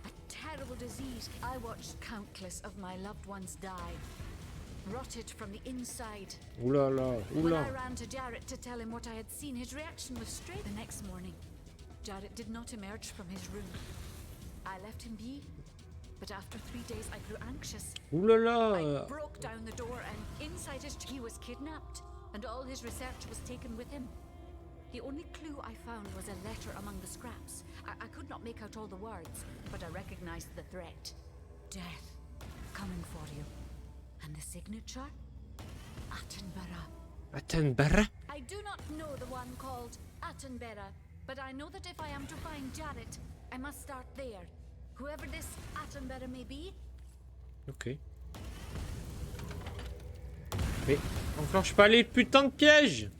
A terrible disease. I watched countless of my loved ones die. Rotted from the inside. Ooh la la, ooh When la. I ran to Jarrett to tell him what I had seen, his reaction was straight. The next morning, Jarrett did not emerge from his room. I left him be, but after 3 days I grew anxious. Ooh la la. I broke down the door and inside he was kidnapped, and all his research was taken with him. The only clue I found was a letter among the scraps. I could not make out all the words, but I recognized the threat. Death coming for you. And the signature? Attenborough. Attenborough? I do not know the one called Attenborough, but I know that if I am to find Jarrett, I must start there. Whoever this Attenborough may be. Ok. Mais enclenche pas les putains de pièges!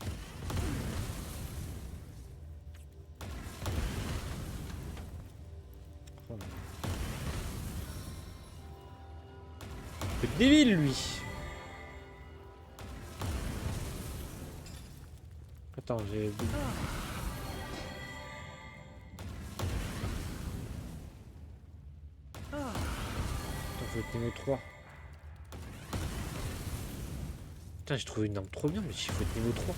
Oh. C'est débile lui! Attends, j'ai... Attends, faut être niveau 3. Putain, j'ai trouvé une arme trop bien, mais il faut être niveau 3.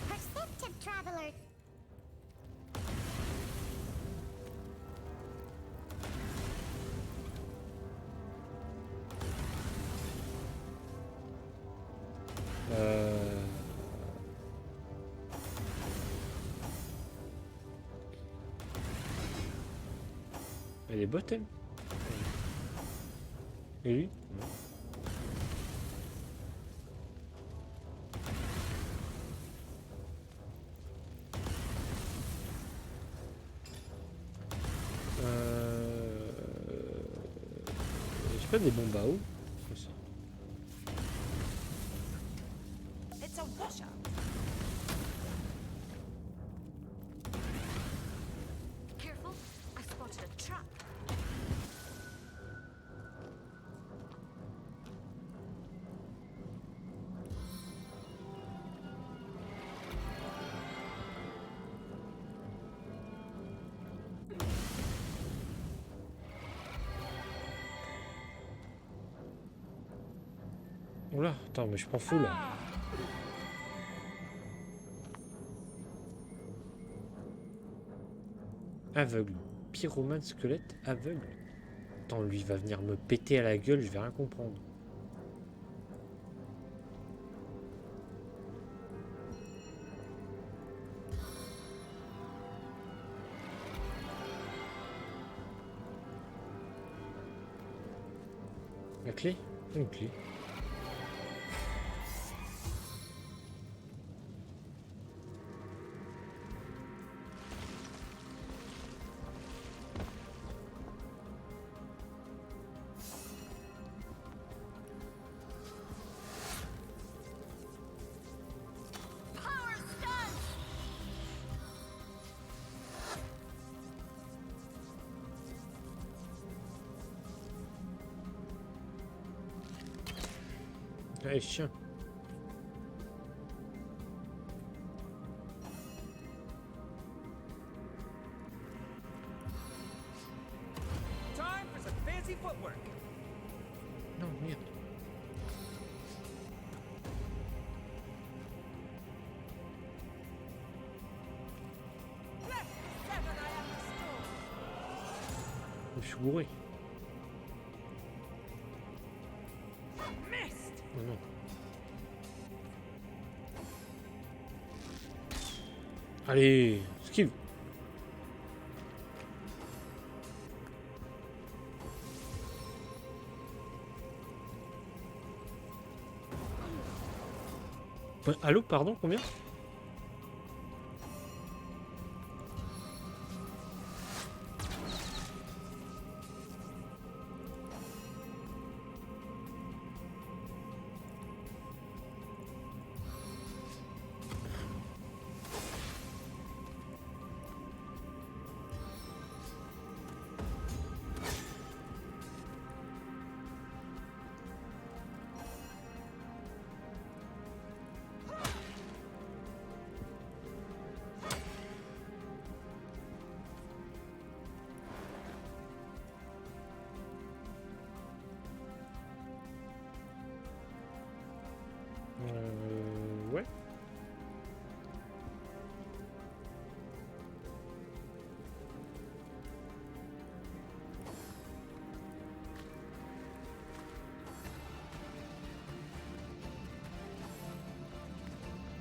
Perceptive travelers. Elle est botte, elle. Et lui? Non. J'ai pas des bombes à eau. It's a washout. Careful, I spotted a trap. Oula, attends, mais je prends fou là. Aveugle. Pyromane squelette aveugle. Attends, lui il va venir me péter à la gueule, je vais rien comprendre. La clé? Une clé. Allez, chien. Time for some fancy footwork. Non, merde. Je suis bourré. Allez, esquive. Allô, pardon, combien? Ouais.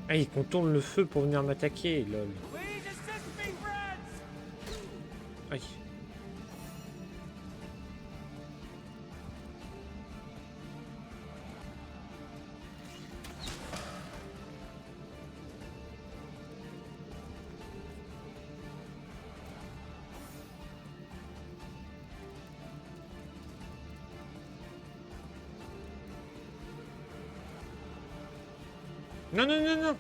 Ah, il contourne le feu pour venir m'attaquer, lol. Aïe. Non, non, non, non.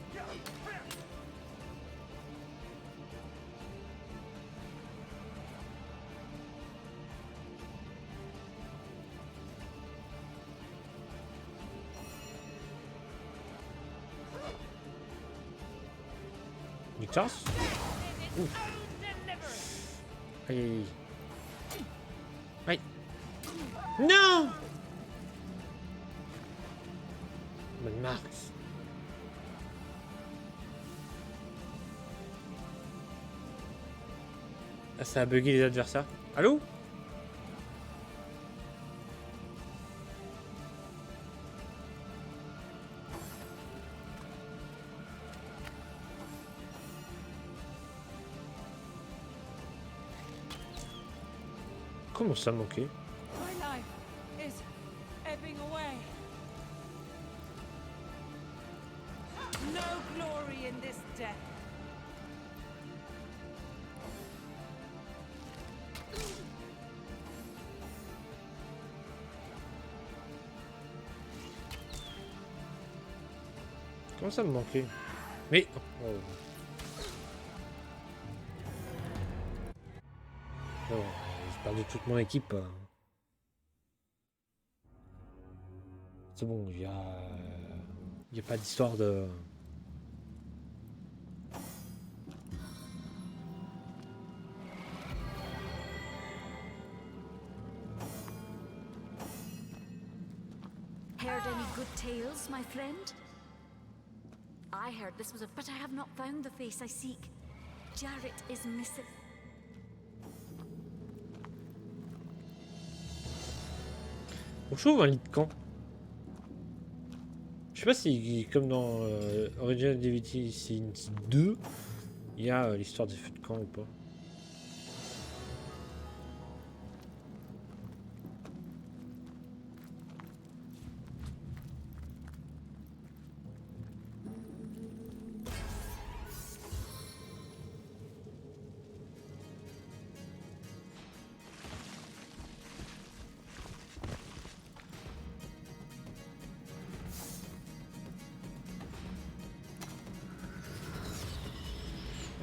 Il casse. Ouf. Aïe, aïe, aïe. Aïe. Non. Bonne Mars. Ah, ça a bugué les adversaires. Allô? Comment ça manquait? My life is ebbing away. No glory in this death. Comment ça me manquait? Mais... Oh. Oh, j'ai perdu toute mon équipe. C'est bon, il y a pas d'histoire de... Heard any good tales, my friend? I heard this was a... But I have not found the face I seek. Jarrett is missing. On trouve un lit de camp. Je sais pas si, comme dans Original Divinity Sin 2, il y a l'histoire des feux de camp ou pas.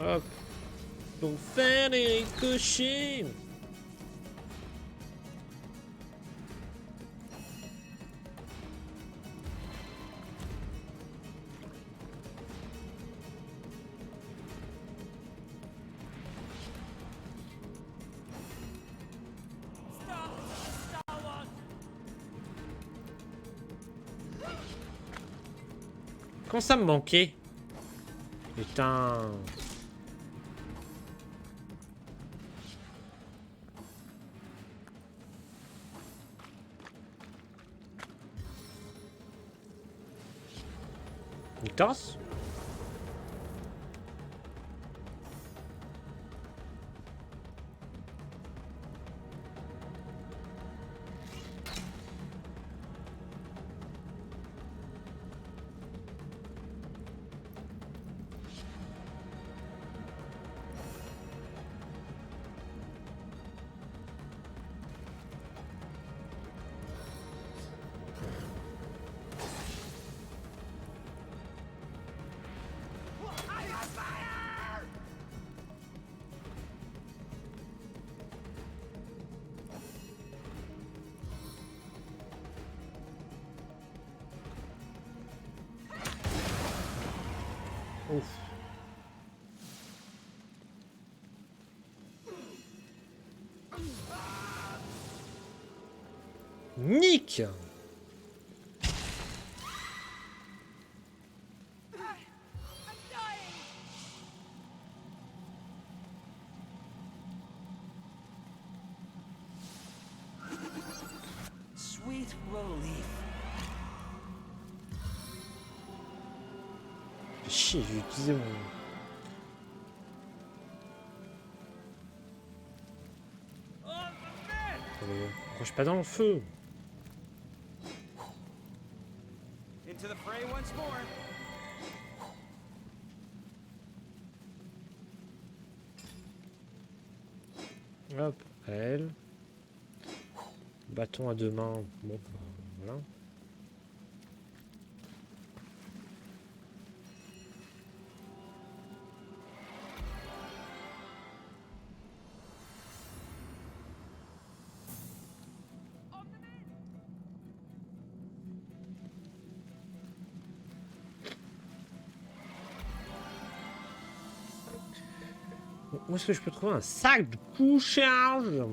Hop. Pour faire des ricochets. Quand ça me manquait. Putain. Il tasse. Ouf. Nick. Sweet relief. Chier, j'ai utilisé mon... Pourquoi je suis pas dans le feu? Into the fray once more. Hop, elle. Bâton à deux mains. Bon, voilà. Où est-ce que je peux trouver un sac de couchage?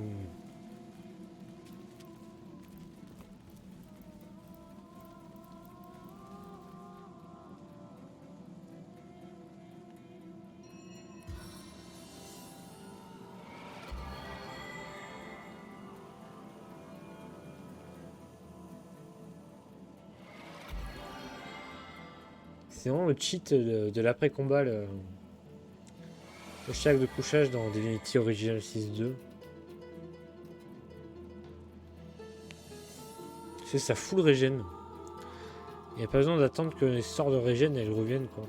C'est vraiment le cheat de l'après-combat, le sac de couchage dans Divinity Original Sin 2. C'est ça full régène. Il n'y a pas besoin d'attendre que les sorts de régène elles reviennent quoi.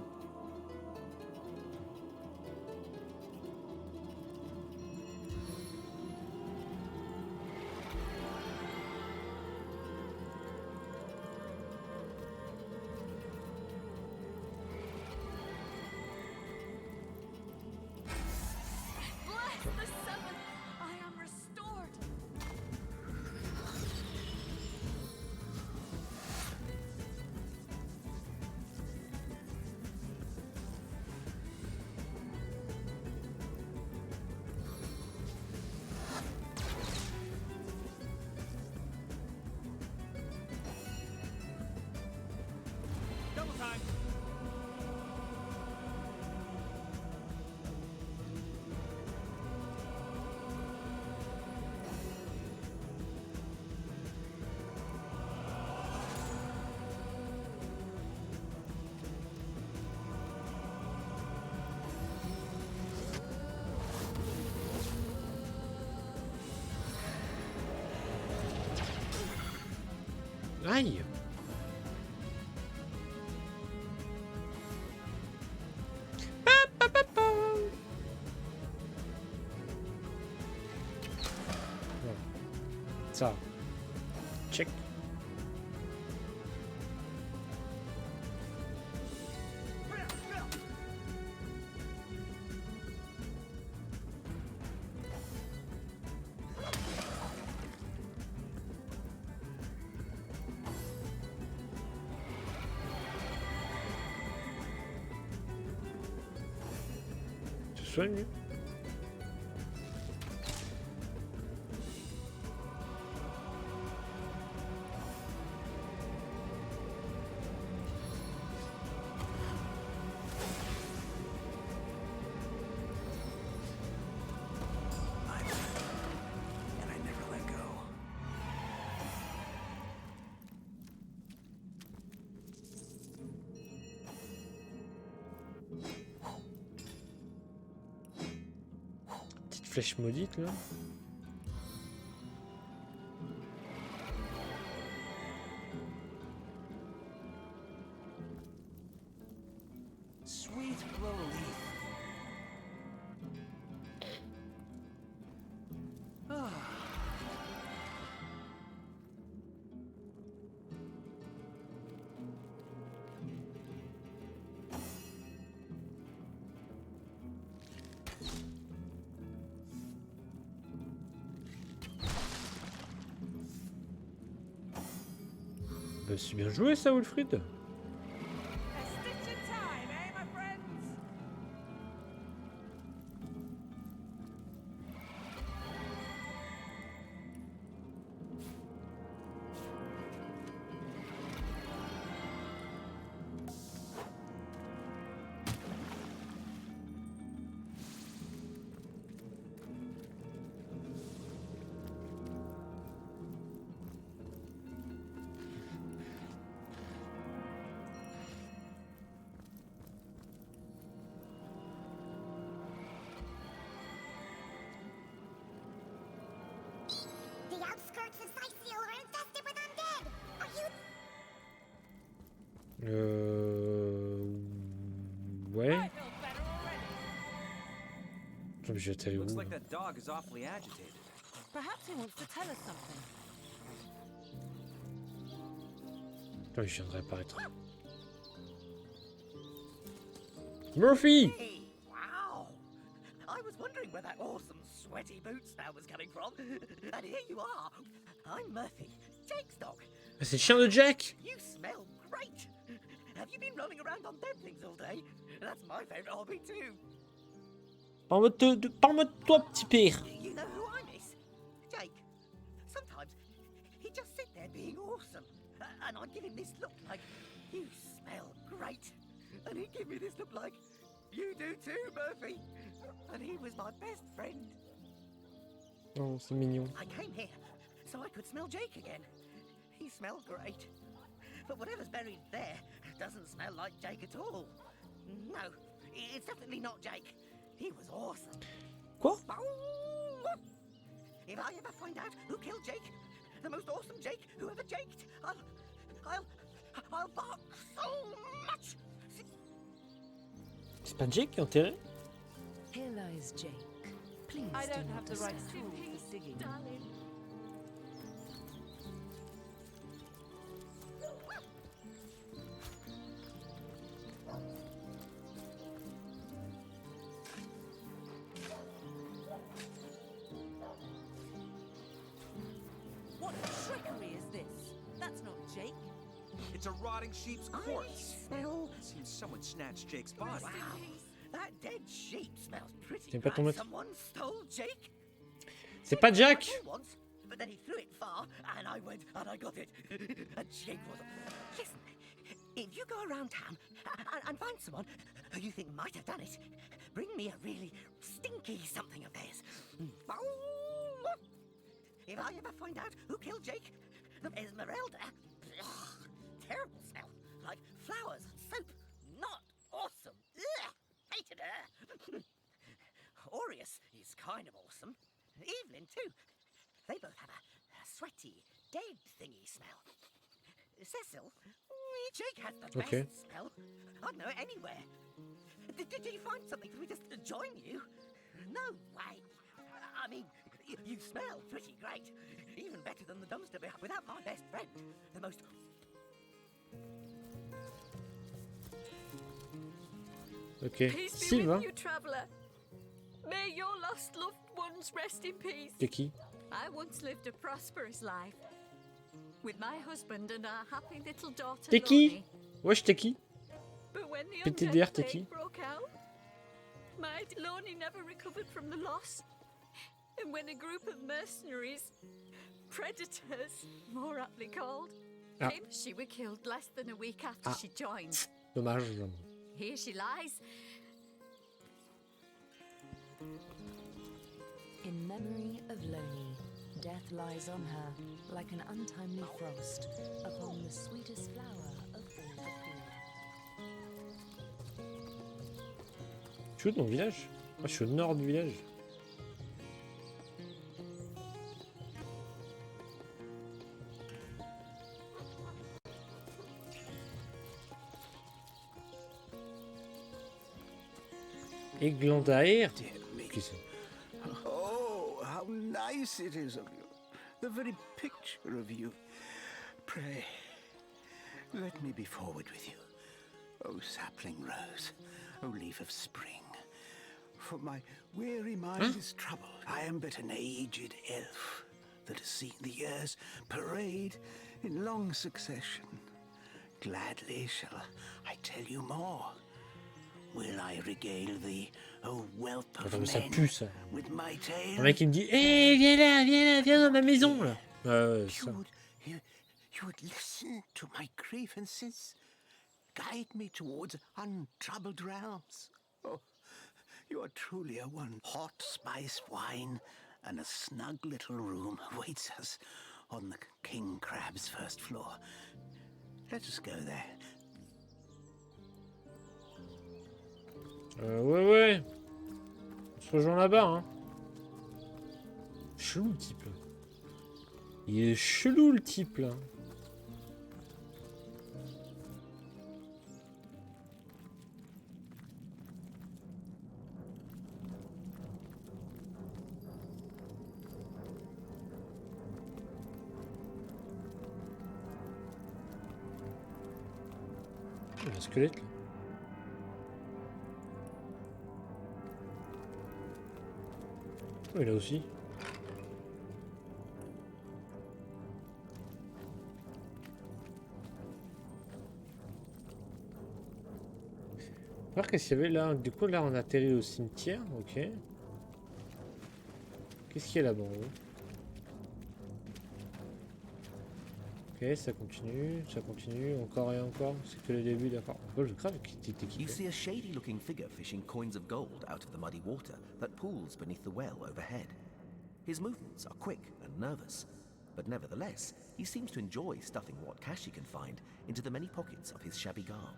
Aïe! Ça. Check. Soigne. Flèche maudite là. Sweet relief. Ah. Bah, c'est bien joué ça, Wilfried. A stitch in time, eh, my friends? I seal are infested with undead. Are you... Ouais. Attends, mais je vais aller où? Looks like that dog is awfully agitated. Perhaps he wants to tell us something. Attends, mais je viens de réapparaître. Murphy! Hey, wow! I was wondering where that awesome sweaty boot smell was coming from. And here you are. I'm Murphy, Jake's dog. C'est le chien de Jack! You smell great. Have you been roaming around on dead things all day? That's my favorite hobby too. Parle-moi de toi, petit père. You know who I miss? Jake. Sometimes he'd just sit there being awesome. And I'd give him this look like, you smell great. And he'd give me this look like, you do too, Murphy. And he was my best friend. Oh, c'est mignon. I came here so I could smell Jake again. He smelled great. But whatever's buried there doesn't smell like Jake at all. No, it's definitely not Jake. He was awesome. Quoi? If I ever find out who killed Jake, the most awesome Jake who ever jaked, I'll bark so much. C'est pas Jake qui est enterré? Here lies Jake. Please I do don't not have the right disturb tool the for digging. darling. What trickery is this? That's not Jake. It's a rotting sheep's corpse. Smell. Seems someone snatched Jake's body. Wow, that dead sheep smells pretty Tiens pas ton bad. maître. Someone stole Jake. C'est pas Jack! Once, but then he threw it far, and I went and I got it. And Jake was... Listen, if you go around town and find someone who you think might have done it, bring me a really stinky something of theirs. If I ever find out who killed Jake, the Esmeralda... Ugh, terrible smell. Like flowers and soap. Not awesome. Ugh, hated her. Aureus is kind of awesome. Evelyn, too. They both have a sweaty, dead thingy smell. Cecil, Jake has the best smell. I'd know it anywhere. Did you find something for me just to join you? No way. I mean, you smell pretty great. Even better than the dumpster without my best friend. The most... Ok. Peace be Sylvain. with you, traveller. May your lost loved ones rest in peace. C'est qui? I once lived a prosperous life with my husband and our happy little daughter. T'es qui? Lonnie. Wesh, t'es qui? But when the PTDR, undead t'es qui? plague broke out, my Lonnie never recovered from the loss. And when a group of mercenaries, predators, more aptly called, Ah. came, she was killed less than a week after she joined. Dommage. Here she lies. In memory of Lonnie, death lies on her like an untimely frost upon the sweetest flower of all the field. Je suis où dans le village? Moi, je suis au nord du village. Églandaire. Qui c'est? Oh, how nice it is of you. The very picture of you. Pray, let me be forward with you. Oh, sapling rose. Oh, leaf of spring. For my weary mind is troubled. I am but an aged elf that has seen the years parade in long succession. Gladly shall I tell you more. Will I regale thee, O whelp of Attends, mais ça men, pue, ça. with my tale? Un mec qui me dit hey, viens là, viens dans ma maison là. Ça. You would listen to my grievances, guide me towards untroubled realms. Oh, you are truly a one. Hot spiced wine and a snug little room awaits us on the king crab's first floor. Let us go there. Ouais. On se rejoint là-bas, hein. Chelou, le type. Il est chelou le type là. Il y a un squelette là. Oh, il a aussi. Alors qu'est-ce qu'il y avait là? Du coup là on atterrit au cimetière, ok. Qu'est-ce qu'il y a là-bas en haut? Ok, ça continue, encore et encore. C'est que le début, d'accord. Oh, je crave qui t'est équipé. You see a shady-looking figure fishing coins of gold out of the muddy water that pools beneath the well overhead. His movements are quick and nervous, but nevertheless, he seems to enjoy stuffing what cash he can find into the many pockets of his shabby garb.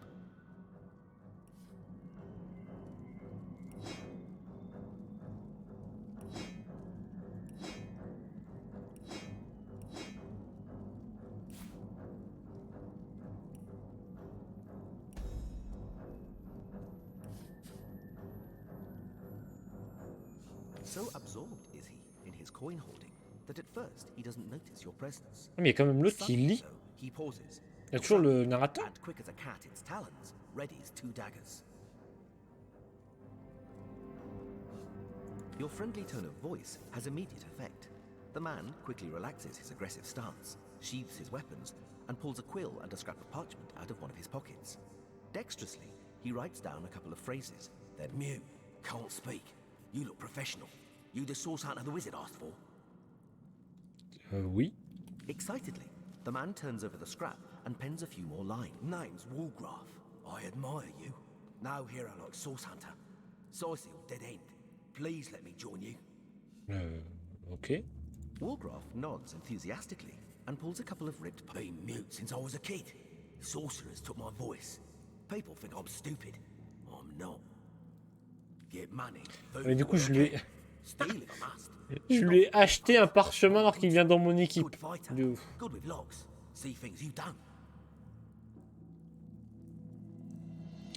So absorbed is he in his coin hoarding that at first he doesn't notice your presence. Ah, mais il y a quand même l'autre qui lit. He pauses. Il y a toujours le narrateur. And quick as a cat its talons, readies 2 daggers. Your friendly tone of voice has immediate effect. The man quickly relaxes his aggressive stance, sheathes his weapons, and pulls a quill and a scrap of parchment out of one of his pockets. Dexterously, he writes down a couple of phrases. Then mute, can't speak. You look professional. You the source hunter the wizard asked for? Oui. Excitedly, the man turns over the scrap and pens a few more lines. Name's Woolgraf. I admire you. No hero like source hunter. Sizil, dead end. Please let me join you. Ok. Woolgraf nods enthusiastically and pulls a couple of ripped... Been mute since I was a kid. Sorcerers took my voice. People think I'm stupid. I'm not. Get money. Mais du coup, je lui ai acheté un parchemin alors qu'il vient dans mon équipe. De ouf. Good with locks. See things you don't.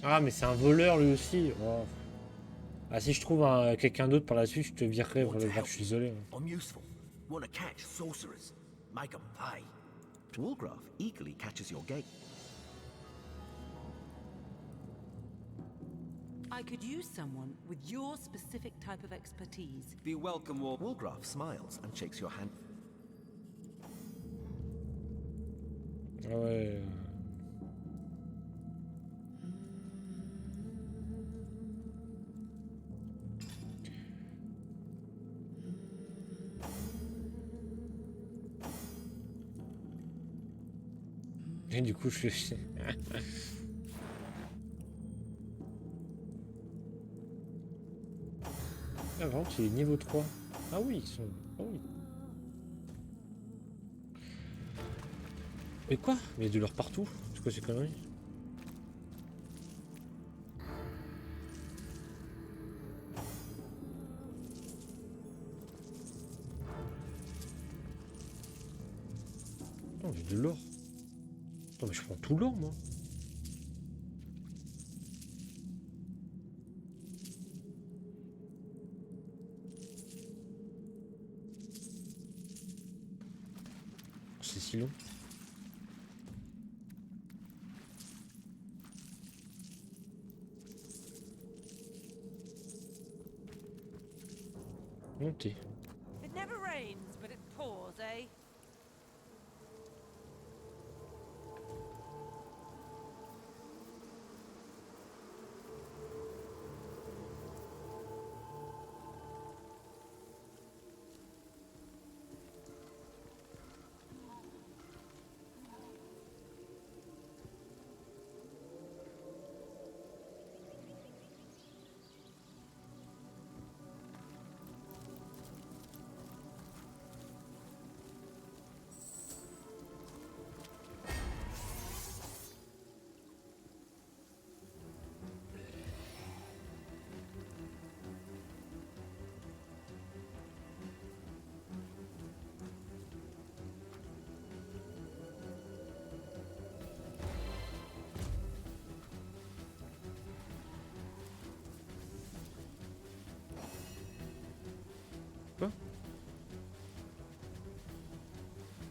Ah, mais c'est un voleur lui aussi. Oh. Ah, si je trouve quelqu'un d'autre par la suite, je te virerai. Je suis désolé. I'm useful. Wanna catch sorcerers. Make them pay. Woolgraf eagerly catches your gaze. I could use someone with your specific type of expertise. Be welcome, Woolgraf smiles and shakes your hand. Ah ouais. Et du coup, je fais... Ah, vraiment, c'est niveau 3. Ah oui, ils sont... Ah oui. Mais quoi? Mais de l'or partout. C'est quoi ces conneries? Oh, j'ai de l'or. Attends, mais je prends tout l'or, moi. C'est si long. Monter. It never rains, but it pours, eh?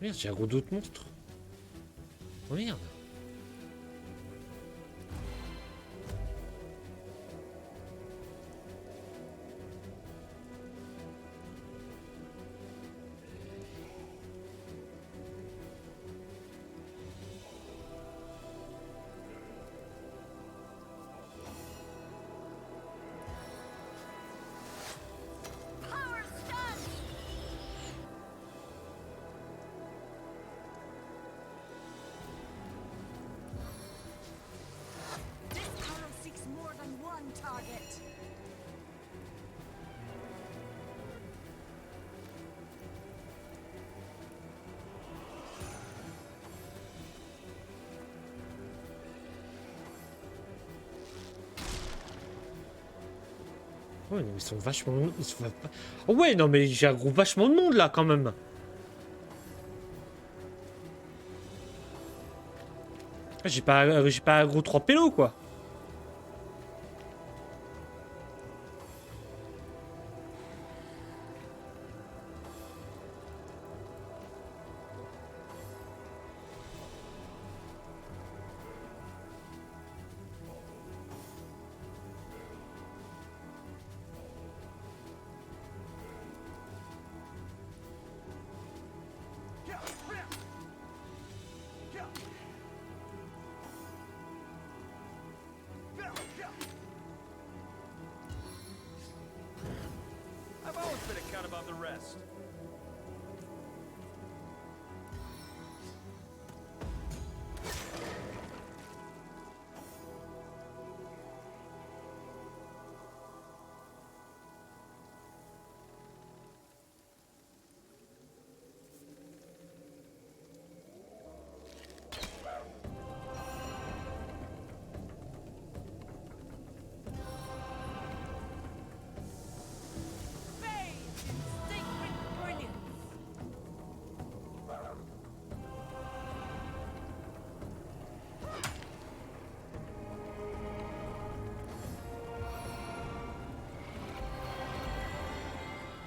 Merde, j'ai aggro d'autres monstres. Oh merde. Ouais, non, ils sont vachement... Oh ouais, non, mais j'ai aggro vachement de monde, là, quand même. J'ai pas aggro 3 pélos, quoi. I've always been a cut above the rest.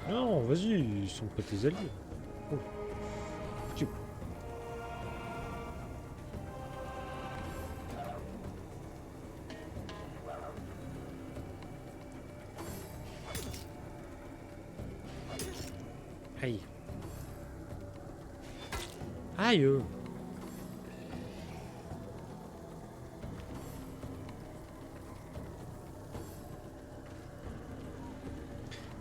Non, vas-y, ils sont pas tes alliés. Oh. Tu- Aïe. Aïe.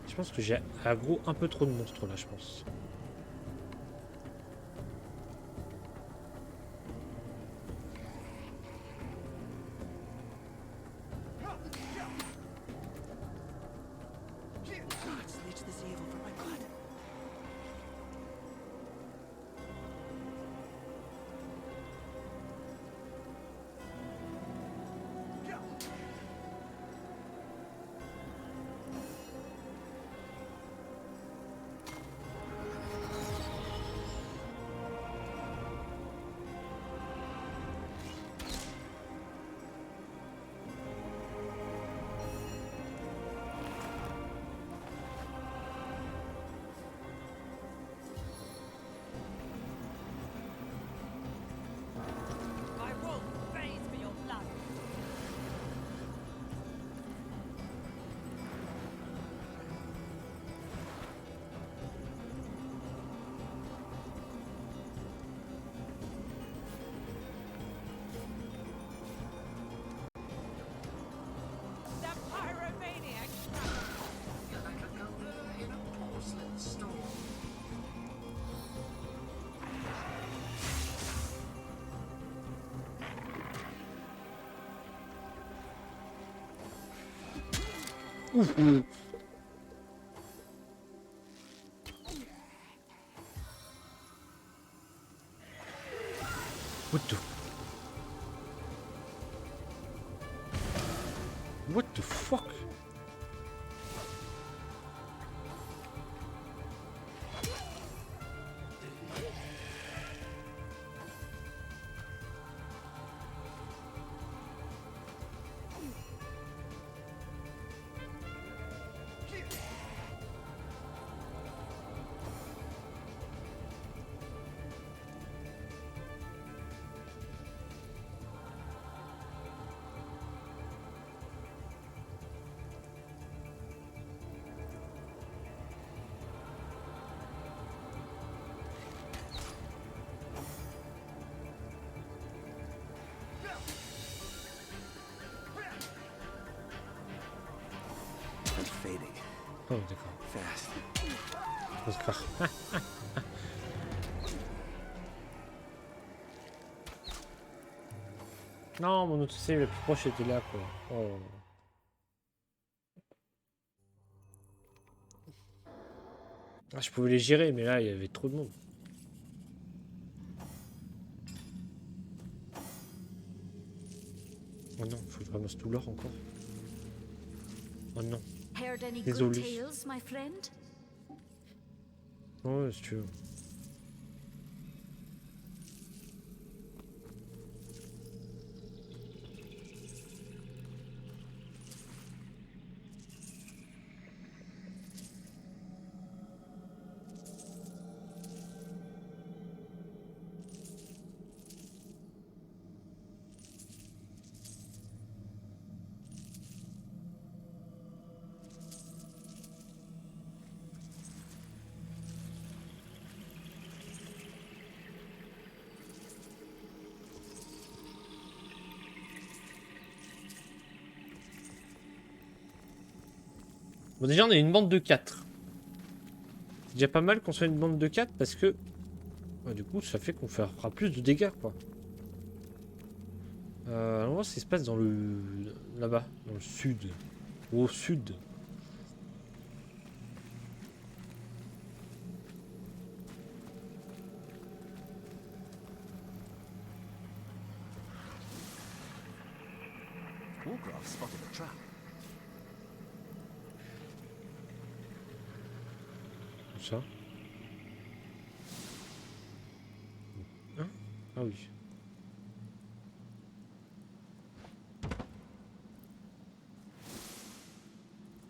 Je pense que j'ai aggro un peu trop de monstres là, je pense. Ouf. What the fuck? fading. Oh, d'accord. Fast. Oscar. Non, mon autosave le plus proche était là, quoi. Oh. Ah, je pouvais les gérer, mais là, il y avait trop de monde. Oh non, faut que je ramasse tout l'or encore. Oh non. Désolé. Ouais, si tu veux. Bon, déjà, on est une bande de 4. C'est déjà pas mal qu'on soit une bande de 4 parce que... Ouais, du coup, ça fait qu'on fera plus de dégâts, quoi. On va voir ce qui se passe dans le... Là-bas, dans le sud. Au sud. Warcraft spotted a trap. Ça. Hein? Ah oui.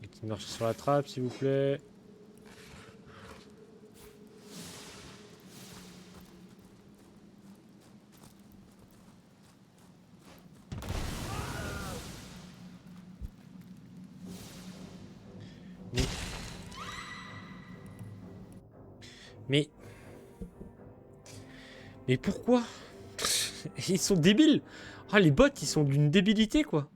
Et qui marche sur la trappe, s'il vous plaît. Mais pourquoi? Ils sont débiles. Ah, les bots, ils sont d'une débilité, quoi.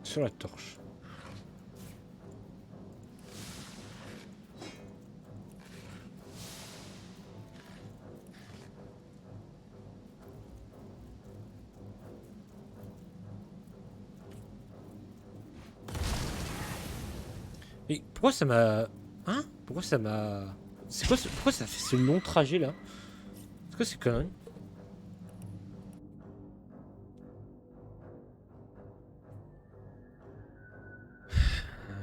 Sur la torche. Mais pourquoi ça m'a... Hein? Pourquoi ça m'a... C'est quoi ce... Pourquoi ça fait ce long trajet là? C'est quoi ces conneries?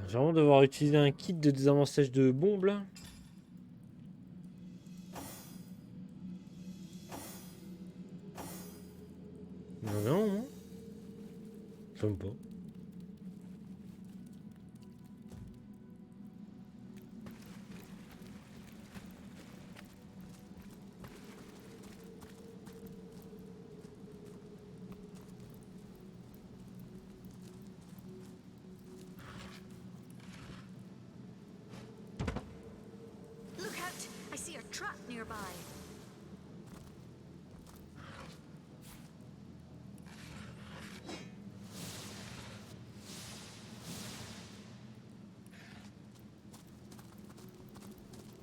J'ai vraiment devoir utiliser un kit de désamorçage de bombes là. Non. J'aime pas. Look out! I see a trap nearby.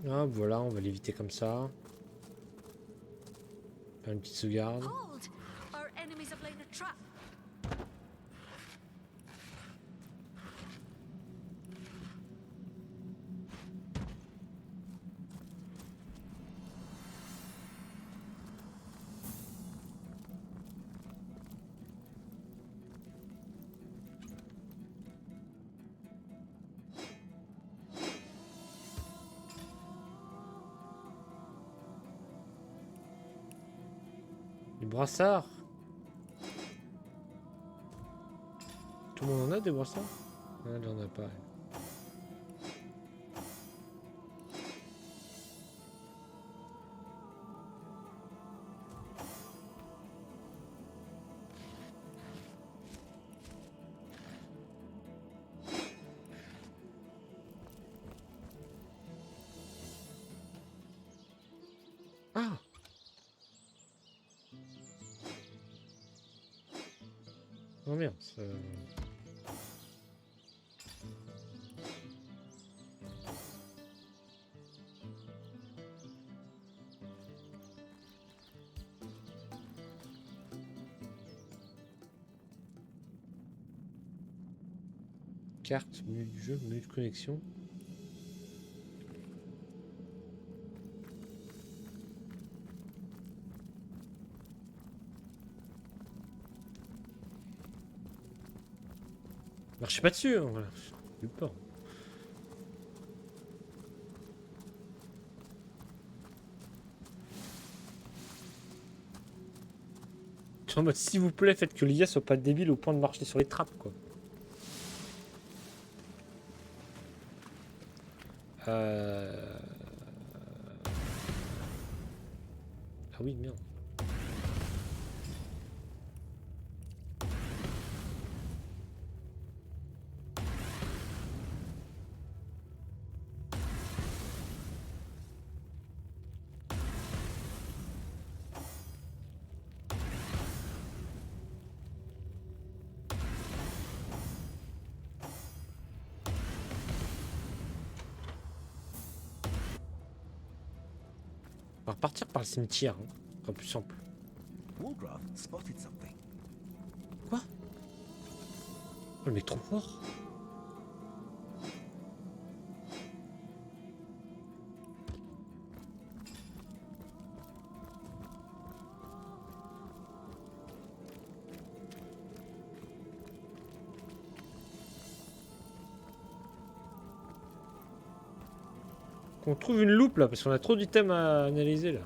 Ah voilà, on va l'éviter comme ça. Faire une petite sauvegarde. Hold! Our enemies have laid a trap. Les brassards. Tout le monde en a des brassards? Ah, elle en a pas. Elle. Ah. Oh merde. Carte, menu du jeu, menu de connexion. Marchez pas dessus, hein, voilà. J'ai eu peur. En mode, s'il vous plaît, faites que l'IA soit pas débile au point de marcher sur les trappes, quoi. Ah oui, merde. On va repartir par le cimetière, hein. Ce sera plus simple. Wargrave spotted something. Quoi? Oh, le mec trop fort. On trouve une loupe là, parce qu'on a trop d'items à analyser là.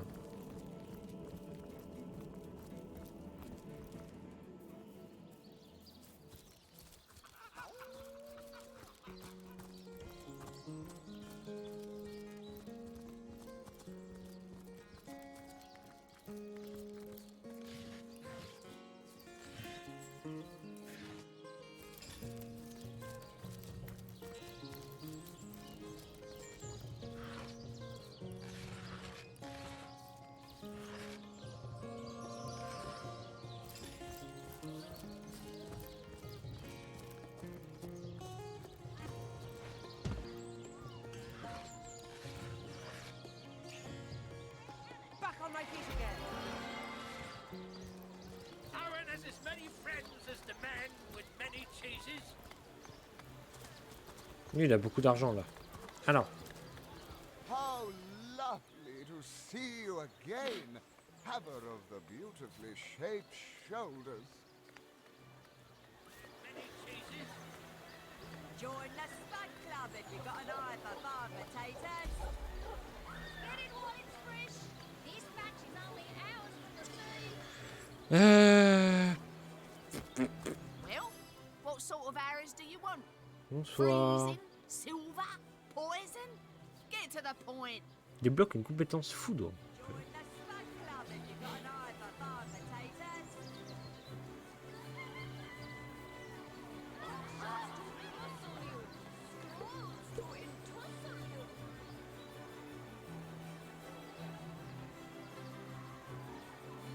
Back on my feet again. Aaron has as many friends as the man with many cheeses. Lui, il a beaucoup d'argent là. Alors. How lovely to see you again, haver of the beautifully shaped shoulders. Many cheeses. Join the Spud Club if you've got an eye for farm potatoes. Get it while it's fresh. This batch is only hours from the sea. Well, what sort of arrows do you want? Bonsoir. Freezing? Silver? Poison? Get to the point. Débloque une compétence foudre. Join the Spud Club if you've got an eye for farm potatoes.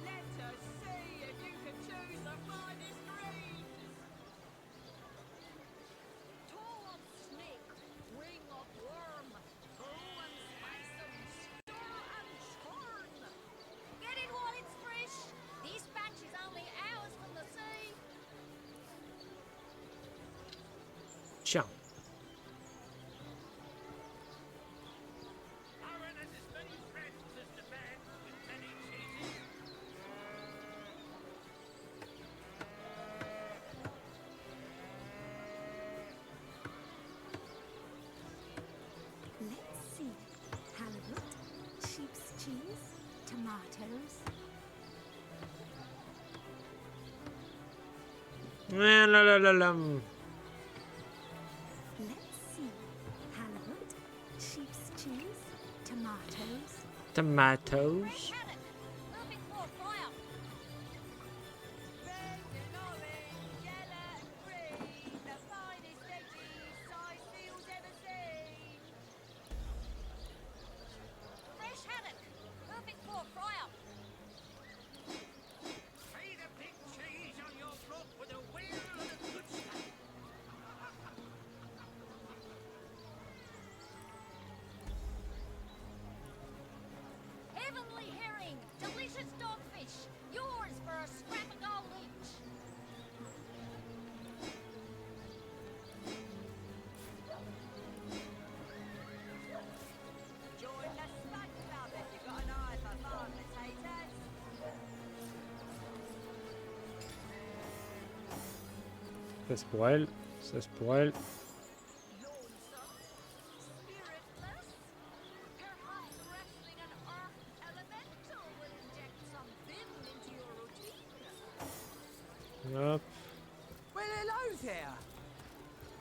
Let us see if you can choose the finest greens. Toe of snake, wing of worm, brew and spice and stir and churn. Get it while it's fresh. This batch is only hours from the sea. Tiens. Aaron has as many friends as the man with many cheeses. Let's see. Halibut, sheep's cheese, tomatoes. La la la la. Let's see. Halibut, sheep's cheese, tomatoes. Tomatoes. Nothing more fire. Red and orange, yellow and green, the finest veggies size fields ever seen. Fresh haddock. Perfect for fish. Yours for a scrap of gold each. Join the Spud Club if you've got an eye for farm potatoes. Ça c'est pour elle. Ça c'est pour elle. Spiritless. Perhaps wrestling an earth elemental will inject some vim into your routine. Hop. Well, hello there.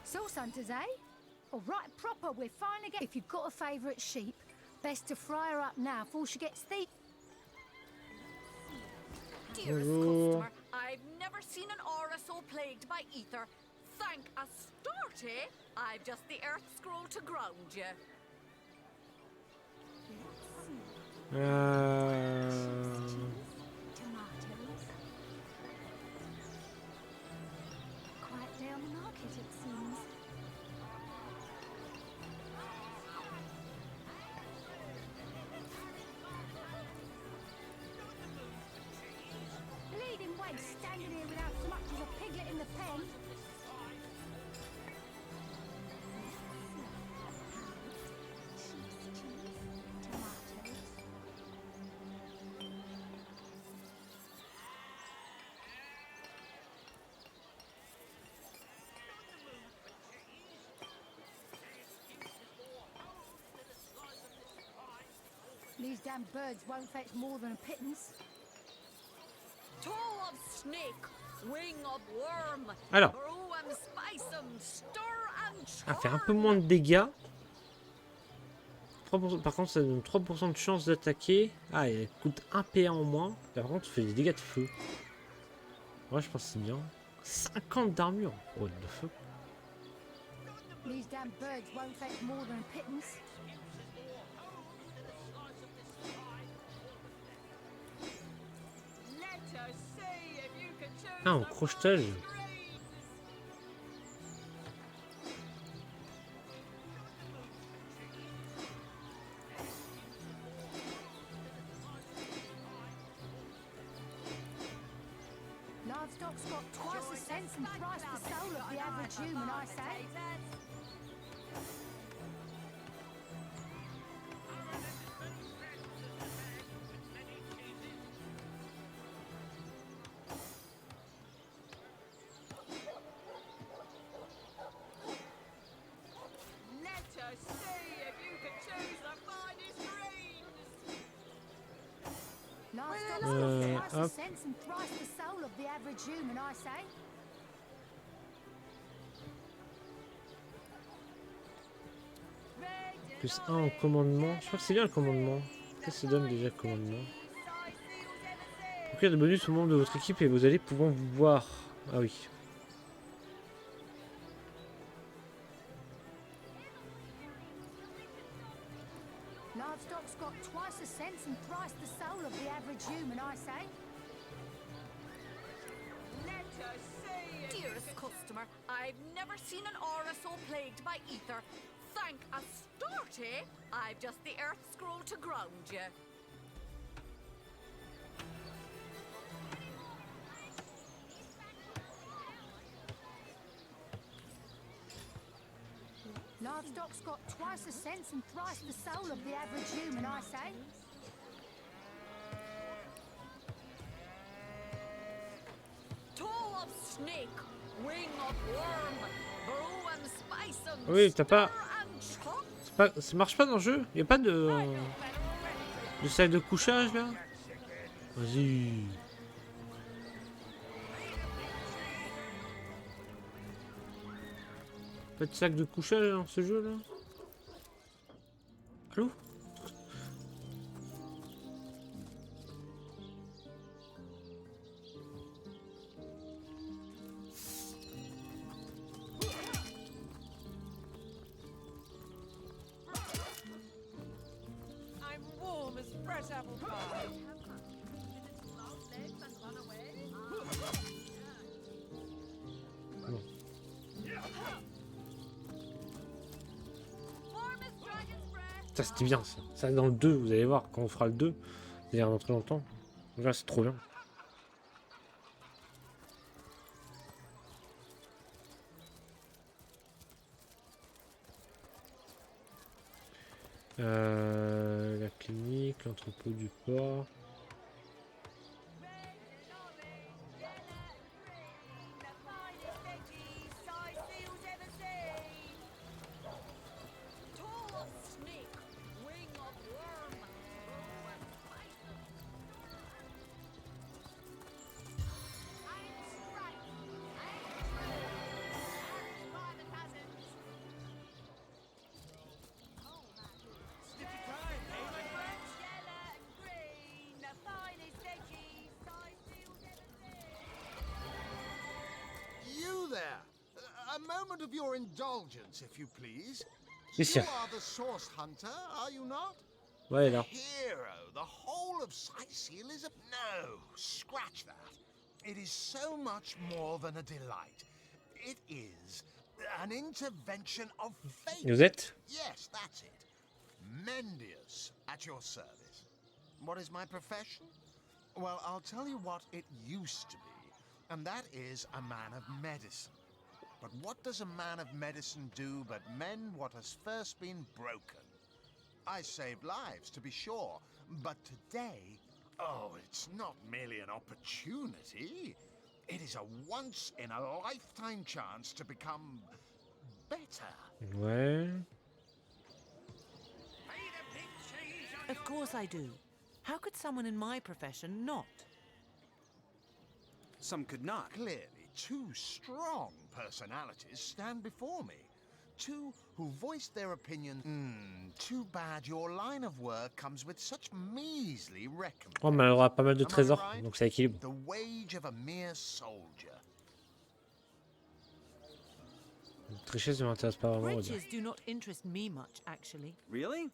Source hunters, eh? All right, proper. We're finally get. If you've got a favourite sheep, best to fry her up now before she gets thick. Dearest Bonjour. customer, I've never seen an aura so plagued by ether. Thank Astarte, I've just the earth scroll to ground you. Tomatoes. Quiet day on the market, it seems. Bleeding waste, standing here without so much as a piglet in the pen. Cheese, tomatoes. These damn birds won't fetch more than a pittance. Toe of snake, wing of worm, Alors. brew and spice 'em, stir and Ah, fait un peu moins de dégâts. 3%, par contre, ça donne 3% de chance d'attaquer. Ah, elle coûte 1 PA en moins. Là, par contre, tu fais des dégâts de feu. Ouais, je pense que c'est bien. 50 d'armure. Oh, de feu. These damn birds won't fetch more than a pittance. let us see if you can choose Ah, en the crochetage. Livestock's got twice the sense and thrice the soul of the average human, I say. Let us see if you can choose the finest greens. Livestock's got twice the hop. sense and thrice the soul of the average human, I say. Plus 1 en commandement. Je crois que c'est bien le commandement. Qu'est-ce que ça donne déjà le commandement? Procure de bonus aux membres de votre équipe et vous allez pouvoir vous voir. Ah oui. Livestock's got twice the sense and thrice the soul of the average human, I say. Let us see. Dearest customer, I've never seen an aura so plagued by ether. Thank Astarte, I've just the earth scroll to ground you. Livestock's got twice the sense and thrice the soul of the average human, I say. Toe of snake, wing of worm, brew and spice 'em, Oui, t'as pas. stir and chop. Ça marche pas dans le jeu? Y a pas de sac de couchage là? Vas-y. Pas de sac de couchage dans ce jeu là? Allô? I'm warm as fresh apple pie. Non. Ça c'était bien ça. Ça dans le 2, vous allez voir quand on fera le 2. D'ailleurs dans très longtemps. Là, c'est trop bien. La clinique, l'entrepôt du port. You there! A moment of your indulgence, if you please. Yes, You sir. are the source hunter, are you not? Ouais, là. Hero, the whole of Sightseal is a... No, scratch that. It is so much more than a delight. It is an intervention of fate. Vous êtes? Yes, that's it. Mendius, at your service. What is my profession? Well, I'll tell you what it used to be, and that is a man of medicine. But what does a man of medicine do but mend what has first been broken? I saved lives, to be sure, but today, oh, it's not merely an opportunity. It is a once-in-a-lifetime chance to become better. Ouais. Of course I do. How could someone in my profession not? Some could not. Clearly, two strong personalities stand before me. Two who voiced their opinion. Too bad your line of work comes with such measly recompense. Oh, mais elle aura pas mal de Am I trésors, right? donc ça équilibre. The wage of a mere soldier. La richesse ne m'intéresse pas vraiment. on va dire. Riches do not interest me much, actually. Really?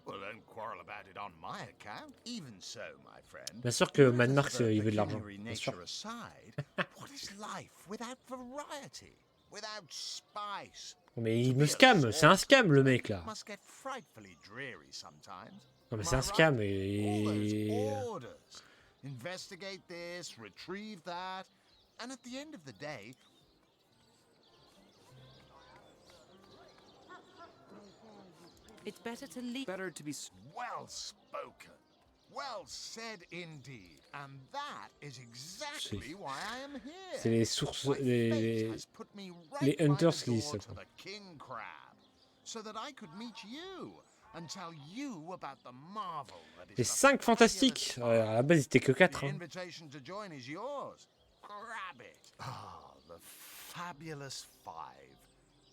Well, don't quarrel about it on my account. Even so, my friend. Bien sûr que Mad Max, il veut de l'argent. Bien sûr. Nature aside, what is life without variety, without spice? Mais il me scam, c'est un scam le mec là. Must get frightfully dreary sometimes. Non mais c'est un scam et... Orders. Investigate this, retrieve that, and at the end of the day, It's better to leave. better to be well spoken. Well said indeed. And that is exactly why I am here. C'est les sources, My fate les has put me les right by hunters the qui disent door ça. to the king crab, so that I could meet you and tell you about the marvel that is Les the 5 fantastiques. À la base, ils étaient que 4. The Hein. invitation to join is yours. Grab it. Ah, the fabulous 5.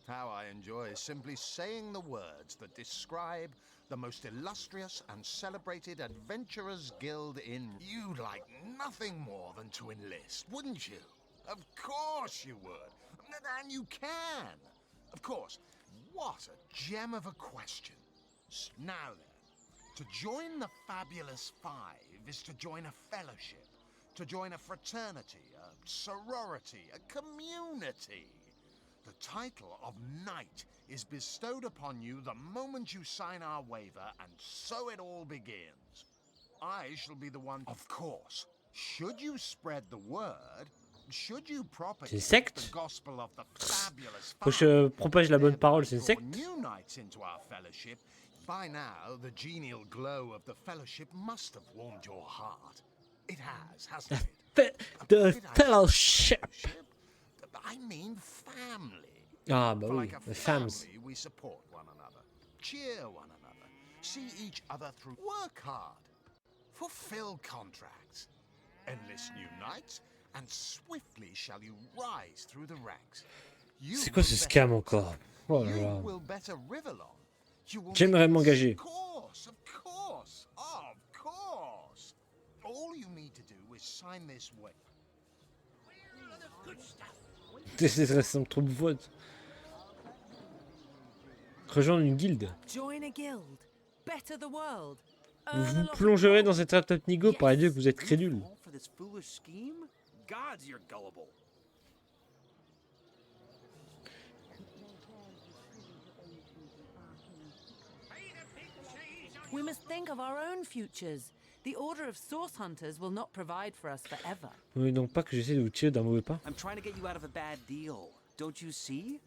How I enjoy simply saying the words that describe the most illustrious and celebrated adventurers guild in... You'd like nothing more than to enlist, wouldn't you? Of course you would. And you can. Of course. What a gem of a question. Now then, to join the Fabulous 5 is to join a fellowship, to join a fraternity, a sorority, a community. The title of Knight is bestowed upon you the moment you sign our waiver, and so it all begins. I shall be the one, of course. Should you spread the word, should you propagate the gospel of the fabulous Faut que je propage la bonne parole, c'est une secte. new knights into our fellowship, by now the genial glow of the fellowship must have warmed your heart. It has, hasn't it? The fellowship. I mean family. Ah bah For oui, like a les femmes. family, we support one another, cheer one another, see each other through, work hard, fulfill contracts, enlist new knights, and swiftly shall you rise through the ranks. C'est quoi ce scam encore? Oh là You là. will better Rivalon. You will J'aimerais make m'engager. Of course, of course, of course. All you need to do is sign this way. Ça semble trop vote. Rejoindre une guilde. Join a guild. Better the world. Vous vous plongerez dans cette attrape nigo par les dieux que vous êtes crédules. For this foolish scheme? Gods, you're gullible. We must think of our own futures. The Order of Source Hunters will not provide for us forever. Oui, donc pas que j'essaie de vous tirer d'un mauvais pas. I'm trying to get you out of a bad deal. Don't you see?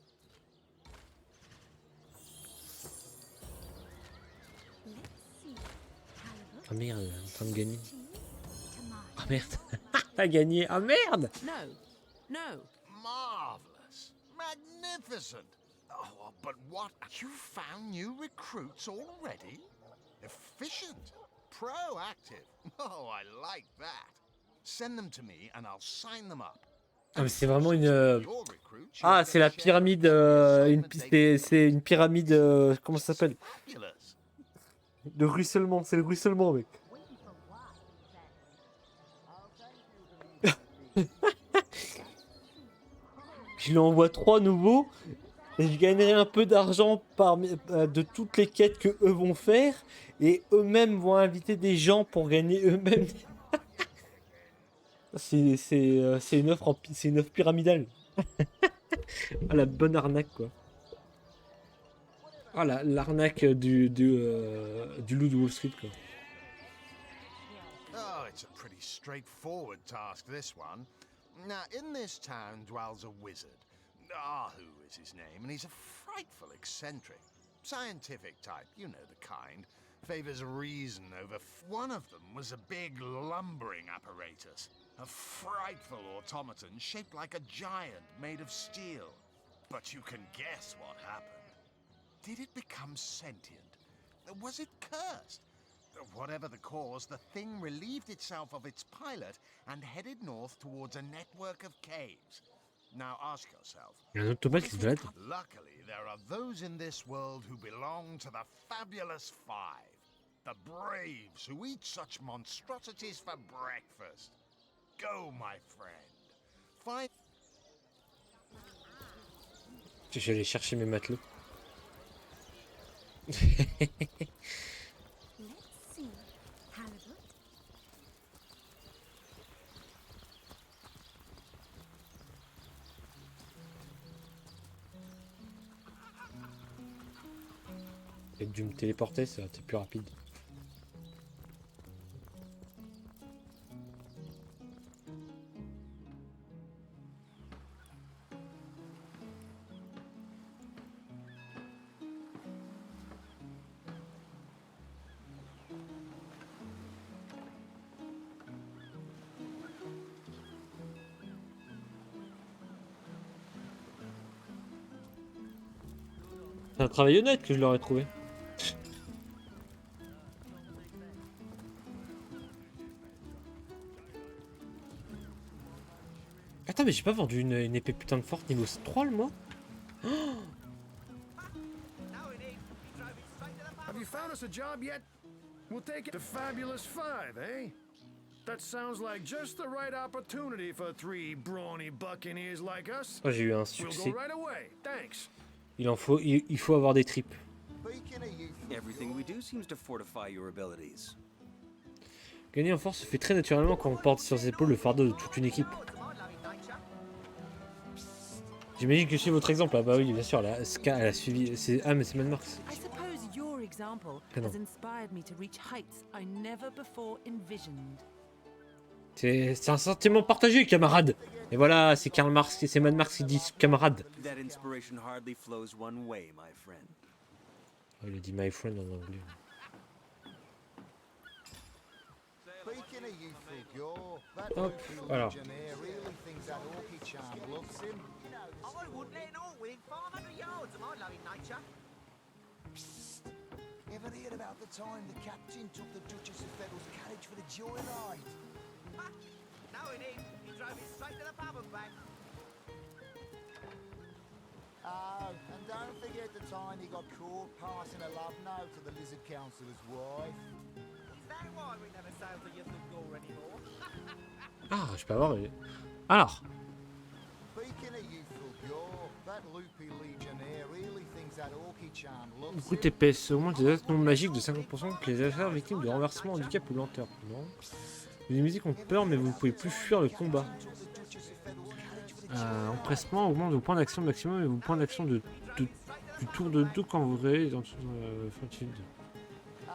Ah merde, elle est en train de gagner. Ah merde, t'as gagné. Ah merde. No, no. Marvelous. Magnificent. Oh, but what? You found new recruits already? Efficient. Proactive. Oh, I like that. Send them to me and I'll sign them up. Ah mais c'est vraiment une... Ah, c'est la pyramide... C'est une pyramide... Comment ça s'appelle? De ruissellement, c'est le ruissellement, mec. Je lui envoie 3 nouveaux et je gagnerai un peu d'argent de toutes les quêtes que eux vont faire et eux-mêmes vont inviter des gens pour gagner eux-mêmes. C'est une offre c'est une offre pyramidale. Ah, la bonne arnaque quoi. Ah l'arnaque du loup de Wall Street quoi. Oh, it's a pretty straightforward task, this one. Now, in this town dwells a wizard. Ahu is his name, and he's a frightful eccentric. Scientific type, you know the kind. Favors reason over... One of them was a big lumbering apparatus. A frightful automaton shaped like a giant made of steel. But you can guess what happened. Did it become sentient? Was it cursed? Whatever the cause, the thing relieved itself of its pilot and headed north towards a network of caves. Now ask yourself, luckily there are those in this world who belong to the fabulous five. The braves who eat such monstrosities for breakfast. Go, my friend. Find... Je vais aller chercher mes matelots. J'ai dû me téléporter, ça va être plus rapide. C'est un travail honnête que je leur ai trouvé. Attends, mais j'ai pas vendu une épée putain de forte niveau 3 le mois. Oh. Have you found us a job yet? We'll take it. The fabulous five, eh? That sounds like just the right opportunity for 3 brawny buccaneers like us. Oh, j'ai eu un We'll succès. go right away. Thanks. Il faut avoir des tripes. Everything we do seems to fortify your abilities. Gagner en force se fait très naturellement quand on porte sur ses épaules le fardeau de toute une équipe. J'imagine que je suis votre exemple. Ah bah oui, bien sûr, la Ska, elle a suivi... Ah mais c'est Mad Max. I suppose your example has inspired me to reach heights I never before envisioned. C'est un sentiment partagé, camarade. Et voilà, c'est Karl Marx et c'est Mad Max qui disent camarade. That inspiration hardly flows one way, my friend. Oh, il a dit my friend en anglais. Hop, alors. I wouldn't let an orc within 500 yards of my loving nature. Ever heard about the time the captain took the Duchess of Feddle's carriage for the joyride? Knowing him, he drove it straight to the pub and back. Oh, and don't forget the time he got caught passing a love note to the lizard councillor's wife. Is that why we never sail to Ythagore anymore? Ah, je peux avoir... Alors. Speaking of youthful gore, that loopy legionnaire really thinks that orky charm looks... Beaucoup épaisse, au moins des actions magiques de 50% que les affaires victimes de renversement, handicap ou lenteur. Non. Les musiques ont peur, mais vous ne pouvez plus fuir le combat. Empressement augmente vos points d'action maximum et vos points d'action du tour de 2 quand vous réveillez dans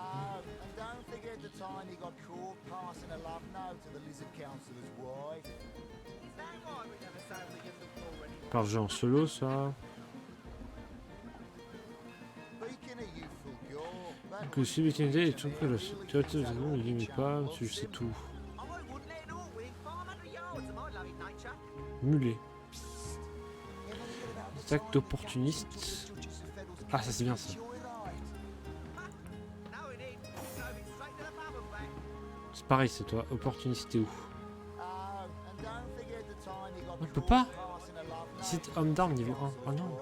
And don't forget the time he got caught passing a love note to the lizard councillor's wife. Is that why we never sailed the Yellow anymore? Par jeu en solo, ça. Speaking of youthful gore, that Que si l'utilité est tout que la sécurité de ne limite pas, tu sais tout. Mulet. Acte opportuniste. Ah, ça c'est bien ça. C'est pareil, c'est toi. Opportuniste, t'es où? On peut pas? C'est homme d'arme niveau 1. Oh non.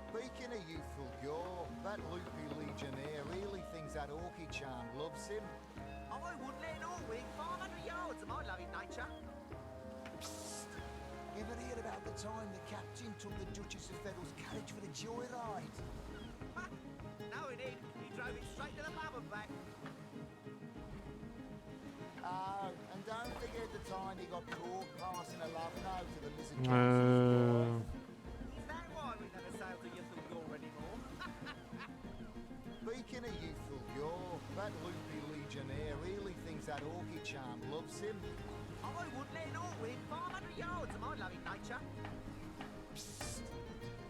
Speaking of youthful gore, that loopy legionnaire really thinks that orchid charm loves him. I wouldn't let an all-wing 500 yards of my loving nature. Psst! Ever hear about the time the captain took the Duchess of Federal's carriage for the joyride? No, indeed. He drove it straight to the pub and back. Oh, and don't forget the time he got caught passing a love note to the lizard councillor's wife. Is that why we never sailed the Yellow Gore anymore? Speaking of youthful gore, that loopy legionnaire really thinks that orchid charm loves him. I wouldn't let an all-wing 500 yards of my loving nature. Psst!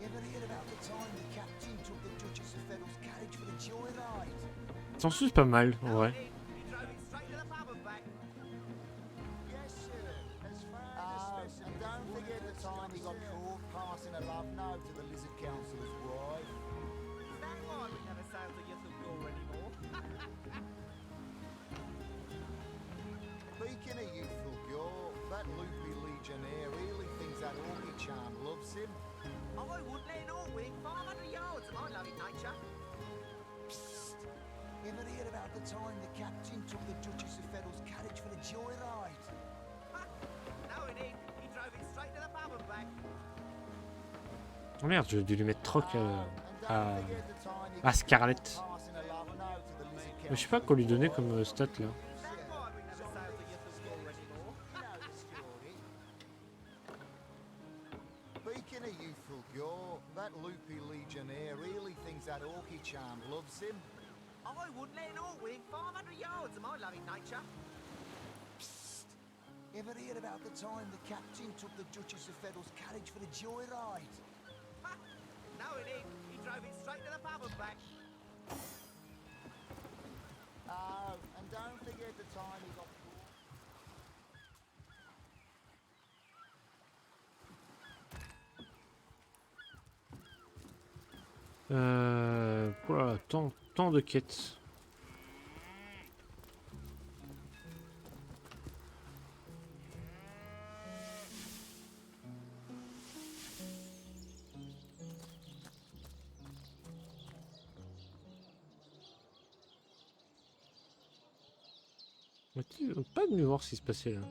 Ever hear about the time the captain took the Duchess of Federal's carriage for the joyride? T'en suis pas mal, en vrai. He drove it straight to the pub and back. Yes, sir. And don't forget the time he got caught passing a love note to the lizard councillor's wife. Is that why we never sailed the Yellow Gore anymore? Speaking of youthful gore, that loopy legionnaire really thinks that orchid charm loves him. I wouldn't let an all-wing 500 yards of my loving nature. Psst! Ever hear about the time the captain took the Duchess of Federal's carriage for the joyride? No, indeed. He drove it straight to the pub and back. Oh merde, j'ai dû lui mettre troc à Scarlett. Mais je sais pas quoi lui donner comme stat là. Speaking of youthful gore, that loopy legionnaire really thinks that orchid charm loves him. I wouldn't let an all-wing 500 yards of my loving nature. Psst! Ever hear about the time the captain took the Duchess of Federal's carriage for the joyride? No, indeed. He drove it straight to the pub and back. Oh, and don't forget the time he got caught. Voilà, tant de quêtes. Pas venu voir ce qui se passait là.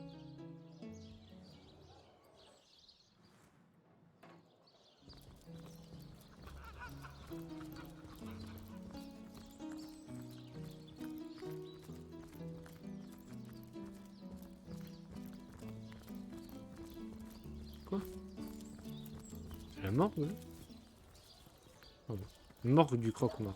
Quoi? C'est la morgue là? Oh bon. Morgue du croque-mort.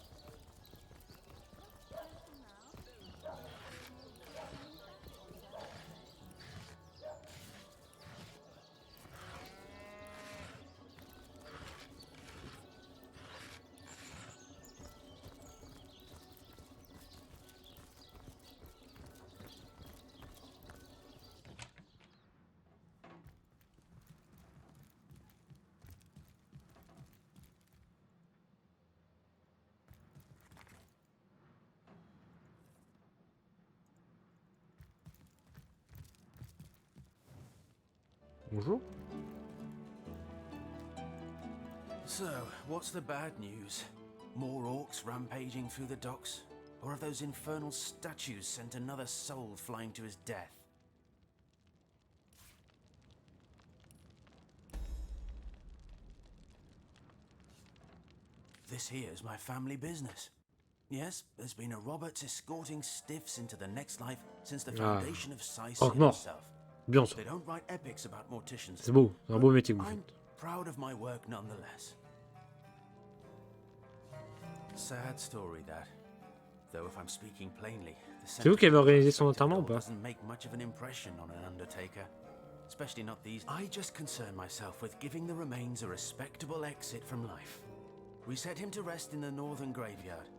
Bonjour. So, what's the bad news? More orcs rampaging through the docks? Or have those infernal statues sent another soul flying to his death? This here's my family business. Yes, there's been a Roberts escorting stiffs into the next life since the foundation of Sais mort. himself. Bien sûr. They don't write epics about morticians. C'est beau, c'est un beau métier que vous I'm faites. proud of my work nonetheless. Sad story that. Though if I'm speaking plainly, C'est vous qui avez organisé son enterrement ou pas? doesn't make much of an impression on an undertaker, especially not these. I just concern myself with giving the remains a respectable exit from life. We set him to rest in the northern graveyard.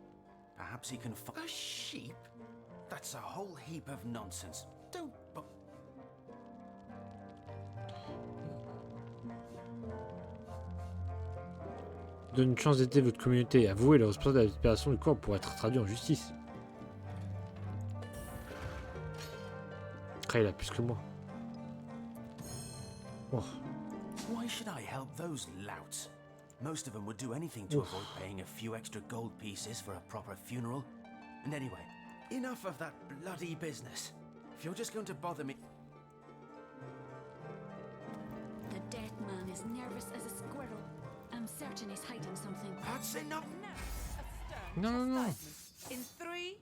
Perhaps he can find a sheep. That's a whole heap of nonsense. Don't. Donne une chance d'aider votre communauté. Avouez le responsable de la libération du corps pour être traduit en justice. Après, il a plus que moi. Oh. Why should I help those louts? Most of them would do anything to avoid paying a few extra gold pieces for a proper funeral. And anyway, enough of that bloody business. If you're just going to bother me... The dead man is nervous as a squirrel. I'm certain he's hiding something. That's enough. Non, non, non. In 3,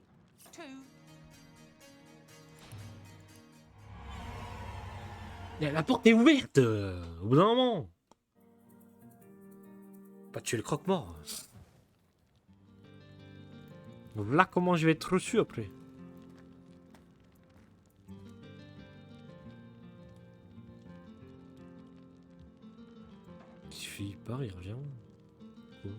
2. La porte est ouverte au bout d'un moment. Pas tuer le croque-mort. Voilà comment je vais être reçu après. Il suffit, il part, il revient. Cool.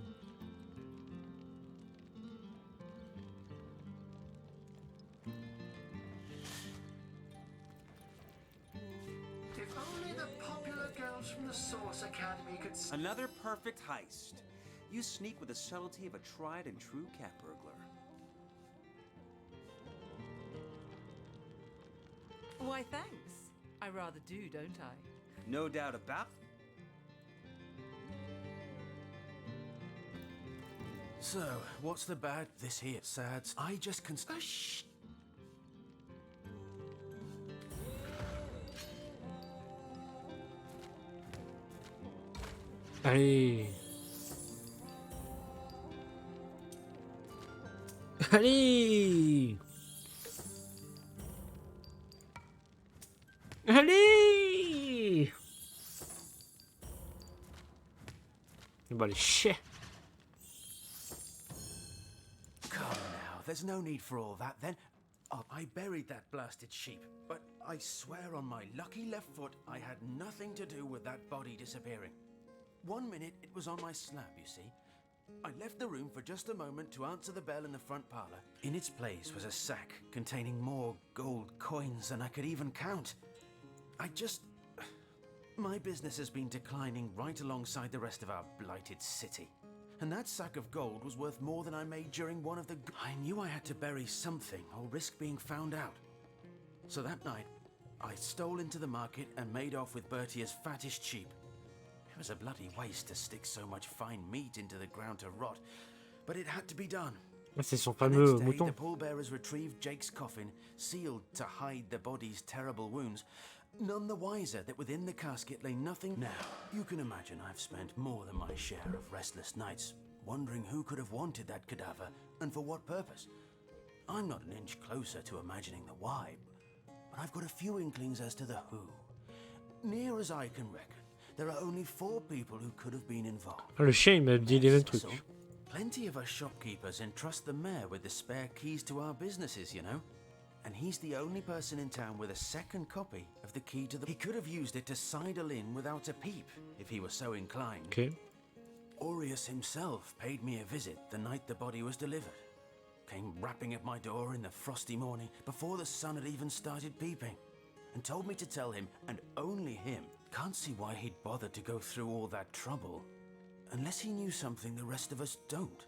If only the popular girls from the Source Academy could... Another perfect heist. You sneak with the subtlety of a tried and true cat burglar. Why, thanks. I rather do, don't I? No doubt about. So, what's the bad? This here, Sads. I just shh. Allez. Allez. Allez. Bah les chiens. Come now, there's no need for all that then. Oh, I buried that blasted sheep, but I swear on my lucky left foot I had nothing to do with that body disappearing. 1 minute it was on my slab, you see. I left the room for just a moment to answer the bell in the front parlour. In its place was a sack containing more gold coins than I could even count. My business has been declining right alongside the rest of our blighted city. And that sack of gold was worth more than I made during one of the... I knew I had to bury something or risk being found out. So that night, I stole into the market and made off with Bertia's fattest sheep. It was a bloody waste to stick so much fine meat into the ground to rot, but it had to be done. C'est son The fameux next day, mouton. the pallbearers retrieved Jake's coffin, sealed to hide the body's terrible wounds, none the wiser that within the casket lay nothing. Now, you can imagine I've spent more than my share of restless nights, wondering who could have wanted that cadaver, and for what purpose. I'm not an inch closer to imagining the why, but I've got a few inklings as to the who. Near as I can reckon, there are only 4 people who could have been involved. Ah, le chien il m'a dit les mêmes trucs. So, plenty of us shopkeepers entrust the mayor with the spare keys to our businesses, you know? And he's the only person in town with a second copy of the key to the... He could have used it to sidle in without a peep, if he were so inclined. Okay. Aureus himself paid me a visit the night the body was delivered. Came rapping at my door in the frosty morning before the sun had even started peeping, and told me to tell him, and only him, can't see why he'd bothered to go through all that trouble, unless he knew something the rest of us don't.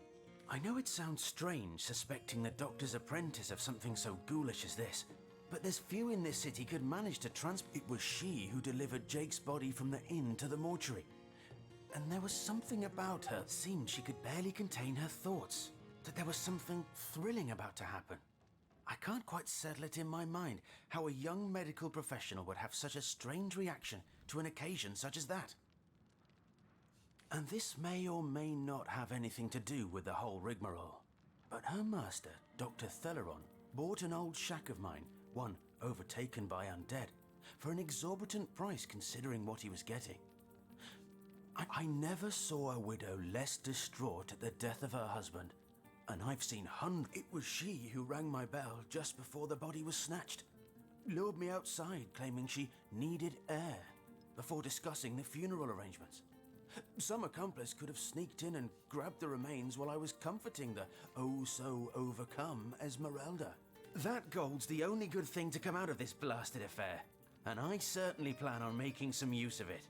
I know it sounds strange suspecting the doctor's apprentice of something so ghoulish as this, but there's few in this city could manage to It was she who delivered Jake's body from the inn to the mortuary. And there was something about her that seemed she could barely contain her thoughts, that there was something thrilling about to happen. I can't quite settle it in my mind how a young medical professional would have such a strange reaction to an occasion such as that. And this may or may not have anything to do with the whole rigmarole. But her master, Dr. Theleron, bought an old shack of mine, one overtaken by undead, for an exorbitant price considering what he was getting. I never saw a widow less distraught at the death of her husband. And I've seen hundreds. It was she who rang my bell just before the body was snatched. Lured me outside claiming she needed air before discussing the funeral arrangements. Some accomplice could have sneaked in and grabbed the remains while I was comforting the oh-so-overcome Esmeralda. That gold's the only good thing to come out of this blasted affair, and I certainly plan on making some use of it.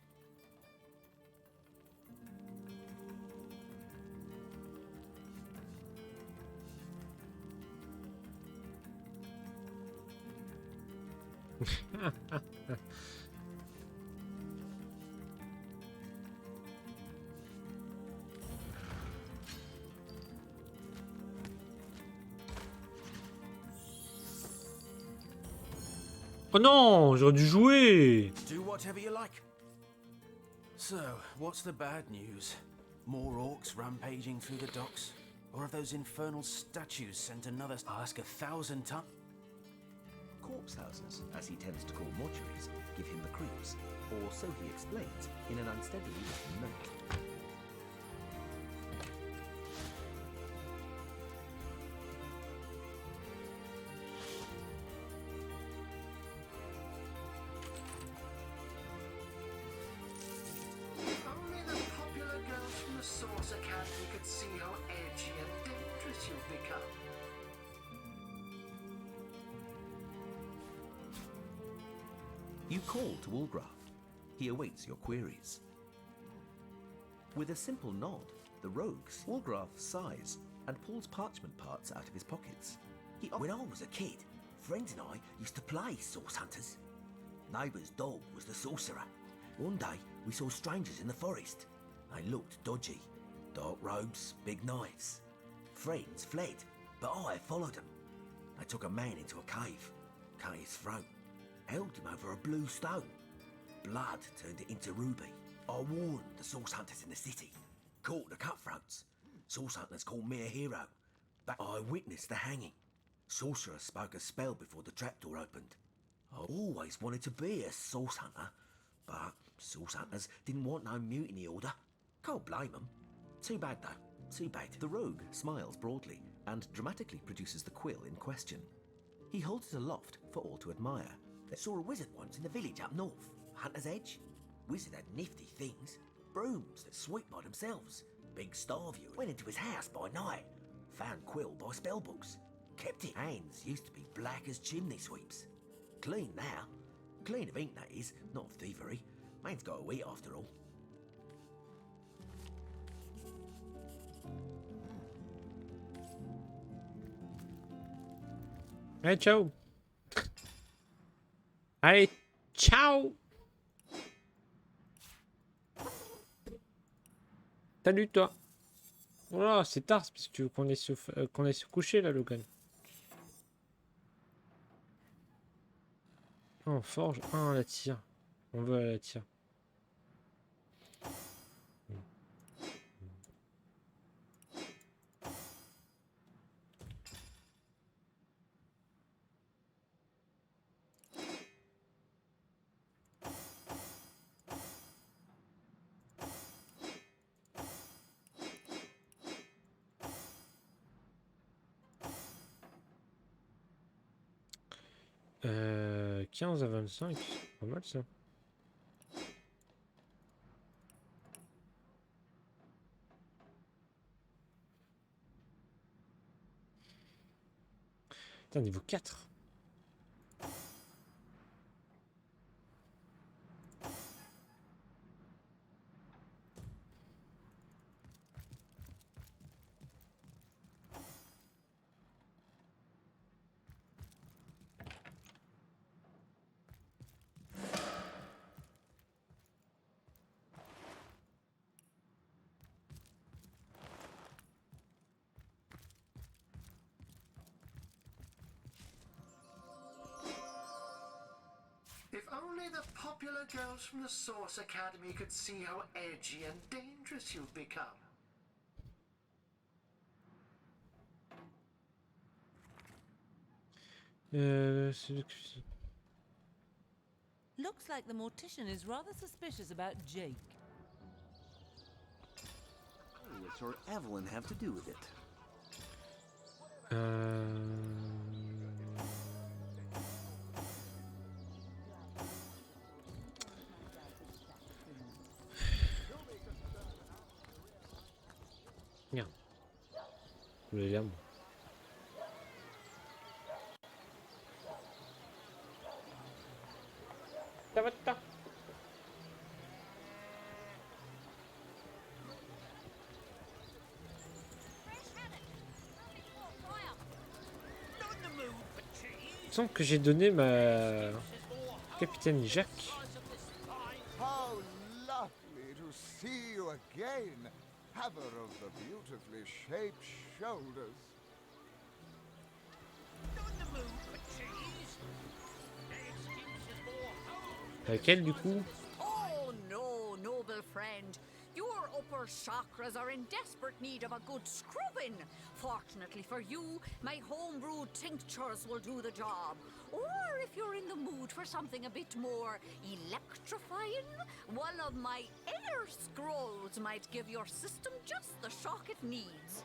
Oh non, j'aurais dû jouer. Do whatever you like. So, what's the bad news? More orcs rampaging through the docks? Or have those infernal statues sent another ask 1,000 times? Corpse houses, as he tends to call mortuaries, give him the creeps, or so he explains in an unsteadily written note. If only the popular girls from the Source Academy could see how edgy and dangerous you've become. You call to Wolgraft. He awaits your queries. With a simple nod, the rogue Wolgraft sighs and pulls parchment parts out of his pockets. When I was a kid, friends and I used to play source hunters. Neighbour's dog was the sorcerer. One day, we saw strangers in the forest. They looked dodgy. Dark robes, big knives. Friends fled, but I followed them. They took a man into a cave, cut his throat, held him over a blue stone. Blood turned it into ruby. I warned the source hunters in the city. Caught the cutthroats. Source hunters called me a hero. But I witnessed the hanging. Sorcerer spoke a spell before the trapdoor opened. I always wanted to be a source hunter, but source hunters didn't want no mutiny order. Can't blame them. Too bad though, too bad. The rogue smiles broadly and dramatically produces the quill in question. He holds it aloft for all to admire. I saw a wizard once in the village up north, Hunter's Edge. Wizard had nifty things, brooms that sweep by themselves. Big star view. Went into his house by night, found quill by spellbooks. Kept it. Hands used to be black as chimney sweeps. Clean now. Clean of ink, that is, not of thievery. Man's got to eat after all. Allez, ciao. Allez, ciao. Salut toi. Oh, c'est tard, parce que tu veux qu'on aille se coucher là, Logan. Oh, on forge. Ah, on la tire. On veut la tire. Euh, 15 à 25, pas mal ça. Putain, niveau 4. If only the popular girls from the Source Academy could see how edgy and dangerous you've become. Looks like the mortician is rather suspicious about Jake. Florence or Evelyn have to do with it? Merde. Je voulais lire, moi. Ça va pas. Il semble que j'ai donné ma capitaine Jacques. How lovely to see you again, haver of the beautifully shaped shoulders. Laquelle du coup? Oh no, noble friend. Your upper chakras are in desperate need of a good scrubbing. Fortunately for you, my homebrewed tinctures will do the job. Or if you're in the mood for something a bit more electrifying, one of my air scrolls might give your system just the shock it needs.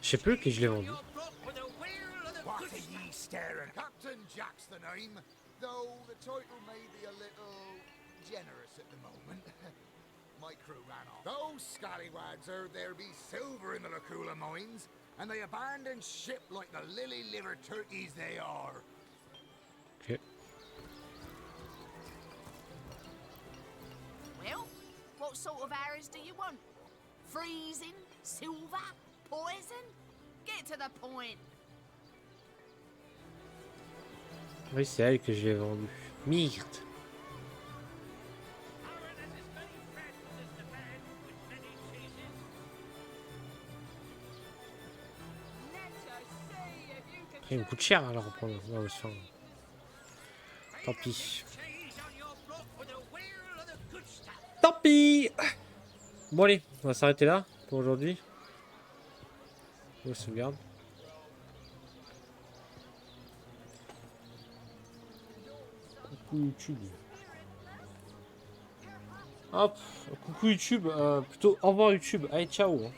Je sais plus que je l'ai vendu. What are ye staring? Captain Jack's the name, though the title may be a little generous at the moment. My crew ran off. Those scallywags heard there be silver in the Lacula mines, and they abandoned ship like the lily-livered turkeys they are. Okay. Well, what sort of arrows do you want? Freezing? Silver? Poison? Get to the point. Oui, c'est elle que je l'ai vendu. Merde. Il me coûte cher à la reprendre. Non, ça... Tant pis. Tant pis. Bon allez, on va s'arrêter là pour aujourd'hui. Je sauvegarde. Coucou YouTube. Hop, coucou YouTube. Plutôt au revoir YouTube. Allez, ciao.